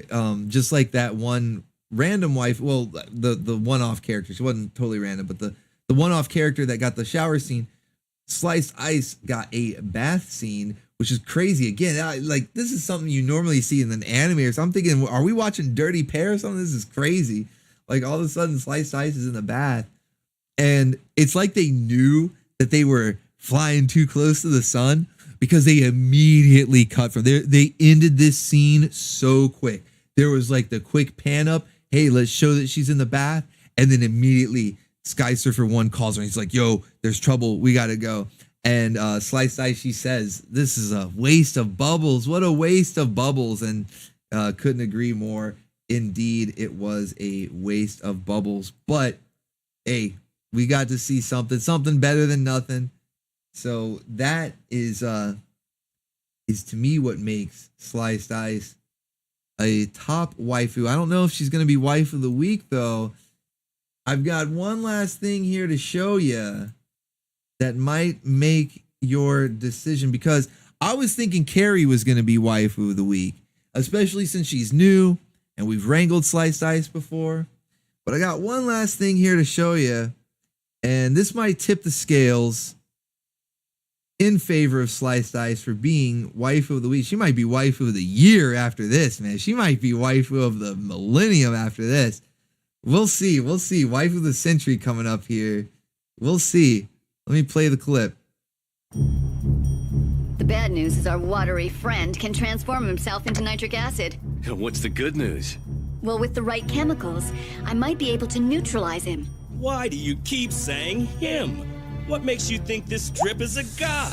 just like that one random wife, well, the one-off character, she wasn't totally random, but the one-off character that got the shower scene, Sliced Ice got a bath scene, which is crazy. Again, like this is something you normally see in an anime or something. I'm thinking, are we watching Dirty Pair or something? This is crazy. Like all of a sudden Sliced Ice is in the bath, and it's like they knew that they were flying too close to the sun, because they immediately cut from there. They ended this scene so quick. There was like the quick pan up. Hey, let's show that she's in the bath. And then immediately Sky Surfer 1 calls her. And he's like, yo, there's trouble. We got to go. And Sliced Ice, she says, this is a waste of bubbles. What a waste of bubbles. And couldn't agree more. Indeed, it was a waste of bubbles. But hey, we got to see something better than nothing. So that is to me what makes Sliced Ice a top waifu. I don't know if she's going to be waifu of the week, though. I've got one last thing here to show you that might make your decision, because I was thinking Carrie was going to be waifu of the week, especially since she's new and we've wrangled Sliced Ice before. But I got one last thing here to show you, and this might tip the scales in favor of Sliced Ice for being waifu of the week. She might be waifu of the year after this, man. She might be waifu of the millennium after this. We'll see. We'll see. Waifu of the century coming up here. We'll see. Let me play the clip. The bad news is our watery friend can transform himself into nitric acid. What's the good news? Well, with the right chemicals, I might be able to neutralize him. Why do you keep saying him? What makes you think this drip is a guy?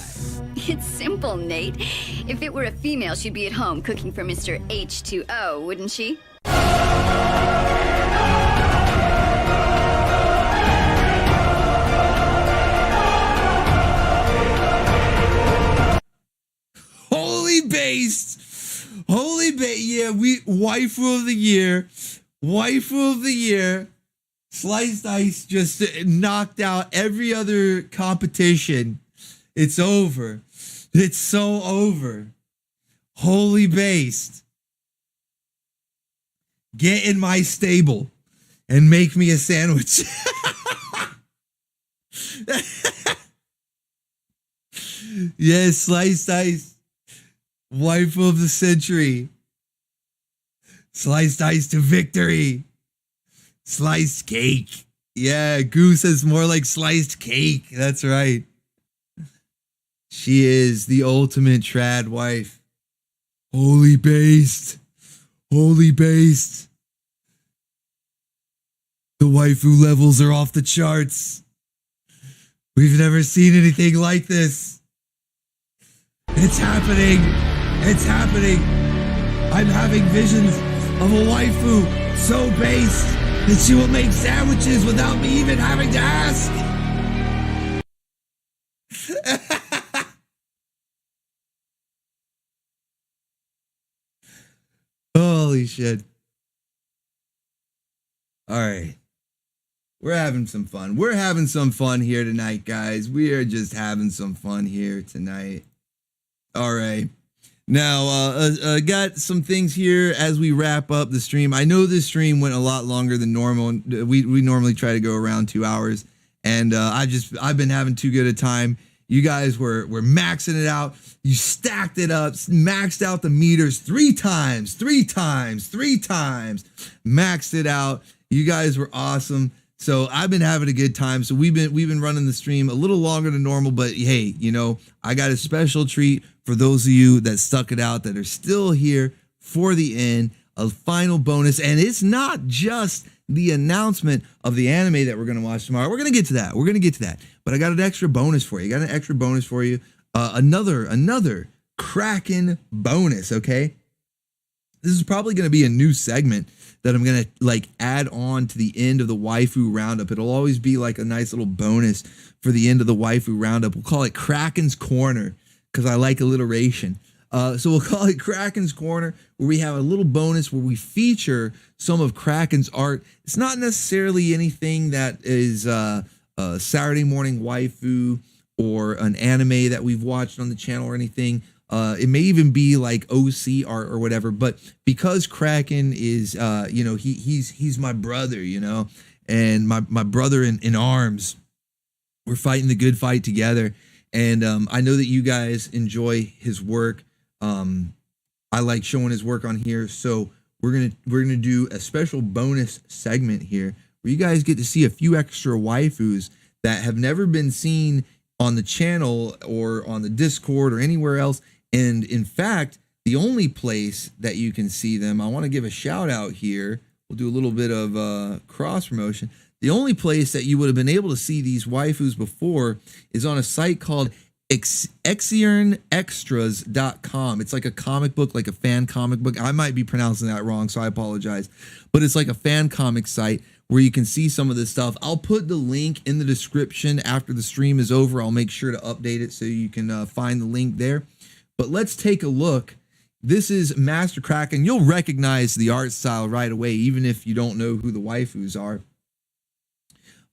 It's simple, Nate. If it were a female, she'd be at home cooking for Mr. H2O, wouldn't she? Holy base. Yeah, waifu of the year. Waifu of the year. Sliced Ice just knocked out every other competition. It's over. It's so over. Holy based. Get in my stable and make me a sandwich. Yes, Sliced Ice. Waifu of the century. Sliced Ice to victory. Sliced cake. Yeah, Goose is more like sliced cake. That's right. She is the ultimate trad wife. Holy based. Holy based. The waifu levels are off the charts. We've never seen anything like this. It's happening. It's happening. I'm having visions of a waifu so based that she will make sandwiches without me even having to ask. Holy shit. All right. We're having some fun. We're having some fun here tonight, guys. We are just having some fun here tonight. All right. Now, got some things here as we wrap up the stream. I know this stream went a lot longer than normal. We normally try to go around 2 hours, and I've been having too good a time. You guys were maxing it out. You stacked it up, maxed out the meters 3 times, maxed it out. You guys were awesome. So I've been having a good time. So we've been running the stream a little longer than normal, but hey, you know, I got a special treat for those of you that stuck it out, that are still here for the end, a final bonus. And it's not just the announcement of the anime that we're going to watch tomorrow. We're going to get to that. But I got an extra bonus for you. Another Kraken bonus, okay? This is probably going to be a new segment that I'm going to like add on to the end of the waifu roundup. It'll always be like a nice little bonus for the end of the waifu roundup. We'll call it Kraken's Corner because I like alliteration. So we'll call it Kraken's Corner, where we have a little bonus where we feature some of Kraken's art. It's not necessarily anything that is a Saturday morning waifu or an anime that we've watched on the channel or anything. It may even be like OC art or whatever, but because Kraken is, he's my brother, you know, and my brother in arms. We're fighting the good fight together, and I know that you guys enjoy his work. I like showing his work on here, so we're gonna do a special bonus segment here where you guys get to see a few extra waifus that have never been seen on the channel or on the Discord or anywhere else. And in fact, the only place that you can see them, I want to give a shout out here. We'll do a little bit of cross promotion. The only place that you would have been able to see these waifus before is on a site called externextras.com. It's like a comic book, like a fan comic book. I might be pronouncing that wrong, so I apologize. But it's like a fan comic site where you can see some of this stuff. I'll put the link in the description after the stream is over. I'll make sure to update it so you can find the link there. But let's take a look. This is Master Kraken. You'll recognize the art style right away, even if you don't know who the waifus are.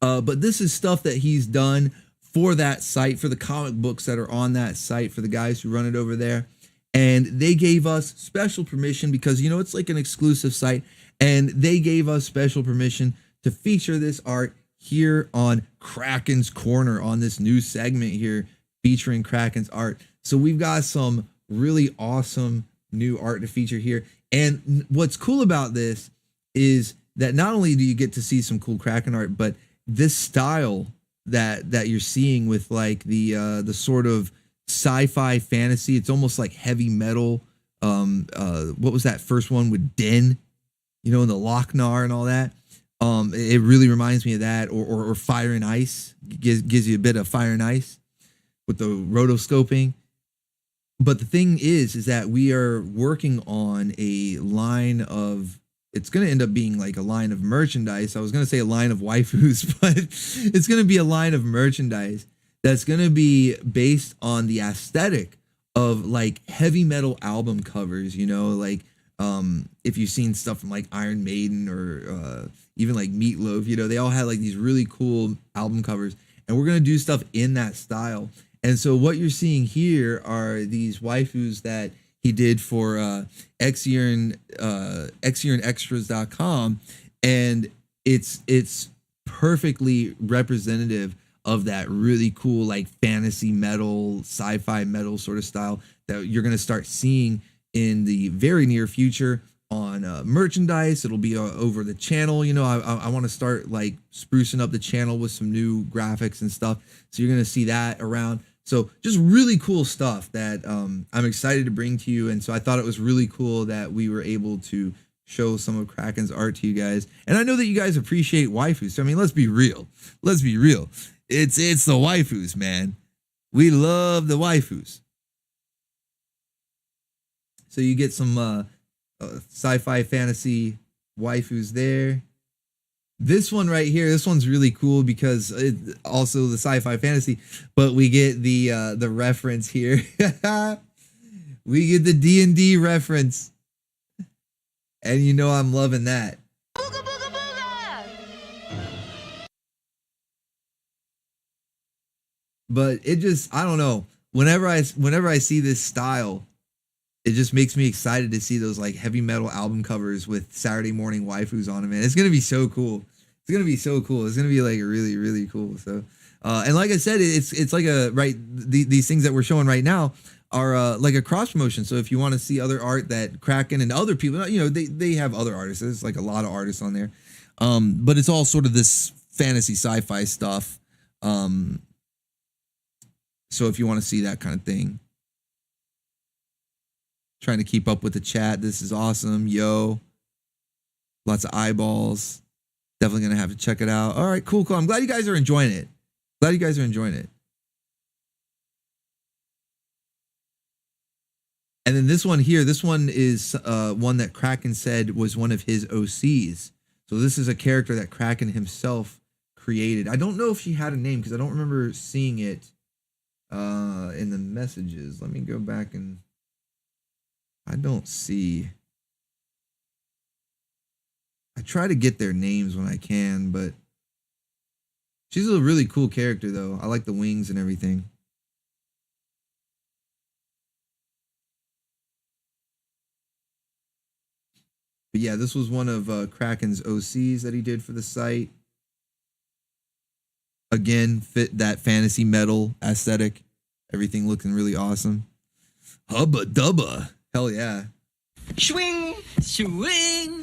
But this is stuff that he's done for that site, for the comic books that are on that site, for the guys who run it over there. And they gave us special permission because, you know, it's like an exclusive site. And they gave us special permission to feature this art here on Kraken's Corner, on this new segment here featuring Kraken's art. So we've got some really awesome new art to feature here. And what's cool about this is that not only do you get to see some cool Kraken art, but this style that you're seeing with like the sort of sci-fi fantasy, it's almost like heavy metal. What was that first one with Den, you know, and the Lochnar and all that? It really reminds me of that, or Fire and Ice. Gives you a bit of Fire and Ice with the rotoscoping. But the thing is that we are working on a line of, it's going to end up being like a line of merchandise. I was going to say a line of waifus, but it's going to be a line of merchandise that's going to be based on the aesthetic of like heavy metal album covers, you know, like if you've seen stuff from like Iron Maiden or even like Meatloaf, you know, they all had like these really cool album covers, and we're going to do stuff in that style. And so what you're seeing here are these waifus that he did for externextras.com, and it's perfectly representative of that really cool like fantasy metal, sci-fi metal sort of style that you're going to start seeing in the very near future. merchandise. It'll be over the channel. You know, I want to start like sprucing up the channel with some new graphics and stuff. So you're gonna see that around. So just really cool stuff that I'm excited to bring to you. And so I thought it was really cool that we were able to show some of Kraken's art to you guys. And I know that you guys appreciate waifus. So, I mean, let's be real. Let's be real. It's the waifus, man. We love the waifus. So you get some sci-fi fantasy waifus there. This one right here, this one's really cool because it also the sci-fi fantasy, but we get the reference here. We get the D&D reference. And you know I'm loving that. Booga, booga, booga! But it just, I don't know. Whenever I see this style, it just makes me excited to see those like heavy metal album covers with Saturday morning waifus on them, man. It's gonna be so cool. It's gonna be so cool. It's gonna be like really, really cool. So, and like I said, it's like these things that we're showing right now are like a cross promotion. So if you want to see other art that Kraken and other people, you know, they have other artists. There's like a lot of artists on there, but it's all sort of this fantasy sci-fi stuff. So if you want to see that kind of thing, trying to keep up with the chat. This is awesome. Yo, lots of eyeballs. Definitely gonna have to check it out. All right, cool. I'm glad you guys are enjoying it. Glad you guys are enjoying it. And then this one here, this one is one that Kraken said was one of his OCs. So this is a character that Kraken himself created. I don't know if she had a name because I don't remember seeing it in the messages. Let me go back and I don't see. I try to get their names when I can, but she's a really cool character though. I like the wings and everything. But yeah, this was one of Kraken's OCs that he did for the site. Again, fit that fantasy metal aesthetic. Everything looking really awesome. Hubba dubba. Hell yeah. Swing, swing.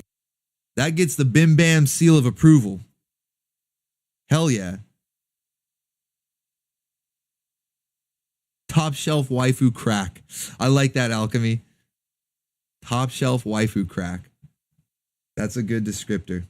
That gets the Bim Bam seal of approval. Hell yeah. Top shelf waifu crack. I like that, Alchemy. Top shelf waifu crack. That's a good descriptor.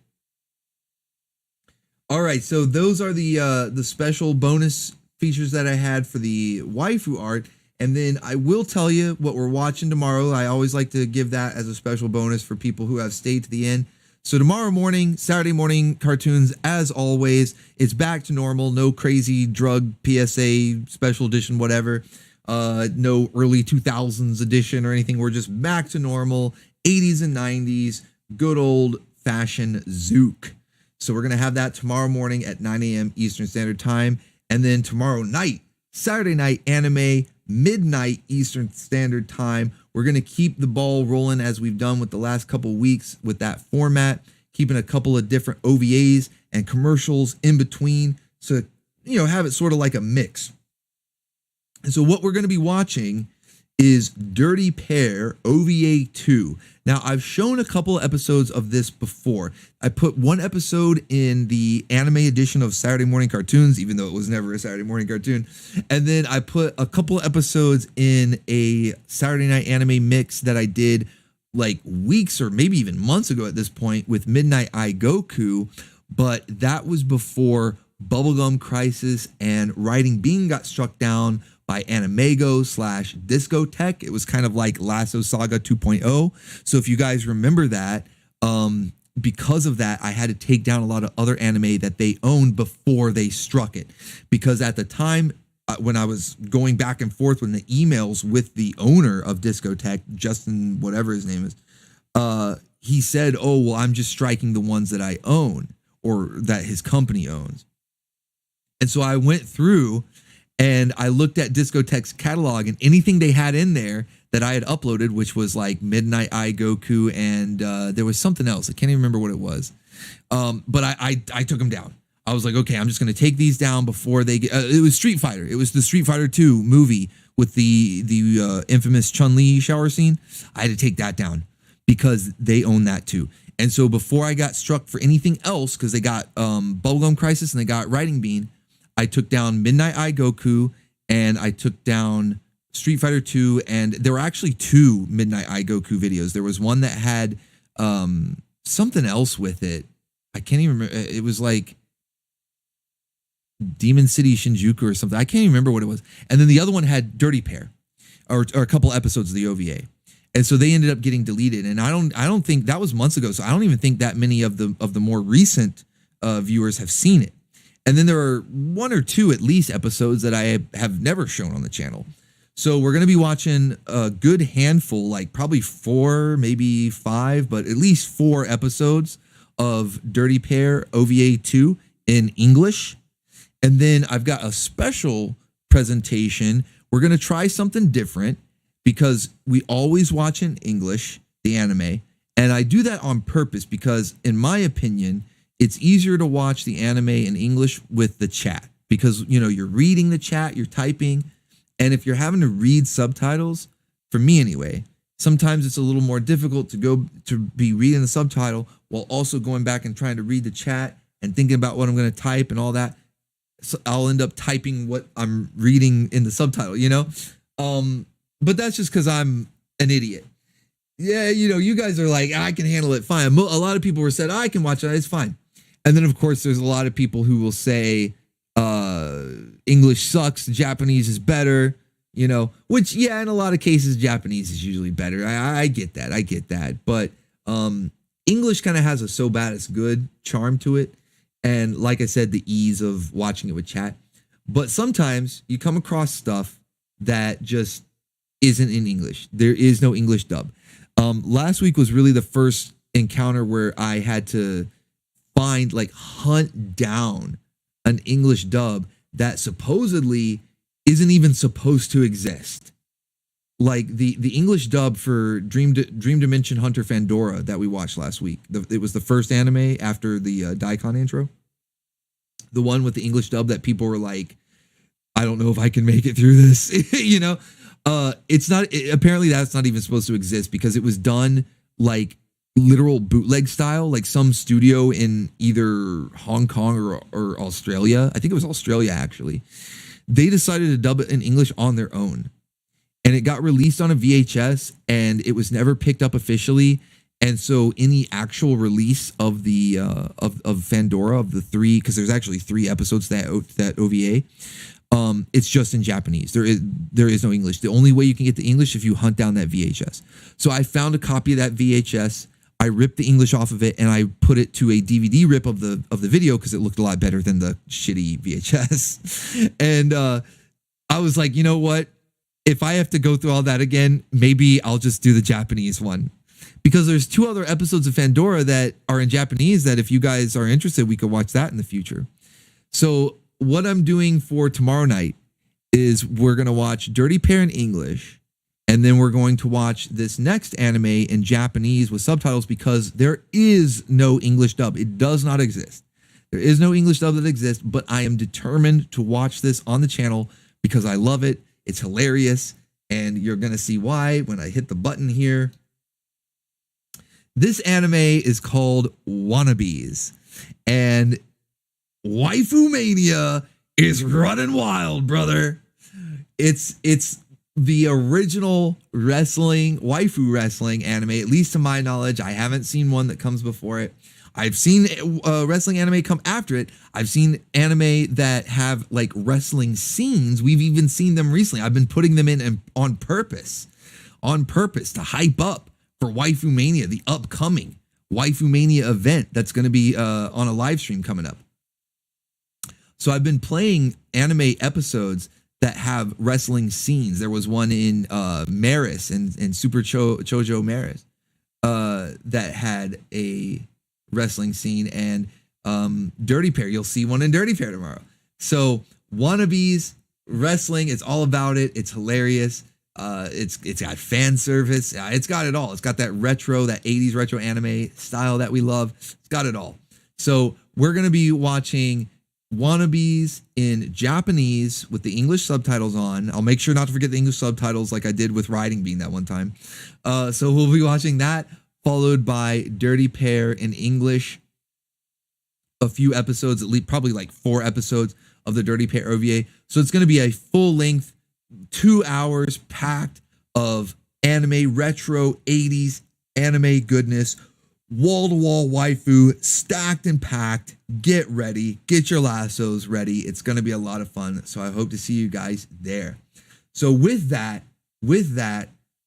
All right, so those are the special bonus features that I had for the waifu art. And then I will tell you what we're watching tomorrow. I always like to give that as a special bonus for people who have stayed to the end. So tomorrow morning, Saturday morning cartoons, as always, it's back to normal. No crazy drug PSA special edition, whatever. No early 2000s edition or anything. We're just back to normal, 80s and 90s, good old fashioned Zook. So we're going to have that tomorrow morning at 9 a.m. Eastern Standard Time. And then tomorrow night, Saturday night anime, midnight Eastern Standard Time. We're going to keep the ball rolling as we've done with the last couple weeks with that format, keeping a couple of different OVAs and commercials in between. So, you know, have it sort of like a mix. And so what we're going to be watching is Dirty Pair OVA 2. Now, I've shown a couple of episodes of this before. I put one episode in the anime edition of Saturday Morning Cartoons, even though it was never a Saturday morning cartoon. And then I put a couple of episodes in a Saturday night anime mix that I did like weeks or maybe even months ago at this point with Midnight Eye Goku. But that was before Bubblegum Crisis and Riding Bean got struck down by Animego/Discotech. It was kind of like Lasso Saga 2.0. So if you guys remember that, because of that, I had to take down a lot of other anime that they owned before they struck it. Because at the time, when I was going back and forth with the emails with the owner of Discotech, Justin, whatever his name is, he said, oh, well, I'm just striking the ones that I own or that his company owns. And so I went through and I looked at Discotech's catalog, and anything they had in there that I had uploaded, which was like Midnight Eye Goku, and there was something else. I can't even remember what it was. But I took them down. I was like, okay, I'm just going to take these down before they get... it was Street Fighter. It was the Street Fighter 2 movie with the infamous Chun-Li shower scene. I had to take that down because they own that too. And so before I got struck for anything else, because they got Bubblegum Crisis and they got Writing Bean, I took down Midnight Eye Goku and I took down Street Fighter 2, and there were actually 2 Midnight Eye Goku videos. There was one that had something else with it. I can't even remember. It was like Demon City Shinjuku or something. I can't even remember what it was. And then the other one had Dirty Pair, or a couple episodes of the OVA. And so they ended up getting deleted. And I don't think that was months ago. So I don't even think that many of the more recent viewers have seen it. And then there are 1 or 2 at least episodes that I have never shown on the channel. So we're going to be watching a good handful, like probably 4, maybe 5, but at least 4 episodes of Dirty Pair OVA 2 in English. And then I've got a special presentation. We're going to try something different because we always watch in English, the anime. And I do that on purpose because, in my opinion, it's easier to watch the anime in English with the chat because, you know, you're reading the chat, you're typing. And if you're having to read subtitles, for me anyway, sometimes it's a little more difficult to be reading the subtitle while also going back and trying to read the chat and thinking about what I'm going to type and all that. So I'll end up typing what I'm reading in the subtitle, you know? But that's just because I'm an idiot. Yeah, you know, you guys are like, I can handle it fine. A lot of people were said, I can watch it, it's fine. And then, of course, there's a lot of people who will say, English sucks, Japanese is better, you know, which, yeah, in a lot of cases, Japanese is usually better. I get that. But English kind of has a so bad it's good charm to it. And like I said, the ease of watching it with chat. But sometimes you come across stuff that just isn't in English. There is no English dub. Last week was really the first encounter where I had to hunt down an English dub that supposedly isn't even supposed to exist. Like the English dub for Dream Dimension Hunter Fandora that we watched last week. It was the first anime after the Daikon intro. The one with the English dub that people were like, I don't know if I can make it through this. You know, apparently that's not even supposed to exist because it was done like literal bootleg style, like some studio in either Hong Kong or Australia. I think it was Australia, actually. They decided to dub it in English on their own. And it got released on a VHS and it was never picked up officially. And so in the actual release of the of Fandora, of the 3, because there's actually 3 episodes that OVA, it's just in Japanese. There is no English. The only way you can get the English if you hunt down that VHS. So I found a copy of that VHS. I ripped the English off of it and I put it to a DVD rip of the video because it looked a lot better than the shitty VHS. And I was like, you know what? If I have to go through all that again, maybe I'll just do the Japanese one. Because there's 2 other episodes of Fandora that are in Japanese that if you guys are interested, we could watch that in the future. So what I'm doing for tomorrow night is we're going to watch Dirty Pair in English. And then we're going to watch this next anime in Japanese with subtitles because there is no English dub. It does not exist. There is no English dub that exists, but I am determined to watch this on the channel because I love it. It's hilarious. And you're going to see why when I hit the button here. This anime is called Wannabes. And Waifu Mania is running wild, brother. It's the original waifu wrestling anime, at least to my knowledge. I haven't seen one that comes before it. I've seen wrestling anime come after it. I've seen anime that have like wrestling scenes. We've even seen them recently. I've been putting them in on purpose to hype up for Waifu Mania, the upcoming Waifu Mania event that's going to be on a live stream coming up. So I've been playing anime episodes that have wrestling scenes. There was one in Maris and Super Chojo Maris that had a wrestling scene, and Dirty Pair. You'll see one in Dirty Pair tomorrow. So Wannabes wrestling, it's all about it. It's hilarious. It's got fan service. It's got it all. It's got that 80s retro anime style that we love. It's got it all. So we're going to be watching Wannabes in Japanese with the English subtitles on. I'll make sure not to forget the English subtitles like I did with Riding Bean that one time. So we'll be watching that, followed by Dirty Pair in English. A few episodes, at least probably like 4 episodes of the Dirty Pair OVA. So it's going to be a full length 2 hours packed of anime, retro 80s anime goodness, wall-to-wall waifu, stacked and packed. Get ready, get your lassos ready. It's going to be a lot of fun. So I hope to see you guys there. So with that,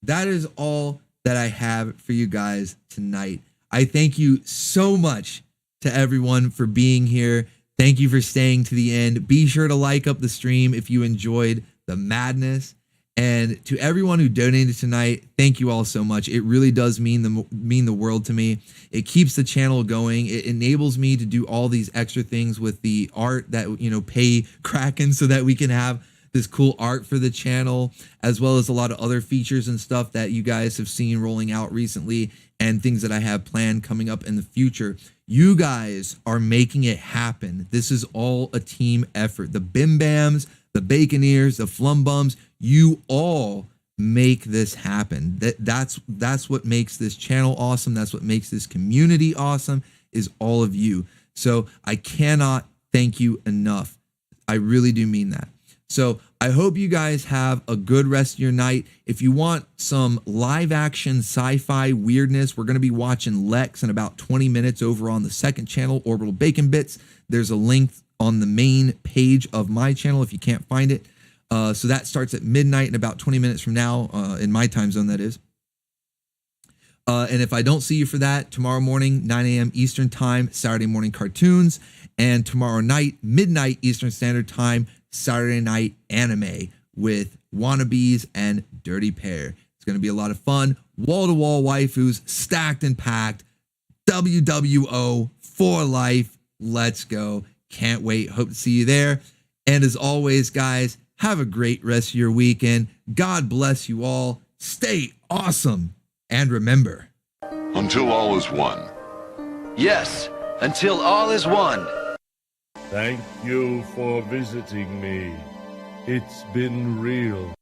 that is all that I have for you guys tonight. I thank you so much to everyone for being here. Thank you for staying to the end. Be sure to like up the stream if you enjoyed the madness. And to everyone who donated tonight, thank you all so much. It really does mean the world to me. It keeps the channel going. It enables me to do all these extra things with the art that, pay Kraken so that we can have this cool art for the channel, as well as a lot of other features and stuff that you guys have seen rolling out recently and things that I have planned coming up in the future. You guys are making it happen. This is all a team effort. The Bim Bams, the Baconeers, the Flumbums, you all make this happen. That's what makes this channel awesome. That's what makes this community awesome, is all of you. So I cannot thank you enough. I really do mean that. So I hope you guys have a good rest of your night. If you want some live action sci-fi weirdness, we're going to be watching Lex in about 20 minutes over on the second channel, Orbital Bacon Bits. There's a link on the main page of my channel if you can't find it. So that starts at midnight in about 20 minutes from now, in my time zone, that is. And if I don't see you for that, tomorrow morning, 9 a.m. Eastern Time, Saturday morning cartoons. And tomorrow night, midnight Eastern Standard Time, Saturday night anime with Wannabes and Dirty Pair. It's going to be a lot of fun. Wall-to-wall waifus, stacked and packed. WWO for life. Let's go. Can't wait. Hope to see you there. And as always, guys, have a great rest of your weekend. God bless you all. Stay awesome. And remember, until all is one. Yes, until all is one. Thank you for visiting me. It's been real.